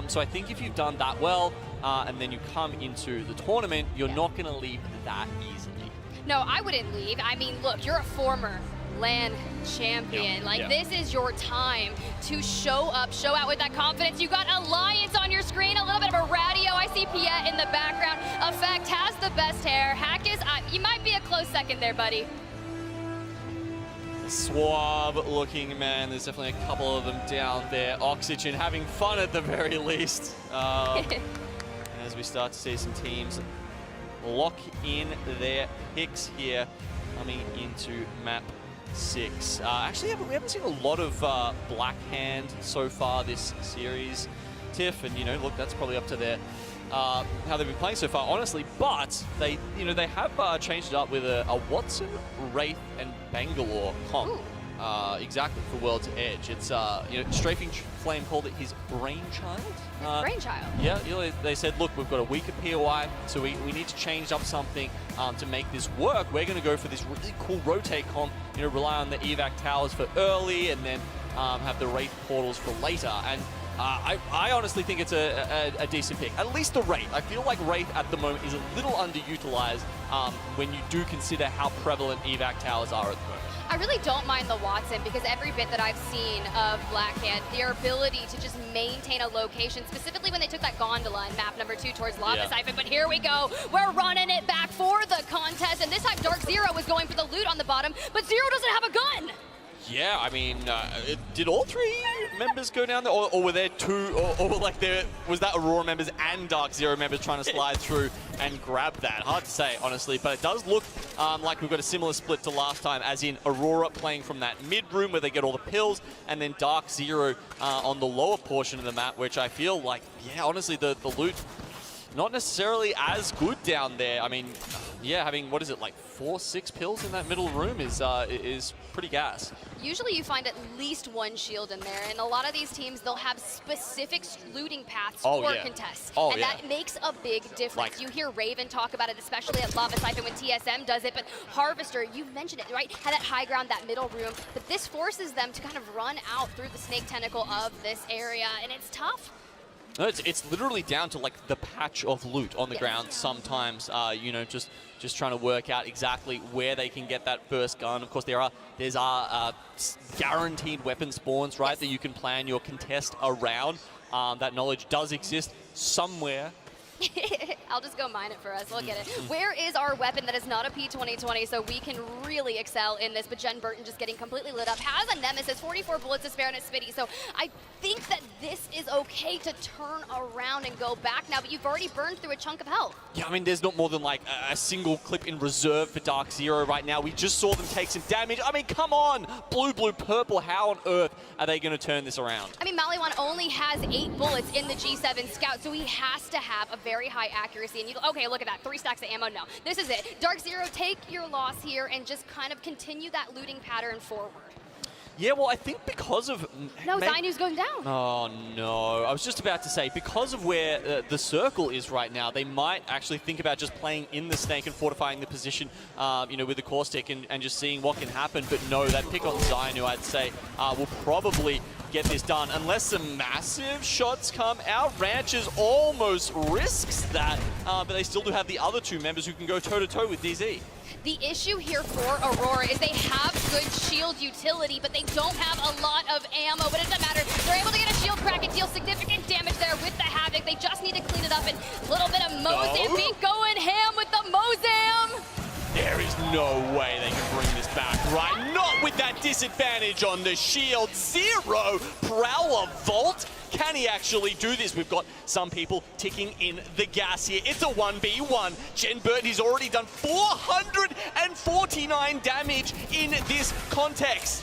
So I think if you've done that well, and then you come into the tournament, you're not going to leave that easily. No, I wouldn't leave. I mean, look, you're a former LAN champion. This is your time to show up, show out with that confidence. You got Alliance on your screen, a little bit of a radio. I see Piet in the background. Effect has the best hair. Hack is, you might be a close second there, buddy. suave-looking man. There's definitely a couple of them down there. Oxygen having fun at the very least. As we start to see some teams lock in their picks here coming into map 6. Actually, we haven't seen a lot of Black Hand so far this series, Tiff, and look, that's probably up to their how they've been playing so far, honestly. But they, they have changed it up with a Watson, Wraith, and Bangalore comp. Exactly for World's Edge. It's Strafing Flame called it his brainchild. Brainchild. Yeah, they said, look, we've got a weaker POI, so we need to change up something to make this work. We're going to go for this really cool rotate comp. Rely on the evac towers for early, and then have the Wraith portals for later. And I honestly think it's a decent pick. At least the Wraith. I feel like Wraith at the moment is a little underutilized when you do consider how prevalent evac towers are at the moment. I really don't mind the Watson because every bit that I've seen of Blackhand, their ability to just maintain a location, specifically when they took that gondola in map number 2 towards Lava Siphon. But here we go. We're running it back for the contest. And this time Dark Zero was going for the loot on the bottom, but Zero doesn't have a gun. Yeah, I mean, did all 3 members go down there, or were there 2, or like was that Aurora members and Dark Zero members trying to slide through and grab that? Hard to say, honestly, but it does look like we've got a similar split to last time, as in Aurora playing from that mid room where they get all the pills, and then Dark Zero on the lower portion of the map, which I feel like, yeah, honestly, the loot not necessarily as good down there. I mean, yeah, having, what is it, like 4-6 pills in that middle room is pretty gas. Usually you find at least 1 shield in there, and a lot of these teams, they'll have specific looting paths for contests. And that makes a big difference. Like, you hear Raven talk about it, especially at Lava Siphon when TSM does it, but Harvester, you mentioned it, right? Had that high ground, that middle room, but this forces them to kind of run out through the snake tentacle of this area, and it's tough. No, it's literally down to like the patch of loot on the ground sometimes, just trying to work out exactly where they can get that first gun. Of course, there's guaranteed weapon spawns, right, that you can plan your contest around. That knowledge does exist somewhere. I'll just go mine it for us. We'll get it. Where is our weapon that is not a P2020 so we can really excel in this? But Jen Burton just getting completely lit up. Has a Nemesis, 44 bullets to spare, and a Spitty. So I think that this is okay to turn around and go back now, but you've already burned through a chunk of health. Yeah, I mean, there's not more than like a single clip in reserve for Dark Zero right now. We just saw them take some damage. I mean, come on! Blue, purple, how on earth are they going to turn this around? I mean, Maliwan only has 8 bullets in the G7 Scout, so he has to have a very high accuracy. And okay, look at that, 3 stacks of ammo. No, this is it. Dark Zero, take your loss here and just kind of continue that looting pattern forward. Yeah, well, I think because of... No, Zainu's going down. Oh, no. I was just about to say, because of where the circle is right now, they might actually think about just playing in the snake and fortifying the position, with the core stick and just seeing what can happen. But no, that pick on Zainu, I'd say, will probably get this done. Unless some massive shots come out, Ranchers almost risks that, but they still do have the other 2 members who can go toe-to-toe with DZ. The issue here for Aurora is they have good shield utility, but they don't have a lot of ammo, but it doesn't matter. They're able to get a shield crack and deal significant damage there with the Havoc. They just need to clean it up, and a little bit of Mozambique going ham with the Mozam. There is no way they can bring this back, right? Not with that disadvantage on the shield. Zero, Prowler Vault. Can he actually do this? We've got some people ticking in the gas here. It's a 1v1. Jen Burton, he's already done 449 damage in this context.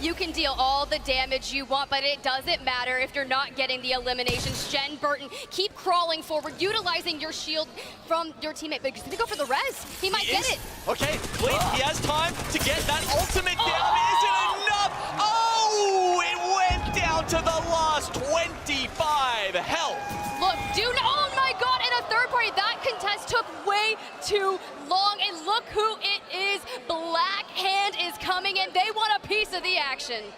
You can deal all the damage you want, but it doesn't matter if you're not getting the eliminations. Jen Burton, keep crawling forward, utilizing your shield from your teammate. But he's gonna go for the res. He might get it. Okay, Bleed, he has time to get that ultimate down. Is it enough? Oh, it went down to the last 25 health. Look, oh my God, and a third party. That contest took way too long, and look who it is. Black Hand is coming in. They want a piece of the action.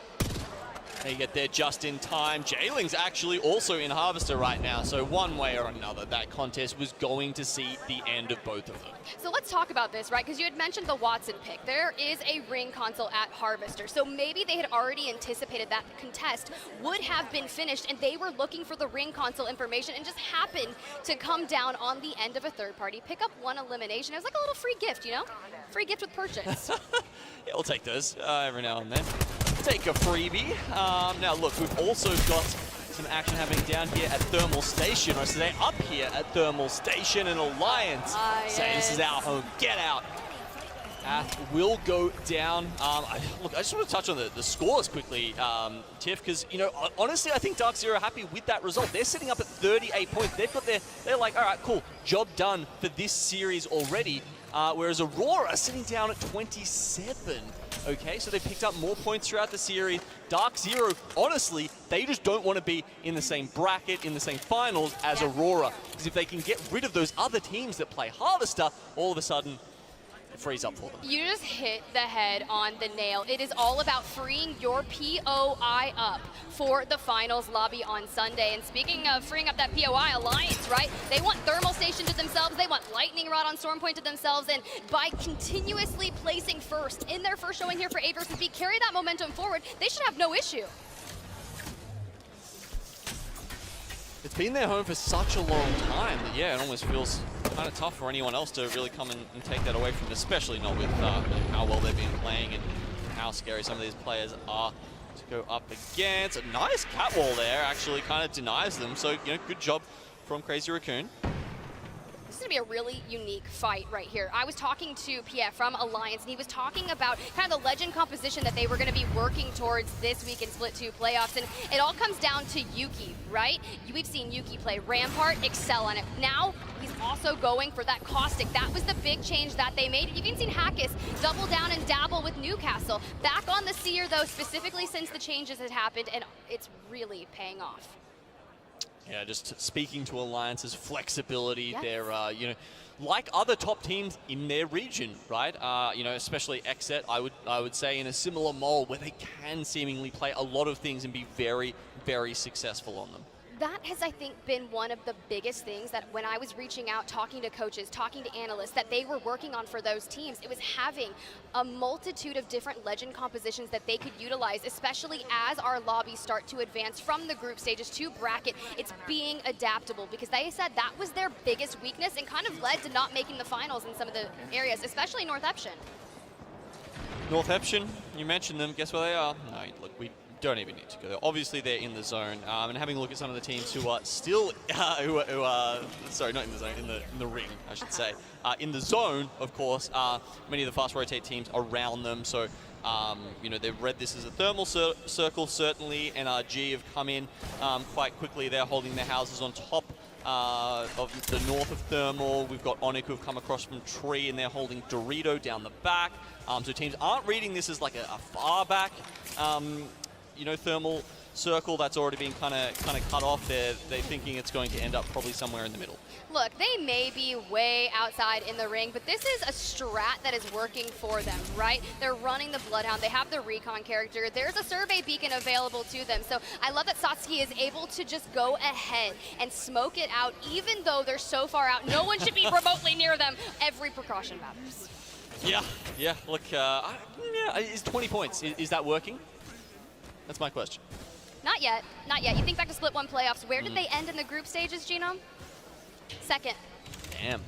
They get there just in time. Jailing's actually also in Harvester right now, so one way or another, that contest was going to see the end of both of them. So let's talk about this, right? Because you had mentioned the Watson pick. There is a ring console at Harvester, so maybe they had already anticipated that the contest would have been finished, and they were looking for the ring console information and just happened to come down on the end of a third party, pick up one elimination. It was like a little free gift, you know? Free gift with purchase. Yeah, we'll take those every now and then. Take a freebie. Now look, we've also got some action happening down here at Thermal Station, or today up here at Thermal Station, and Alliance saying this is our home, get out. Will go down. Look, I just want to touch on the scores quickly, Tiff, because, you know, honestly, I think Dark Zero are happy with that result. They're sitting up at 38 points. They've got they're like, all right, cool, job done for this series already. Whereas Aurora are sitting down at 27. Okay, so they picked up more points throughout the series. Dark Zero, honestly, they just don't want to be in the same bracket, in the same finals as Aurora. Because if they can get rid of those other teams that play Harvester, all of a sudden, it frees up for them. You just hit the head on the nail. It is all about freeing your POI up for the finals lobby on Sunday. And speaking of freeing up that POI, Alliance, right? They want Thermal Station to themselves. They want Lightning Rod on Stormpoint to themselves. And by continuously placing first in their first showing here for A versus B, carry that momentum forward, they should have no issue. It's been their home for such a long time that, yeah, it almost feels kind of tough for anyone else to really come and take that away from them, especially not with how well they've been playing and how scary some of these players are to go up against. A nice catwall there actually kind of denies them, so, you know, good job from Crazy Raccoon. This is going to be a really unique fight right here. I was talking to Pierre from Alliance, and he was talking about kind of the legend composition that they were going to be working towards this week in Split 2 playoffs, and it all comes down to Yuki, right? We've seen Yuki play Rampart, excel on it. Now, he's also going for that Caustic. That was the big change that they made. You've even seen Hackis double down and dabble with Newcastle. Back on the Seer, though, specifically since the changes had happened, and it's really paying off. Yeah, just speaking to Alliance's flexibility, they're, you know, like other top teams in their region, right? You know, especially Exet, I would say, in a similar mold where they can seemingly play a lot of things and be very, very successful on them. That has, I think, been one of the biggest things that when I was reaching out, talking to coaches, talking to analysts, that they were working on for those teams. It was having a multitude of different legend compositions that they could utilize, especially as our lobbies start to advance from the group stages to bracket. It's being adaptable, because they said that was their biggest weakness and kind of led to not making the finals in some of the areas, especially North Eption. North Eption, you mentioned them. Guess where they are? No, look, we don't even need to go there. Obviously, they're in the zone. And having a look at some of the teams who are still, who are sorry, not in the zone, in the ring, I should say. In the zone, of course, many of the fast rotate teams around them. So, you know, they've read this as a thermal circle, certainly. NRG have come in quite quickly. They're holding their houses on top of the north of Thermal. We've got Onic who've come across from Tree, and they're holding Dorito down the back. So teams aren't reading this as like a far back, you know, thermal circle that's already been kind of cut off. They're thinking it's going to end up probably somewhere in the middle. Look, they may be way outside in the ring, but this is a strat that is working for them, right? They're running the Bloodhound. They have the recon character. There's a survey beacon available to them. So I love that Satsuki is able to just go ahead and smoke it out, even though they're so far out. No one should be remotely near them. Every precaution matters. Yeah. Look, yeah, is 20 points. Is that working? That's my question. Not yet. Not yet. You think back to Split 1 playoffs. Where did they end in the group stages, Genome? Second. Damn.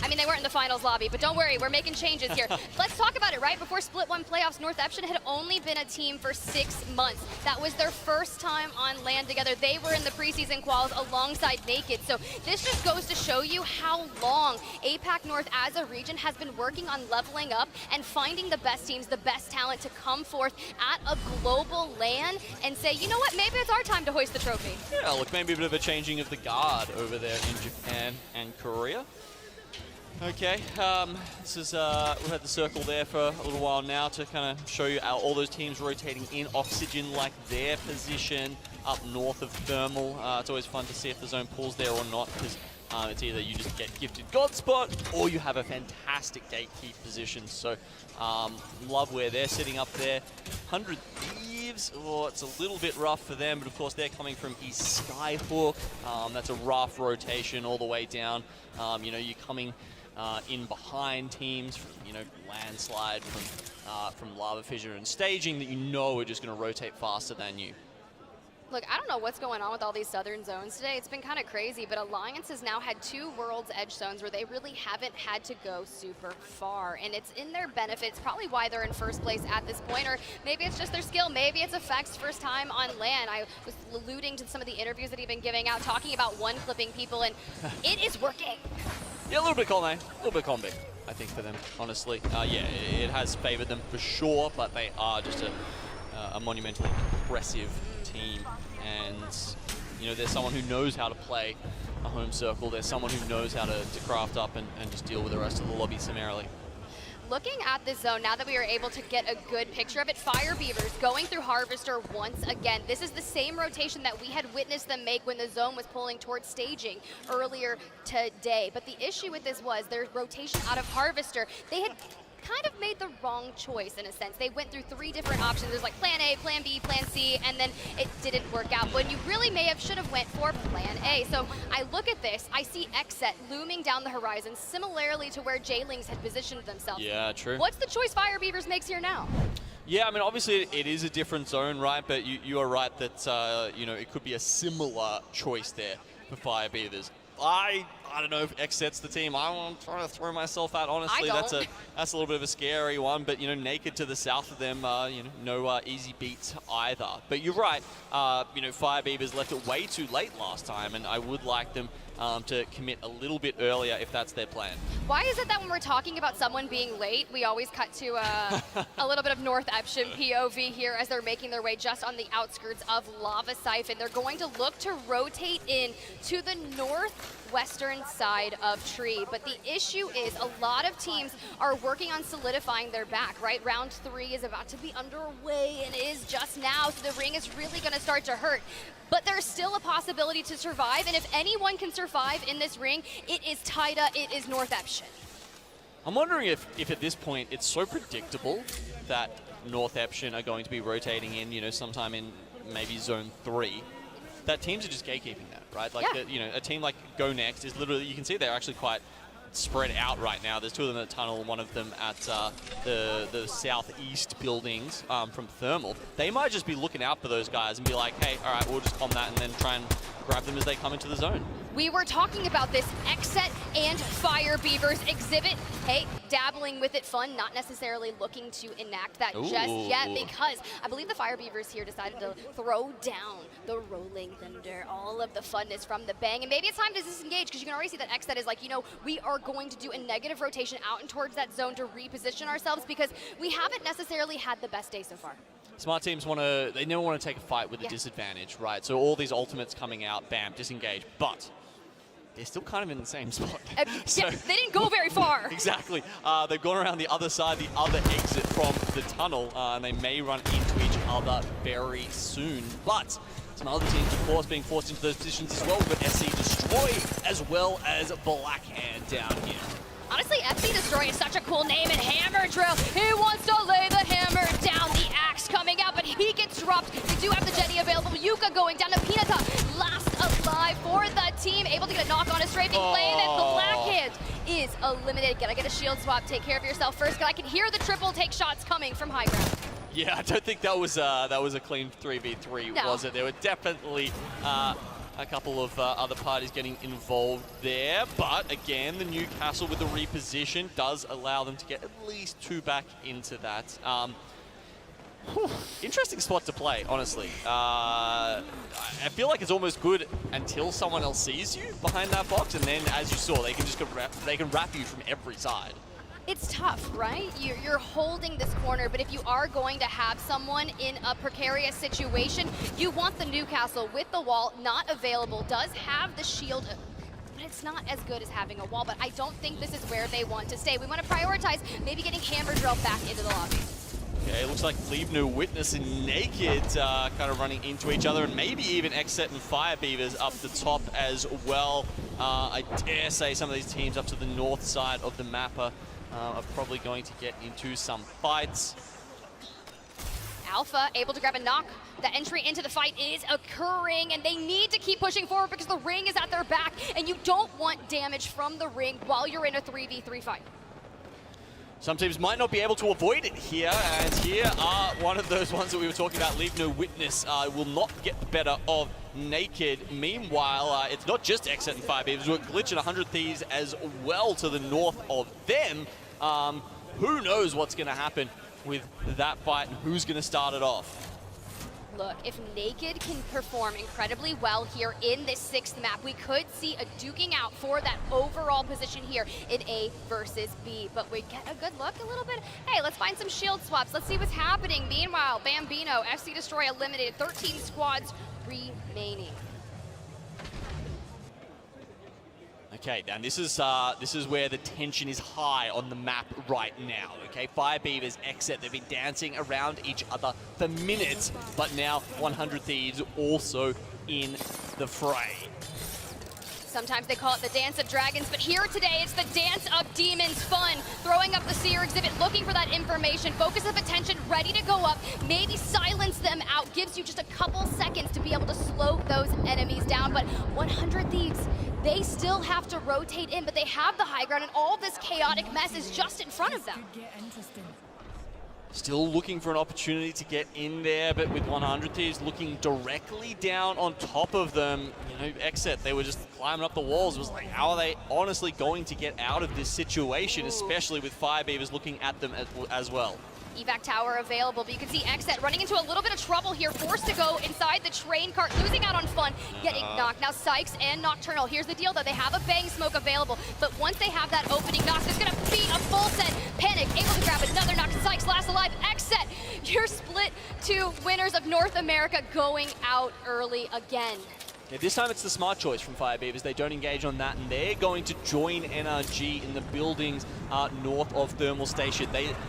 I mean, they weren't in the finals lobby, but don't worry, we're making changes here. Let's talk about it, right? Before Split 1 playoffs, North Eption had only been a team for 6 months. That was their first time on LAN together. They were in the preseason quals alongside Naked. So this just goes to show you how long APAC North as a region has been working on leveling up and finding the best teams, the best talent to come forth at a global LAN and say, you know what, maybe it's our time to hoist the trophy. Yeah, look, maybe a bit of a changing of the guard over there in Japan and Korea. Okay, this is, we've had the circle there for a little while now to kind of show you all those teams rotating in. Oxygen like their position up north of Thermal. It's always fun to see if the zone pulls there or not, because it's either you just get gifted God spot or you have a fantastic gatekeep position. So love where they're sitting up there. 100, Thieves, oh, it's a little bit rough for them, but of course they're coming from East Skyhook. That's a rough rotation all the way down. You know, you're coming in behind teams from, you know, Landslide, from Lava Fissure and Staging that you know are just going to rotate faster than you. Look, I don't know what's going on with all these southern zones today. It's been kind of crazy, but Alliance has now had 2 World's Edge zones where they really haven't had to go super far, and it's in their benefit. It's probably why they're in first place at this point, or maybe it's just their skill. Maybe it's Effect's first time on LAN. I was alluding to some of the interviews that he'd been giving out, talking about one-clipping people, and it is working. Yeah, a little bit column, a little bit combi, I think, for them, honestly. Yeah, it has favored them for sure, but they are just a monumentally impressive team. And, you know, there's someone who knows how to play a home circle. There's someone who knows how to craft up and just deal with the rest of the lobby summarily. Looking at this zone, now that we are able to get a good picture of it, Fire Beavers going through Harvester once again. This is the same rotation that we had witnessed them make when the zone was pulling towards Staging earlier today. But the issue with this was their rotation out of Harvester. They had kind of made the wrong choice in a sense. They went through 3 different options. There's like plan A, plan B, plan C, and then it didn't work out. When you really should have went for plan A. So I look at this, I see Xset looming down the horizon, similarly to where J-Lings had positioned themselves. Yeah, true. What's the choice Fire Beavers makes here now? Yeah, I mean, obviously it is a different zone, right? But you are right that, you know, it could be a similar choice there for Fire Beavers. I don't know if Xset's the team I'm trying to throw myself at, honestly. That's a little bit of a scary one, but, you know, Naked to the south of them, you know, no easy beats either. But you're right, you know, Fire Beavers left it way too late last time, and I would like them to commit a little bit earlier if that's their plan. Why is it that when we're talking about someone being late, we always cut to a little bit of North Eption POV here as they're making their way just on the outskirts of Lava Siphon? They're going to look to rotate in to the northwestern side of Tree, but the issue is a lot of teams are working on solidifying their back, right? Round 3 is about to be underway and is just now, so the ring is really going to start to hurt. But there's still a possibility to survive, and if anyone can survive in this ring, it is Taida, it is North Eption. I'm wondering if at this point it's so predictable that North Eption are going to be rotating in, you know, sometime in maybe Zone 3, that teams are just gatekeeping that, right? Like, you know, a team like Go Next is literally, you can see they're actually quite spread out right now. There's 2 of them in the tunnel, one of them at the southeast buildings from Thermal. They might just be looking out for those guys and be like, hey, all right, we'll just bomb that and then try and grab them as they come into the zone. We were talking about this Xset and Fire Beavers exhibit. Hey, dabbling with it fun, not necessarily looking to enact that just yet, because I believe the Fire Beavers here decided to throw down the Rolling Thunder, all of the funness from the bang. And maybe it's time to disengage, because you can already see that Xset is like, you know, we are going to do a negative rotation out and towards that zone to reposition ourselves, because we haven't necessarily had the best day so far. Smart teams they never want to take a fight with a disadvantage, right? So all these ultimates coming out, bam, disengage. But they're still kind of in the same spot. So, yeah, they didn't go very far. Exactly. They've gone around the other side, the other exit from the tunnel, and they may run into each other very soon. But some other teams, of course, being forced into those positions as well. We've got SC Destroy as well as Blackhand down here. Honestly, FC Destroy is such a cool name, and Hammer Drill, he wants to lay the hammer down, the axe coming out, but he gets dropped. They do have the Jetty available. Yuka going down to Pinata, last alive for the team, able to get a knock on a strafing lane, and Blackhand is eliminated. Gotta get a shield swap, take care of yourself first, because I can hear the triple take shots coming from high ground. Yeah, I don't think that was a clean 3v3, was it? There were definitely a couple of other parties getting involved there, but again, the Newcastle with the reposition does allow them to get at least 2 back into that. Interesting spot to play, honestly. I feel like it's almost good until someone else sees you behind that box, and then, as you saw, they can wrap you from every side. It's tough, right? You're holding this corner, but if you are going to have someone in a precarious situation, you want the Newcastle with the wall, not available, does have the shield, but it's not as good as having a wall, but I don't think this is where they want to stay. We want to prioritize maybe getting Hammer Drill back into the lobby. Okay, it looks like Leave No Witness and Naked kind of running into each other, and maybe even Xset and Fire Beavers up the top as well. I dare say some of these teams up to the north side of the map are probably going to get into some fights. Alpha able to grab a knock. The entry into the fight is occurring, and they need to keep pushing forward because the ring is at their back, and you don't want damage from the ring while you're in a 3v3 fight. Some teams might not be able to avoid it here, and here are one of those ones that we were talking about. Leave No Witness will not get the better of Naked. Meanwhile, it's not just Exet and Fire Beavers. We're glitching 100 Thieves as well to the north of them. Who knows what's going to happen with that fight and who's going to start it off. Look, if Naked can perform incredibly well here in this 6th map, we could see a duking out for that overall position here in A versus B. But we get a good look a little bit. Hey, let's find some shield swaps. Let's see what's happening. Meanwhile, Bambino, FC Destroy eliminated, 13 squads remaining. Okay, and this is where the tension is high on the map right now. Okay, Fire Beavers, Exet, they've been dancing around each other for minutes, but now 100 Thieves also in the fray. Sometimes they call it the Dance of Dragons, but here today it's the Dance of Demons. Fun, throwing up the Seer exhibit, looking for that information, focus of attention, ready to go up, maybe silence them out, gives you just a couple seconds to be able to slow those enemies down. But 100 Thieves, they still have to rotate in, but they have the high ground, and all this chaotic mess is just in front of them. Still looking for an opportunity to get in there, but with 100 Thieves looking directly down on top of them, you know, Exet, they were just climbing up the walls. It was like, how are they honestly going to get out of this situation, especially with Fire Beavers looking at them as well? Evac tower available, but you can see Exet running into a little bit of trouble here, forced to go inside the train cart, losing out on Fun, getting knocked. Now Sykes and Nocturnal, here's the deal though, they have a Bang Smoke available, but once they have that opening knock, there's gonna be a full set. Panic, able to grab another knock. Sykes last alive. Exet, you're split to winners of North America going out early again. Yeah, this time it's the smart choice from Fire Beavers. They don't engage on that, and they're going to join NRG in the buildings north of Thermal Station.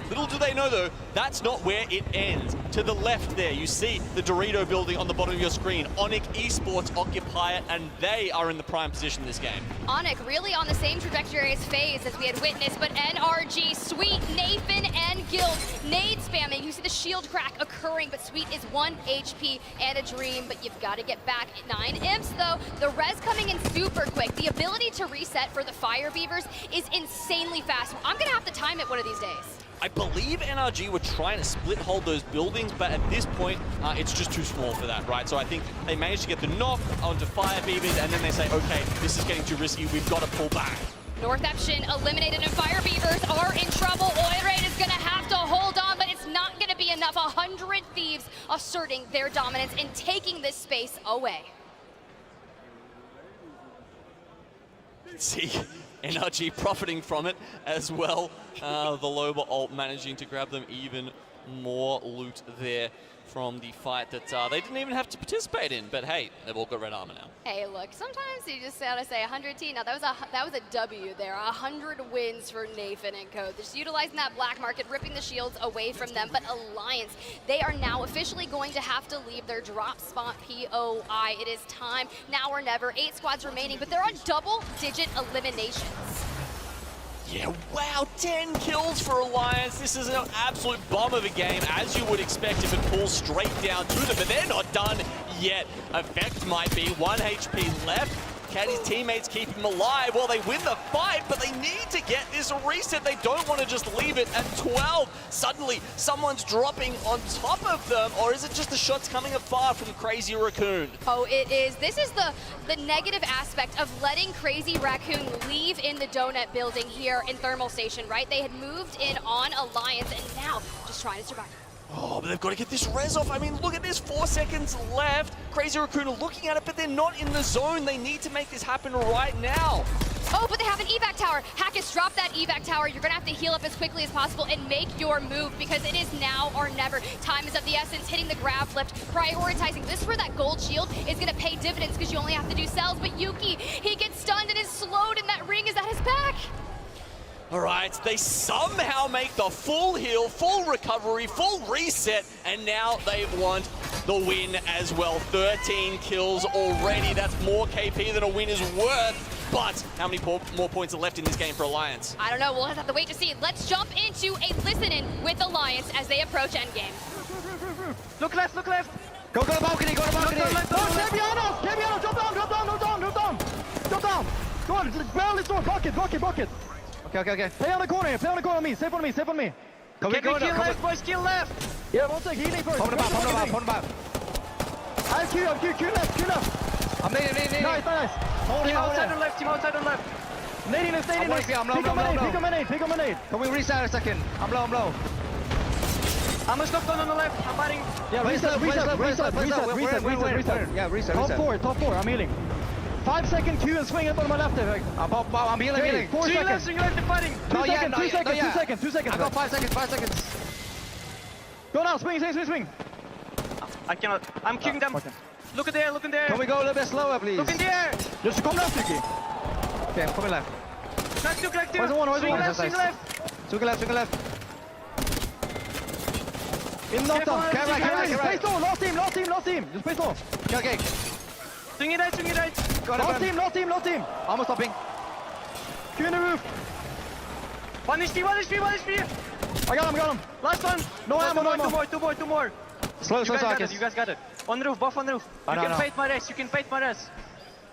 Little do they know, though, that's not where it ends. To the left there, you see the Dorito building on the bottom of your screen. Onyx Esports occupy it, and they are in the prime position in this game. Onyx really on the same trajectory as FaZe as we had witnessed, but NRG, Sweet, Nathan, and Guild, nade spamming. You see the shield crack occurring, but Sweet is 1 HP and a dream, but you've got to get back at 9 imps, though. The res coming in super quick. The ability to reset for the Fire Beavers is insanely fast. I'm going to have to time it one of these days. I believe NRG were trying to split hold those buildings, but at this point, it's just too small for that, right? So I think they managed to get the knock onto Fire Beavers, and then they say, okay, this is getting too risky, we've got to pull back. Northeption eliminated, and Fire Beavers are in trouble. Oilraid is going to have to hold on, but it's not going to be enough. 100 Thieves asserting their dominance and taking this space away. See NRG profiting from it as well. The Loba ult managing to grab them even more loot there from the fight that they didn't even have to participate in. But hey, they've all got red armor now. Hey, look, sometimes you just gotta say 100 T. Now that was a W there. 100 wins for Nathan and Co. Just utilizing that black market, ripping the shields away from them. But Alliance, they are now officially going to have to leave their drop spot POI. It is time, now or never. 8 squads remaining, but they're on double-digit eliminations. Yeah, wow, 10 kills for Alliance. This is an absolute bomb of a game, as you would expect if it pulls straight down to them, but they're not done yet. Effect might be 1 HP left. Can his teammates keep him alive? Well, they win the fight, but they need to get this reset. They don't want to just leave it at 12. Suddenly, someone's dropping on top of them, or is it just the shots coming afar from Crazy Raccoon? Oh, it is. This is the negative aspect of letting Crazy Raccoon leave in the donut building here in Thermal Station, right? They had moved in on Alliance, and now just trying to survive. Oh, but they've got to get this res off. I mean, look at this, 4 seconds left. Crazy Raccoon are looking at it, but they're not in the zone. They need to make this happen right now. Oh, but they have an evac tower. Hackus, drop that evac tower. You're going to have to heal up as quickly as possible and make your move, because it is now or never. Time is of the essence, hitting the grab lift, prioritizing. This is where that gold shield is going to pay dividends, because you only have to do cells. But Yuki, he gets stunned and is slowed, and that ring is at his back. All right, they somehow make the full heal, full recovery, full reset, and now they want the win as well. 13 kills already. That's more KP than a win is worth. But how many more points are left in this game for Alliance? I don't know. We'll have to wait to see. Let's jump into a listen-in with Alliance as they approach endgame. Look left, look left. Go to balcony, go to balcony. Stay behind us! Stay behind us! Drop down! Drop down! Drop down! Drop down! Drop down! Go on! Barrel this door! Bucket! Okay. Play on the corner here! Play on the corner on me! Safe on me! Can we kill left, boys? Kill left. Yeah, one sec. Healing first. Pop the back. I have Q left. I'm nading. Nice. Team outside on left, team outside on left. Nading left. I'm low. Pick on my nade. Can we reset a second? I'm low. I'm a stop on the left. I'm batting. Yeah, reset. Yeah, reset. Top 4. I'm healing. 5 second Q and swing it on my left. I'm healing. 4 seconds. Swing left and fighting. 2 seconds. 2 seconds. I got 5 seconds. Go now. Swing. I cannot. I'm kicking them. Okay. Look in there. Can we go a little bit slower, please? Look in the air. Just come left, Vicky. Okay, I'm coming left. Let's do collective. Where's the one? Swing left. Swing left. In knockdown. Carry. Space low. Last team. Just space low. Okay. Swing it right. Last team. I'm stopping. Q in the roof. 1 HP. I got him. Last one. No ammo. Two more. Slow, You guys got it. On the roof, buff on the roof. You can fight my race.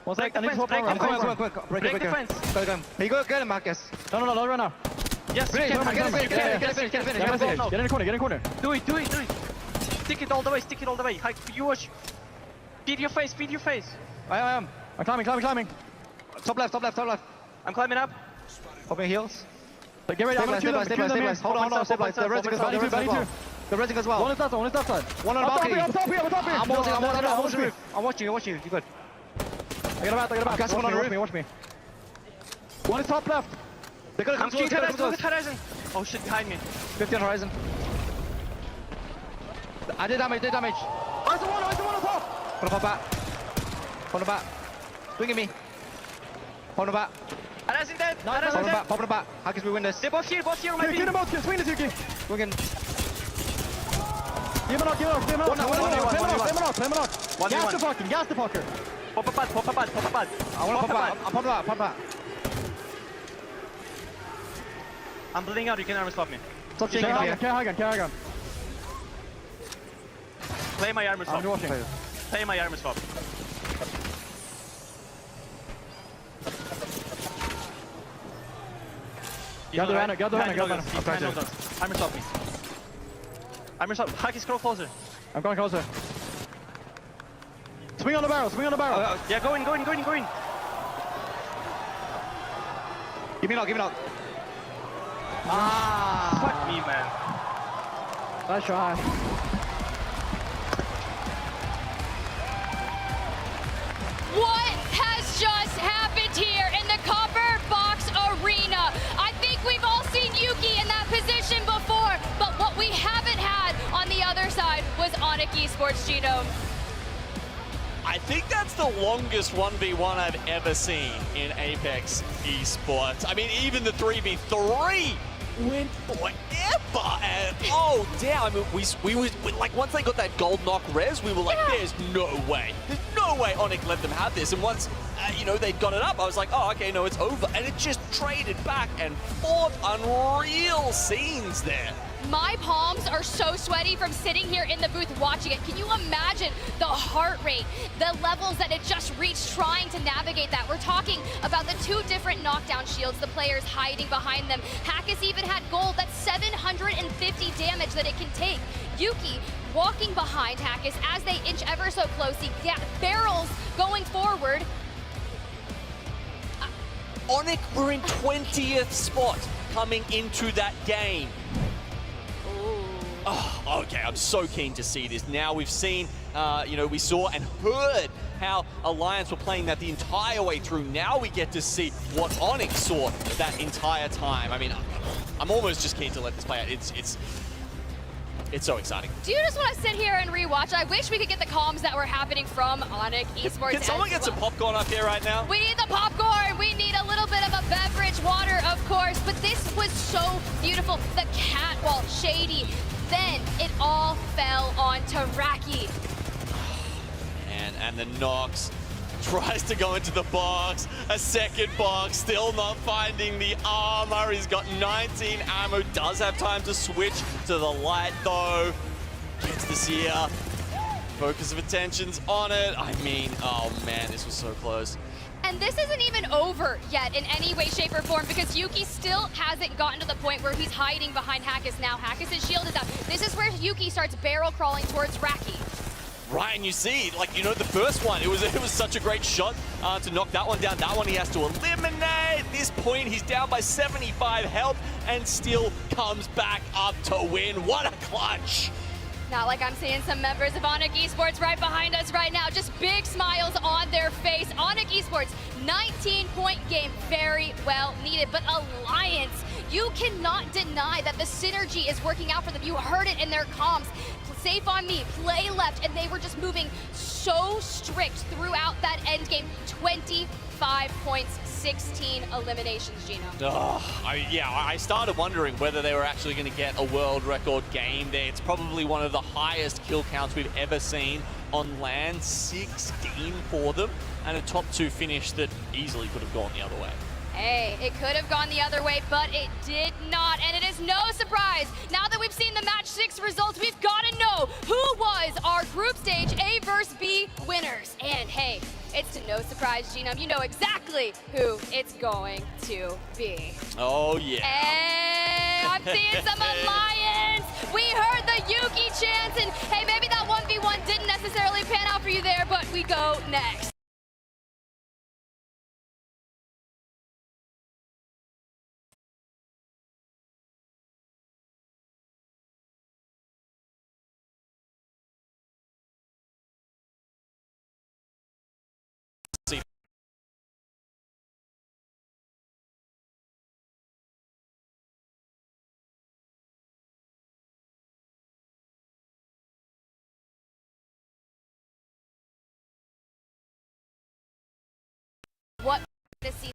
One Break sec. I the need to fence, swap around. I'm coming. Quick. Break the fence. Go. Hey, go get him, Marcus. No, not right now. Yes, you Get can. in the corner. Do it. Stick it all the way. You watch. Feed your face. I am. I'm climbing. Top left. I'm climbing up. Hopping heels. Get ready. I'm gonna kill them. Hold on. Stabilize. The resin as well. One is that side. One on the balcony. I'm top here. I'm watching you. You good? I got a bat. Got someone on the roof. Watch me. One is top left. They're gonna I'm come to us. Look at Horizon. Oh shit, behind me. 50 on Horizon. I did damage. Where's the one on top? Pop the bat. Swinging me. Pop the bat. Horizon dead. Pop the bat. How can we win this? They're both here on my Kill team. them both. Swing this, Yuki. Swinging. Give him a knock. Play him out. Gas the fucker. Pop a pad. I want to pop the bat. I'm bleeding out. You can armor swap me. Stop shaking here. Carry gun. Play my armor swap. I'm watching. Play my armor swap. Got the runner. Armor swap me. Armor swap. Haki, scroll closer. I'm going closer. Swing on the barrel. Yeah, go in. Give me knock. Fuck me, man. Nice try. What has just happened here in the Copper Box Arena? I think we've all seen Yuki in that position before, but what we haven't had on the other side was Onyx Esports Genome. I think that's the longest 1v1 I've ever seen in Apex Esports. I mean, even the 3v3 went forever, and oh damn! I mean, we like once they got that gold knock res, we were like, there's no way Onyx let them have this. And once they'd got it up, I was like, oh okay, no, it's over, and it just traded back and forth. Unreal scenes there. My palms are so sweaty from sitting here in the booth watching it. Can you imagine the heart rate, the levels that it just reached trying to navigate that? We're talking about the 2 different knockdown shields, the players hiding behind them. Hackus even had gold, that's 750 damage that it can take. Yuki walking behind Hackus as they inch ever so closely. Barrels going forward. Onyx were in 20th spot coming into that game. Oh, okay, I'm so keen to see this. Now we've seen, we saw and heard how Alliance were playing that the entire way through. Now we get to see what Onyx saw that entire time. I mean, I'm almost just keen to let this play out. It's so exciting. Do you just want to sit here and rewatch? I wish we could get the comms that were happening from Onyx Esports. Can someone get some popcorn up here right now? We need the popcorn. We need a little bit of a beverage, water, of course. But this was so beautiful. The catwalk, Shady. Then it all fell onto Raki. And the Nox tries to go into the box. A second box, still not finding the armor. He's got 19 ammo, does have time to switch to the light though. Gets the Seer. Focus of attention's on it. I mean, oh man, this was so close. And this isn't even over yet in any way, shape, or form because Yuki still hasn't gotten to the point where he's hiding behind Hackis now. Hackis' shield is up. This is where Yuki starts barrel crawling towards Raki. Right, and you see, like, you know, the first one, it was such a great shot to knock that one down. That one he has to eliminate. At this point, he's down by 75 health and still comes back up to win. What a clutch. Not like I'm seeing some members of Onyx Esports right behind us right now. Just big smiles on their face. Onyx Esports, 19-point game, very well needed. But Alliance, you cannot deny that the synergy is working out for them. You heard it in their comms. Safe on me, play left, and they were just moving so strict throughout that end game. 25 points, 16 eliminations, Gino. I started wondering whether they were actually going to get a world record game there. It's probably one of the highest kill counts we've ever seen on LAN, 16 for them, and a top 2 finish that easily could have gone the other way. Hey, it could have gone the other way, but it did not, and it is no surprise. Now that we've seen the match 6 results, we've got to know who was our group stage A versus B winners. And hey, it's to no surprise, Genome, you know exactly who it's going to be. Oh yeah. Hey, I'm seeing some Alliance. We heard the Yuki chants, and hey, maybe that 1v1 didn't necessarily pan out for you there, but we go next.